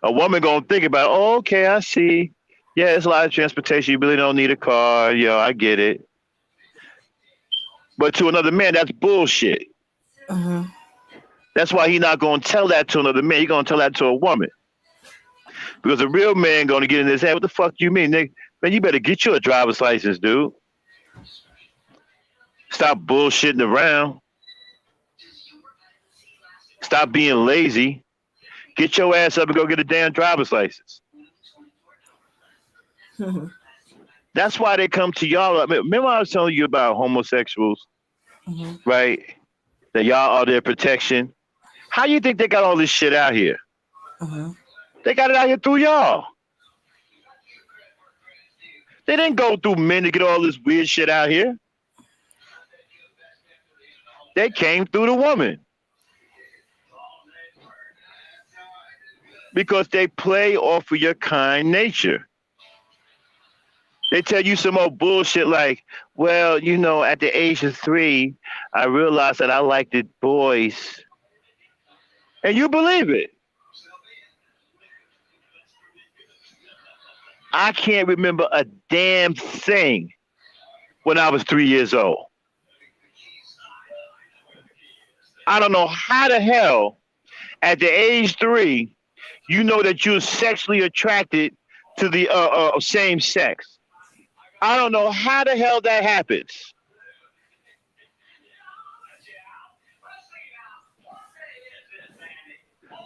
A woman gonna think about, oh, okay, I see. Yeah, it's a lot of transportation. You really don't need a car. I get it. But to another man, that's bullshit. Mm-hmm. That's why he not gonna tell that to another man. He gonna tell that to a woman. Because a real man gonna get in his head. What the fuck you mean, nigga? Man, you better get you a driver's license, dude. Stop bullshitting around. Stop being lazy. Get your ass up and go get a damn driver's license. Mm-hmm. That's why they come to y'all. Remember I was telling you about homosexuals, Mm-hmm. right? That y'all are their protection. How you think they got all this shit out here? Mm-hmm. They got it out here through y'all. They didn't go through men to get all this weird shit out here. They came through the woman. Because they play off of your kind nature. They tell you some old bullshit like, well, at the age of 3, I realized that I liked it boys. And you believe it. I can't remember a damn thing when I was 3 years old. I don't know how the hell at the age 3, you know that you're sexually attracted to the same sex. I don't know how the hell that happens.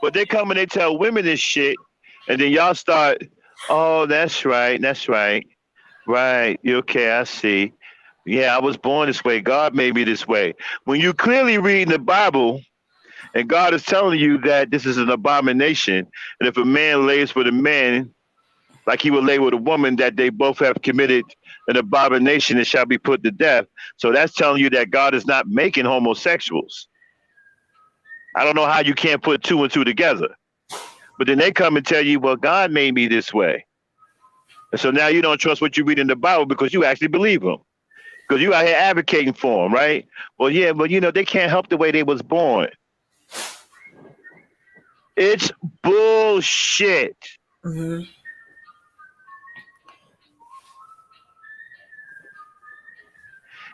But they come and they tell women this shit, and then y'all start, oh, that's right, right, okay, I see. Yeah, I was born this way. God made me this way. When you clearly read in the Bible and God is telling you that this is an abomination, and if a man lays with a man like he would lay with a woman, that they both have committed an abomination and shall be put to death. So that's telling you that God is not making homosexuals. I don't know how you can't put two and two together. But then they come and tell you, well, God made me this way. And so now you don't trust what you read in the Bible because you actually believe them. Because you out here advocating for them, right? Well, yeah, but they can't help the way they was born. It's bullshit. Mm-hmm.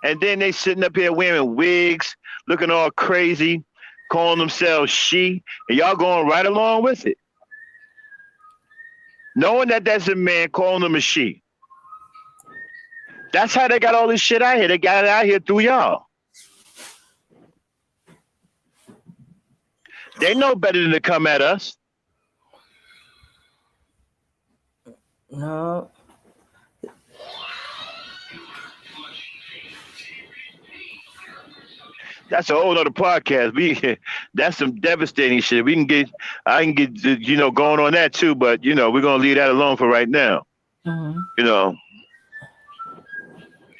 And then they sitting up here wearing wigs, looking all crazy, calling themselves she, and y'all going right along with it. Knowing that that's a man, calling them a she. That's how they got all this shit out here. They got it out here through y'all. They know better than to come at us. No. That's a whole other podcast. That's some devastating shit. I can get going on that too, but we're gonna leave that alone for right now. Mm-hmm. You know,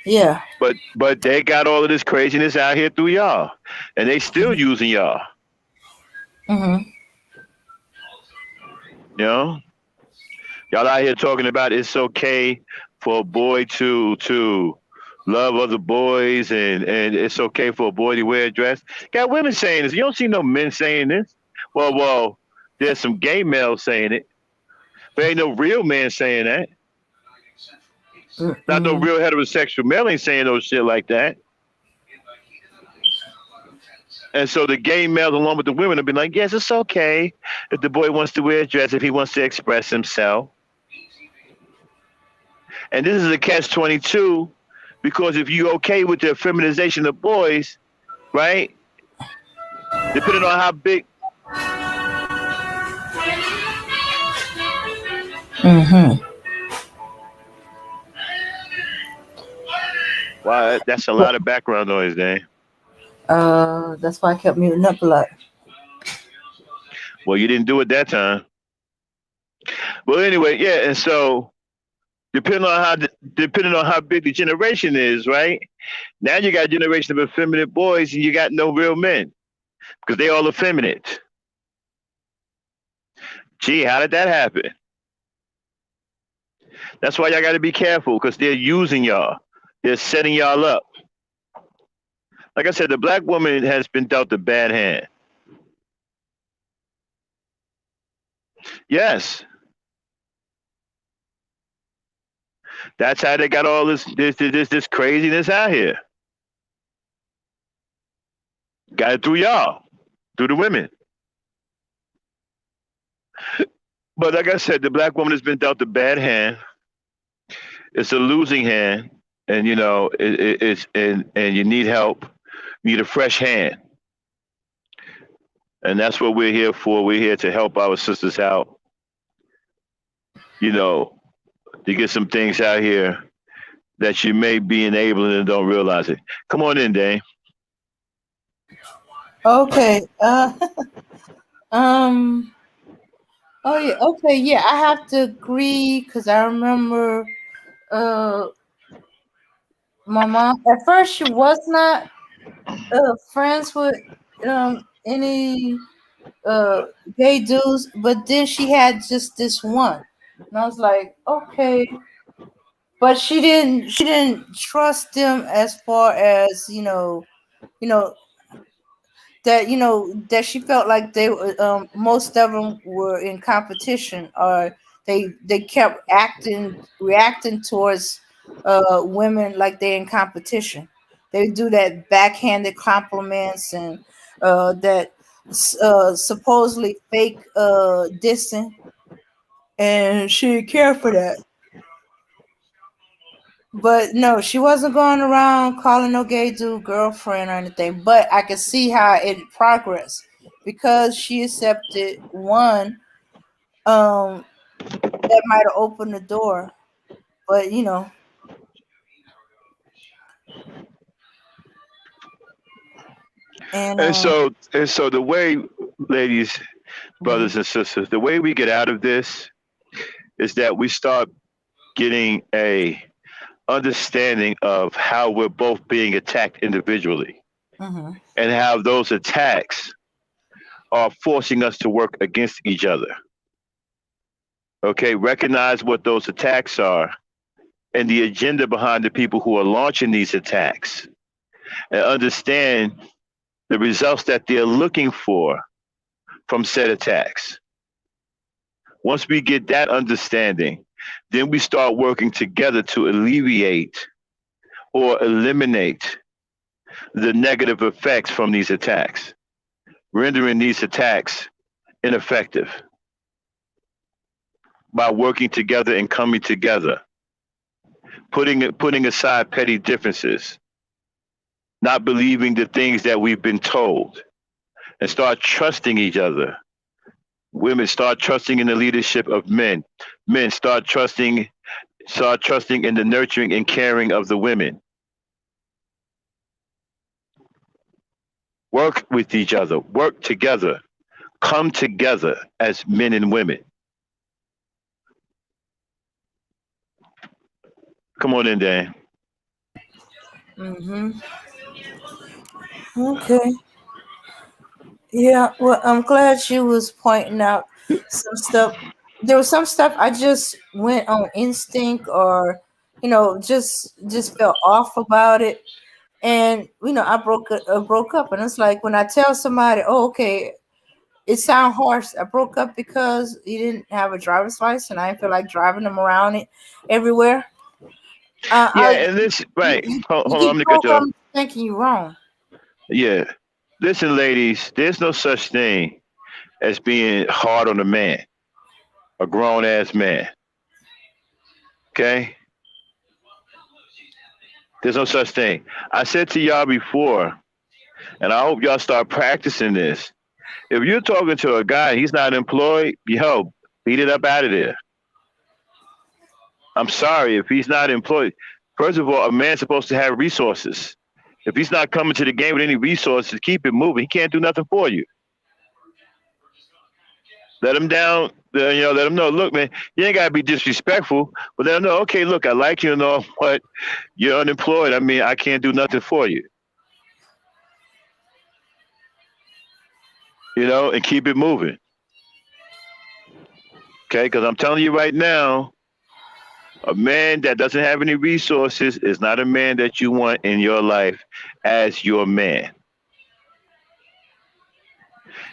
Yeah. but they got all of this craziness out here through y'all, and they still using y'all. Mm-hmm. You know, y'all out here talking about it's okay for a boy to love other boys, and it's okay for a boy to wear a dress. Got women saying this. You don't see no men saying this. Well, there's some gay males saying it, but ain't no real man saying that. Not no Mm-hmm. real heterosexual male ain't saying no shit like that. And so the gay males, along with the women, have been like, yes, it's okay if the boy wants to wear a dress, if he wants to express himself. And this is a catch-22 because if you okay with the feminization of boys, right? Depending on how big. Mm-hmm. Wow, that's a lot of background noise, Dan. That's why I kept muting up a lot. Well, you didn't do it that time. Well, anyway, yeah, and so depending on how big the generation is, right? Now you got a generation of effeminate boys, and you got no real men because they all effeminate. Gee, how did that happen? That's why y'all got to be careful because they're using y'all. They're setting y'all up. Like I said, the black woman has been dealt a bad hand. Yes, that's how they got all this craziness out here. Got it through y'all, through the women. But like I said, the black woman has been dealt a bad hand. It's a losing hand, and it's and you need help. You need a fresh hand, and that's what we're here for. We're here to help our sisters out. You know, to get some things out here that you may be enabling and don't realize it. Come on in, Dane. Okay. Um. Oh yeah. Okay. Yeah. I have to agree because I remember. Uh. My mom at first she was not friends with any gay dudes, but then she had just this one, and I was like, okay, but she didn't trust them as far as you know that she felt like they were most of them were in competition, or they kept reacting towards women like they're in competition. They do that backhanded compliments and that supposedly fake dissing, and she didn't care for that. But no, she wasn't going around calling no gay dude girlfriend or anything. But I could see how it progressed because she accepted one. Um, that might have opened the door, but And And so the way, ladies, mhm, brothers and sisters, the way we get out of this is that we start getting a understanding of how we're both being attacked individually mhm, and how those attacks are forcing us to work against each other. Okay, recognize what those attacks are and the agenda behind the people who are launching these attacks, and understand the results that they're looking for from said attacks. Once we get that understanding, then we start working together to alleviate or eliminate the negative effects from these attacks, rendering these attacks ineffective by working together and coming together, putting aside petty differences, not believing the things that we've been told, and start trusting each other. Women start trusting in the leadership of men. Men start trusting in the nurturing and caring of the women. Work with each other, work together, come together as men and women. Come on in, Dan. mhm. Okay. Yeah. Well, I'm glad you was pointing out some stuff. There was some stuff I just went on instinct, or just felt off about it. And I broke up, and it's like when I tell somebody, "Oh, okay," it sounds harsh. I broke up because he didn't have a driver's license, and I didn't feel like driving him around it everywhere. Yeah, I and this you, right. you, Hold you on, I'm keep gonna cut you off. thinking you're wrong. Yeah. Listen, ladies, there's no such thing as being hard on a man, a grown ass man. Okay? There's no such thing. I said to y'all before, and I hope y'all start practicing this. If you're talking to a guy, he's not employed, yo, beat it up out of there. I'm sorry if he's not employed. First of all, a man's supposed to have resources. If he's not coming to the game with any resources, keep it moving. He can't do nothing for you. Let him down. Let him know. Look, man, you ain't gotta be disrespectful, but let him know. Okay, look, I like you and all, but you're unemployed. I mean, I can't do nothing for you. And keep it moving. Okay, because I'm telling you right now, a man that doesn't have any resources is not a man that you want in your life as your man.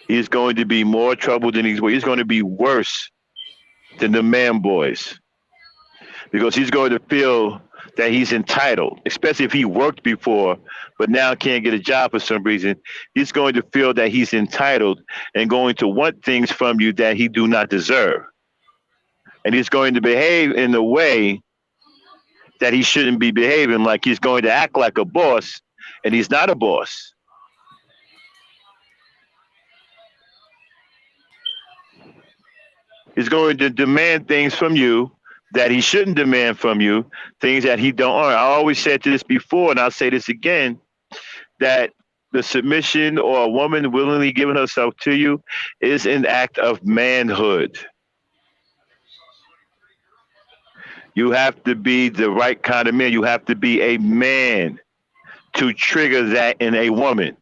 He's going to be more trouble than he's going to be worse than the man boys because he's going to feel that he's entitled, especially if he worked before but now can't get a job for some reason. He's going to feel that he's entitled and going to want things from you that he do not deserve. And he's going to behave in a way that he shouldn't be behaving, like he's going to act like a boss, and he's not a boss. He's going to demand things from you that he shouldn't demand from you, things that he don't earn. I always said this before, and I'll say this again, that the submission or a woman willingly giving herself to you is an act of manhood. You have to be the right kind of man. You have to be a man to trigger that in a woman.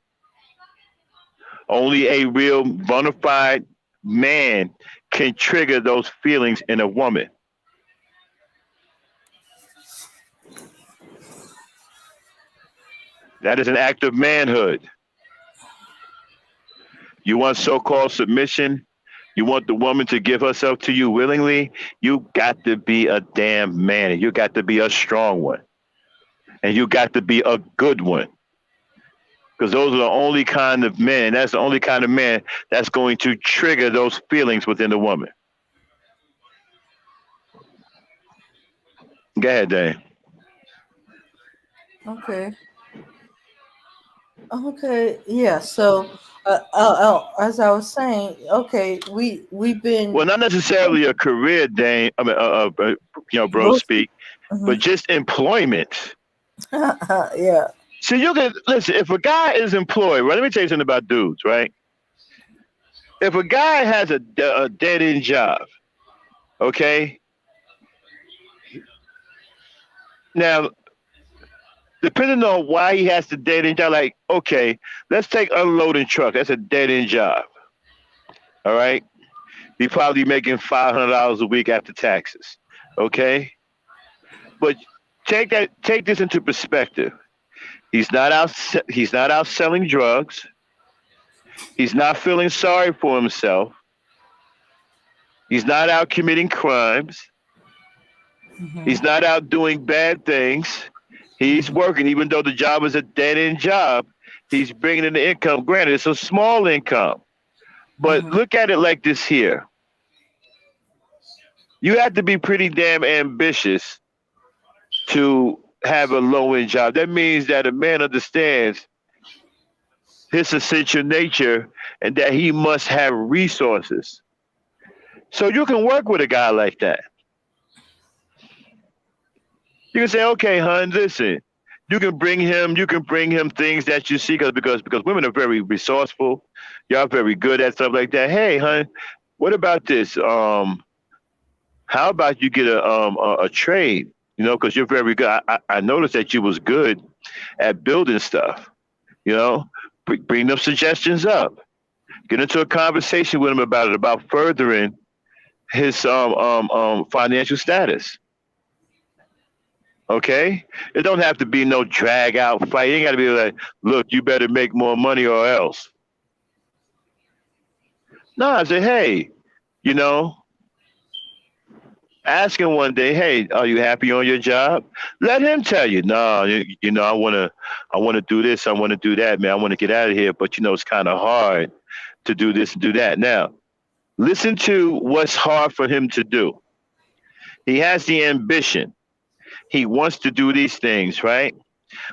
Only a real bona fide man can trigger those feelings in a woman. That is an act of manhood. You want so called submission? You want the woman to give herself to you willingly? You got to be a damn man, and you got to be a strong one, and you got to be a good one. Because those are the only kind of men, that's the only kind of man that's going to trigger those feelings within the woman. Go ahead, Dane. Okay. Okay. Yeah. So, as I was saying, okay, we've been Well, not necessarily a career, Dane. I mean, bro, both. speak, but Mhm. just employment. Yeah. So you can listen. If a guy is employed, right? Let me tell you something about dudes, right? If a guy has a dead end job, okay. Now, depending on why he has the dead end job, like okay, let's take unloading truck. That's a dead end job. All right. He probably making $500 a week after taxes. Okay, but take this into perspective. He's not out. He's not out selling drugs. He's not feeling sorry for himself. He's not out committing crimes. Hmm. He's not out doing bad things. He's Hmm. working, even though the job is a dead end job. He's bringing in the income. Granted, it's a small income, but Hmm. look at it like this here. You have to be pretty damn ambitious to have a low end job. That means that a man understands his essential nature and that he must have resources. So you can work with a guy like that. You can say, okay, hun, listen. You can bring him things that you see because women are very resourceful. Y'all very good at stuff like that. Hey, hun, what about this? How about you get a trade? You know, because you're very good. I noticed that you was good at building stuff. You know, bring them suggestions up. Get into a conversation with him about it, about furthering his financial status. Okay, it don't have to be no drag out fight. You ain't got to be like, look, you better make more money or else. No, I say, hey, you know, ask him one day, hey, are you happy on your job? Let him tell you, no, you know, I wanna do this, I wanna do that, man. I wanna get out of here, but you know, it's kind of hard to do this and do that. Now, listen to what's hard for him to do. He has the ambition. He wants to do these things, right?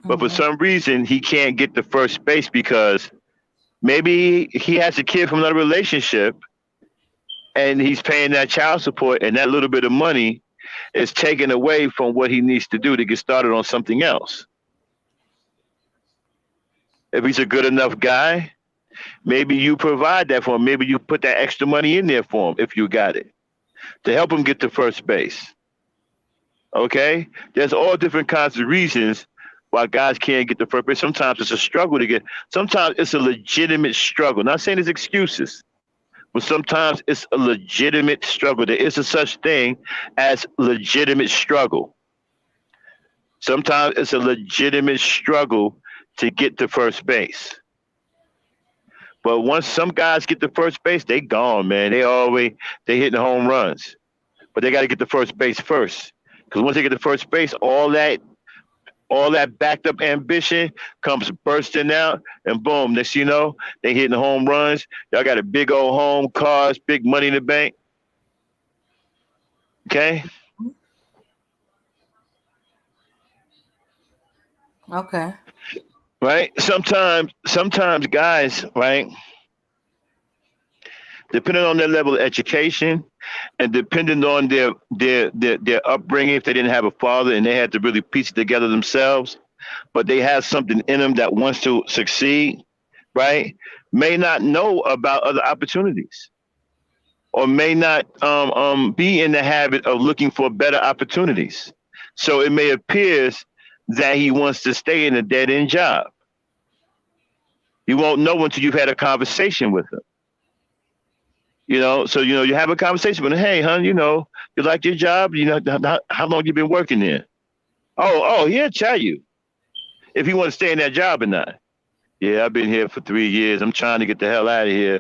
But for Hmm. some reason, he can't get to first base because maybe he has a kid from another relationship and he's paying that child support, and that little bit of money is taken away from what he needs to do to get started on something else. If he's a good enough guy, maybe you provide that for him. Maybe you put that extra money in there for him if you got it to help him get to first base. Okay? There's all different kinds of reasons why guys can't get to first base. Sometimes it's a struggle to get, sometimes it's a legitimate struggle. Not saying it's excuses, but sometimes it's a legitimate struggle. There is a such thing as legitimate struggle. Sometimes it's a legitimate struggle to get to first base. But once some guys get to first base, they gone, man. They hitting home runs. But they got to get to first base first. Because once they get to first base, all that backed up ambition comes bursting out, and boom, next you know, they hitting home runs. Y'all got a big old home, cars, big money in the bank. Okay, Okay. right? Sometimes guys, right, depending on their level of education and depending on their upbringing, if they didn't have a father and they had to really piece it together themselves, but they have something in them that wants to succeed, right? May not know about other opportunities or may not be in the habit of looking for better opportunities. So it may appear that he wants to stay in a dead end job. You won't know until you've had a conversation with him. You know, so you have a conversation with him. Hey, hon, you like your job? You know, how long you been working there? Oh, he'll tell you if he want to stay in that job or not. Yeah, I've been here for 3 years. I'm trying to get the hell out of here,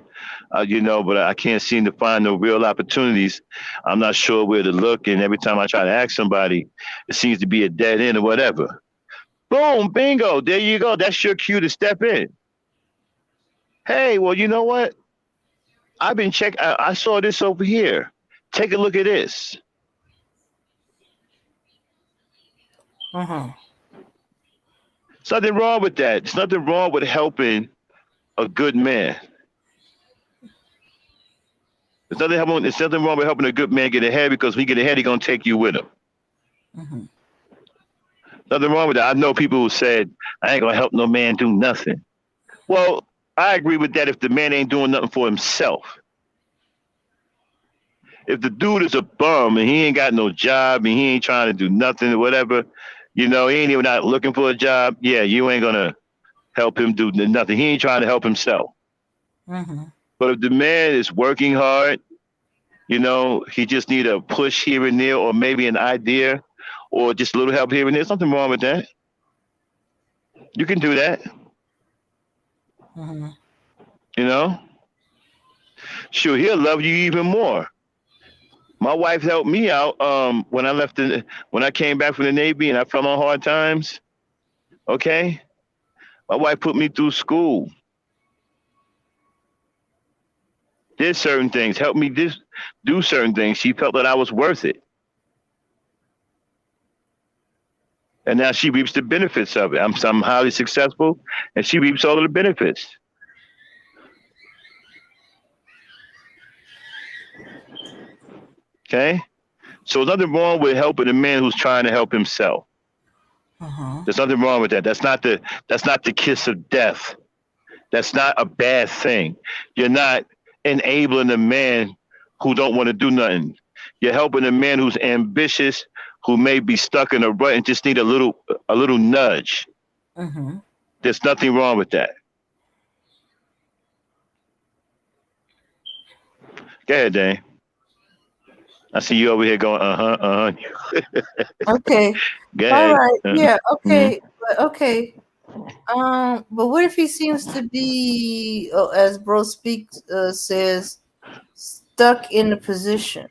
but I can't seem to find no real opportunities. I'm not sure where to look, and every time I try to ask somebody, it seems to be a dead end or whatever. Boom, bingo, there you go. That's your cue to step in. Hey, well, you know what? I've been check. I saw this over here. Take a look at this. Hmm. There's nothing wrong with that. There's nothing wrong with helping a good man. There's nothing wrong with helping a good man get ahead because when he get ahead, he's gonna take you with him. Hmm. Nothing wrong with that. I know people who said, I ain't gonna help no man do nothing. Well, I agree with that if the man ain't doing nothing for himself. If the dude is a bum and he ain't got no job and he ain't trying to do nothing or whatever, he ain't even not looking for a job, yeah, you ain't gonna help him do nothing. He ain't trying to help himself. Mm-hmm. But if the man is working hard, he just need a push here and there or maybe an idea or just a little help here and there. There's nothing wrong with that. You can do that. Mm-hmm. You know? Sure, he'll love you even more. My wife helped me out when I came back from the Navy and I fell on hard times. Okay? My wife put me through school. Did certain things, helped me do certain things. She felt that I was worth it. And now she reaps the benefits of it. I'm highly successful and she reaps all of the benefits. Okay? So there's nothing wrong with helping a man who's trying to help himself. Uh-huh. There's nothing wrong with that. That's not the kiss of death. That's not a bad thing. You're not enabling a man who don't want to do nothing. You're helping a man who's ambitious, who may be stuck in a rut and just need a little nudge. Mm-hmm. There's nothing wrong with that. Go ahead, Dane. I see you over here going, Okay. Go All ahead. right. Yeah. Okay. Mm-hmm. But okay. But what if he seems to be, as Bro Speaks says, stuck in the position?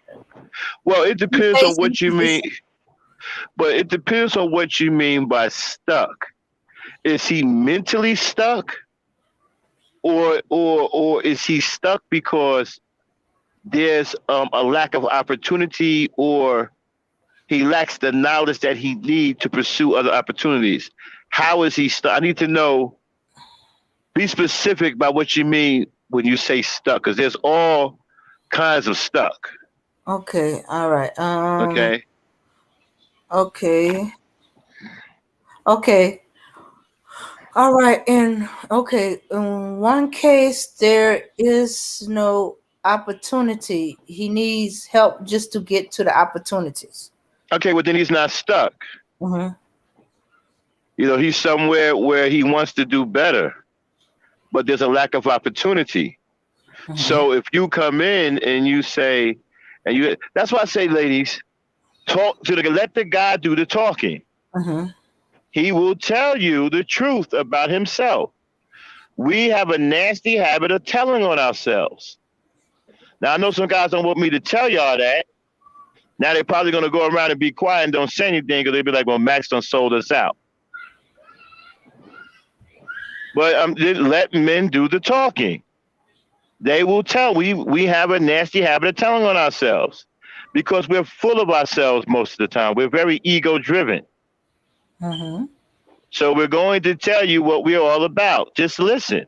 Well, it He depends on stays in the what you mean. position. But it depends on what you mean by stuck. Is he mentally stuck, or is he stuck because there's a lack of opportunity, or he lacks the knowledge that he needs to pursue other opportunities? How is he stuck? I need to know. Be specific by what you mean when you say stuck, because there's all kinds of stuck. Okay. All right. Okay. Okay. Okay. All right. In one case, there is no opportunity. He needs help just to get to the opportunities. Okay. Well, then he's not stuck. Mm-hmm. He's somewhere where he wants to do better, but there's a lack of opportunity. Mm-hmm. So if you come in and you say, that's why I say, ladies, let the guy do the talking. Mm-hmm. He will tell you the truth about himself. We have a nasty habit of telling on ourselves. Now, I know some guys don't want me to tell y'all that. Now they're probably going to go around and be quiet and don't say anything because they'll be like, well, Max done sold us out. But let men do the talking. They will tell. We have a nasty habit of telling on ourselves because we're full of ourselves most of the time. We're very ego-driven. Mm-hmm. So we're going to tell you what we're all about. Just listen.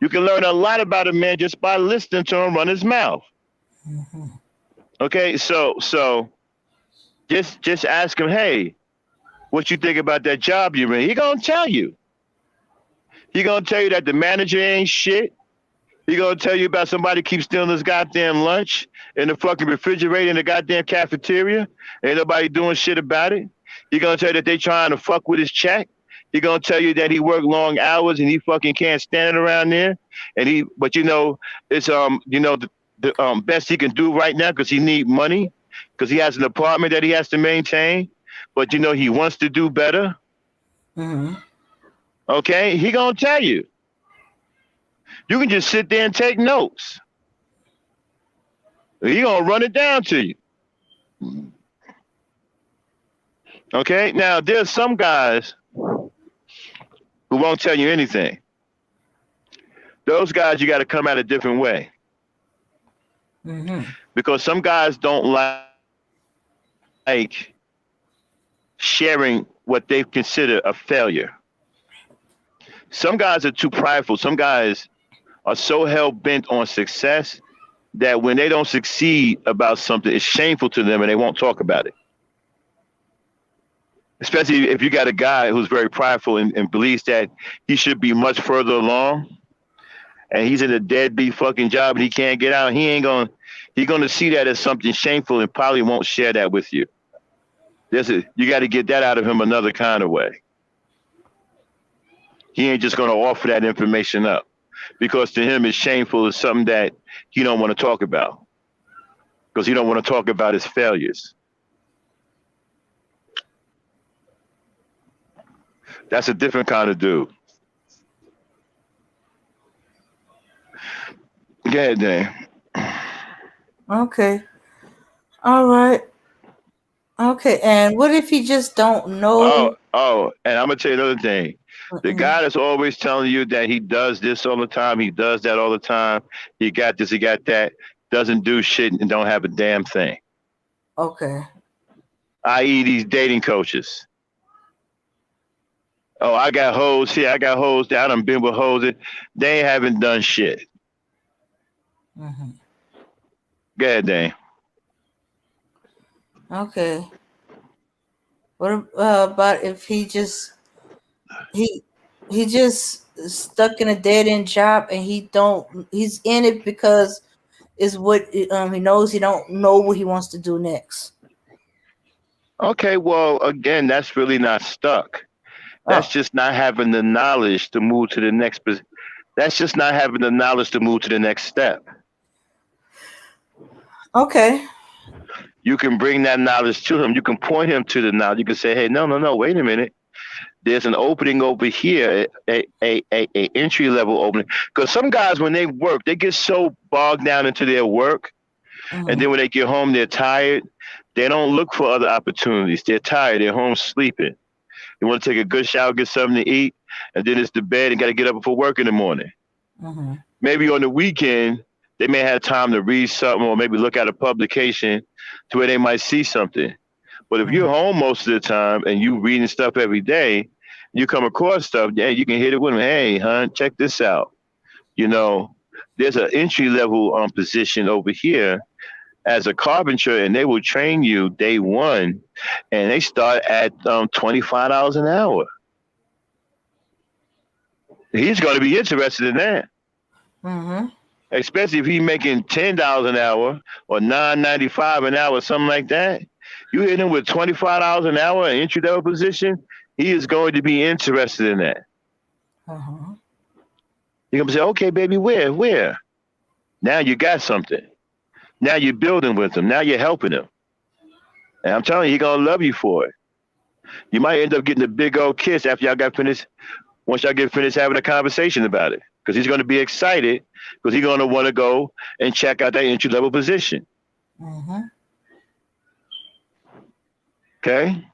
You can learn a lot about a man just by listening to him run his mouth. Mm-hmm. Okay, so just ask him, hey, what you think about that job you're in? He gonna tell you. He gonna tell you that the manager ain't shit. He gonna tell you about somebody keeps stealing his goddamn lunch in the fucking refrigerator in the goddamn cafeteria. Ain't nobody doing shit about it. He gonna tell you that they trying to fuck with his check. He gonna tell you that he worked long hours and he fucking can't stand it around there. But it's the best he can do right now because he need money because he has an apartment that he has to maintain. But he wants to do better. Mm-hmm. Okay, he gonna tell you. You can just sit there and take notes. He gonna run it down to you. Okay, now there's some guys who won't tell you anything. Those guys you got to come at a different way. Mm-hmm. Because some guys don't like sharing what they consider a failure. Some guys are too prideful. Some guys are so hell-bent on success that when they don't succeed about something, it's shameful to them and they won't talk about it. Especially if you got a guy who's very prideful and believes that he should be much further along, and he's in a deadbeat fucking job and he can't get out. He's gonna see that as something shameful and probably won't share that with you. You got to get that out of him another kind of way. He ain't just gonna offer that information up because to him it's shameful. It's something that he don't want to talk about because he don't want to talk about his failures. That's a different kind of dude. Go ahead, Dan. Okay. All right. Okay. And what if he just don't know? And I'm gonna tell you another thing. The guy that's always telling you that he does this all the time, he does that all the time, he got this, he got that, doesn't do shit and don't have a damn thing. Okay. I.e. these dating coaches. Oh, I got hoes here, I got hoes there, I done been with hoes. They haven't done shit. Mm-hmm. Go ahead, Dan. Okay. What about if he just stuck in a dead end job and he's in it because it's what he knows he don't know what he wants to do next. Okay, well, again, that's really not stuck. That's just not having the knowledge to move to the next. That's just not having the knowledge to move to the next step. Okay. You can bring that knowledge to him. You can point him to the knowledge. You can say, "Hey, no, wait a minute. There's an opening over here, a entry level opening." Because some guys, when they work, they get so bogged down into their work, and then when they get home, they're tired. They don't look for other opportunities. They're tired. They're home sleeping. They want to take a good shower, get something to eat, and then it's to bed and got to get up for work in the morning. Maybe on the weekend, they may have time to read something or maybe look at a publication to where they might see something. But if you're home most of the time and you reading stuff every day, you come across stuff, yeah, you can hit it with them. Hey, hon, check this out. You know, there's an entry level position over here as a carpenter, and they will train you day one, and they start at $25 an hour. He's going to be interested in that. Especially if he's making $10 an hour or $9.95 an hour, something like that. You hit him with $25 an hour, an entry level position, he is going to be interested in that. You're going to say, okay, baby, where? Now you got something. Now you're building with him. Now you're helping him. And I'm telling you, he's going to love you for it. You might end up getting a big old kiss after y'all got finished, once y'all get finished having a conversation about it. Because he's going to be excited because he's going to want to go and check out that entry level position. Okay?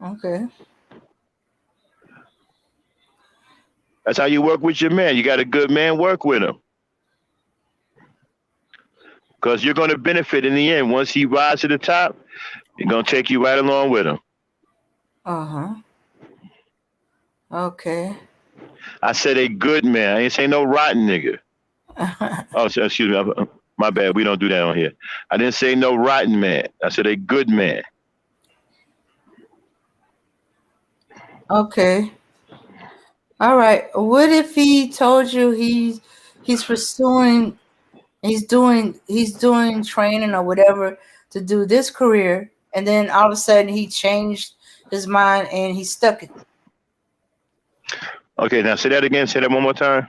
Okay. That's how you work with your man. You got a good man, work with him. Because you're going to benefit in the end. Once he rises to the top, he's going to take you right along with him. Okay. I said a good man. I ain't say no rotten nigga. Oh, excuse me. My bad. We don't do that on here. I didn't say no rotten man. I said a good man. Okay. All right. What if he told you he's doing training or whatever to do this career, and then all of a sudden he changed his mind and he's stuck it? Okay, now say that again. Say that one more time.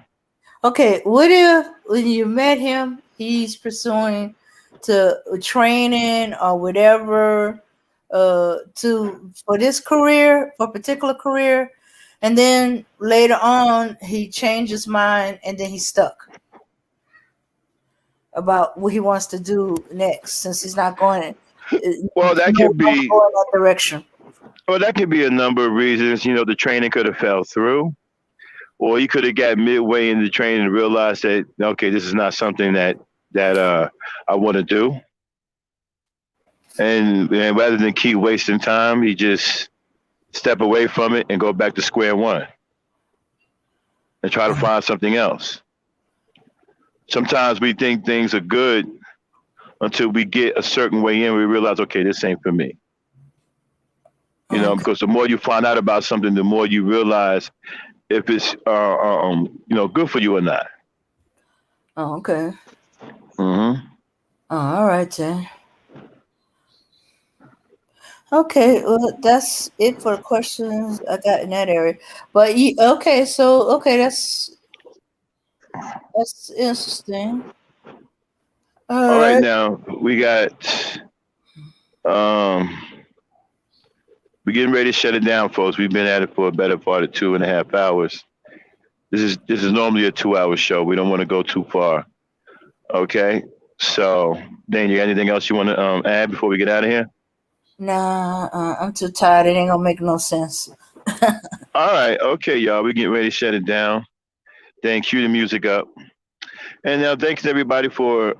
Okay, what if when you met him, he's pursuing to training or whatever for this career, for a particular career, and then later on he changed his mind and then he's stuck about what he wants to do next since he's not going well, that could be go in that direction. Well, that could be a number of reasons. You know, the training could have fell through. Or you could have got midway in the training and realized that, okay, this is not something that I want to do. And rather than keep wasting time, he just step away from it and go back to square one and try to find something else. Sometimes we think things are good until we get a certain way in. We realize, okay, this ain't for me. You know, Okay. because the more you find out about something, the more you realize if it's good for you or not. Oh, okay. Hmm. Oh, all right then. Okay, well, that's it for the questions I got in that area. But okay, so okay, that's interesting. All All right, right. now we got um, we're getting ready to shut it down, folks. We've been at it for a better part of 2.5 hours. This is normally a 2 hour show. We don't want to go too far. Okay. So, Dan, you got anything else you want to add before we get out of here? Nah, I'm too tired. It ain't gonna make no sense. All right. Okay, y'all. We're getting ready to shut it down. Then cue the music up. And now, thanks everybody for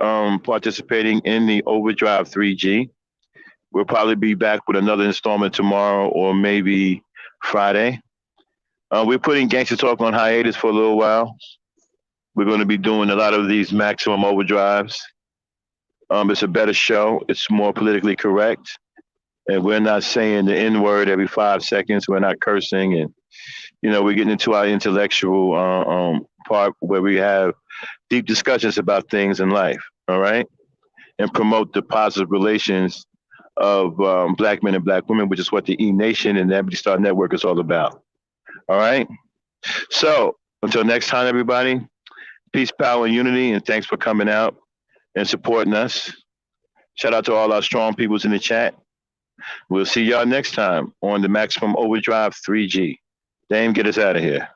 participating in the OveRDrivE 3G. We'll probably be back with another installment tomorrow or maybe Friday. We're putting Gangster Talk on hiatus for a little while. We're going to be doing a lot of these MaxiMuM overdrives. It's a better show. It's more politically correct. And we're not saying the N word every 5 seconds. We're not cursing. And, we're getting into our intellectual part where we have deep discussions about things in life. All right. And promote the positive relations of black men and black women, which is what the E Nation and the Ebony Star Network is all about. All right. So until next time, everybody, peace, power, and unity. And thanks for coming out and supporting us. Shout out to all our strong peoples in the chat. We'll see y'all next time on the MaxiMuM OveRDrivE 3G. Dame, get us out of here.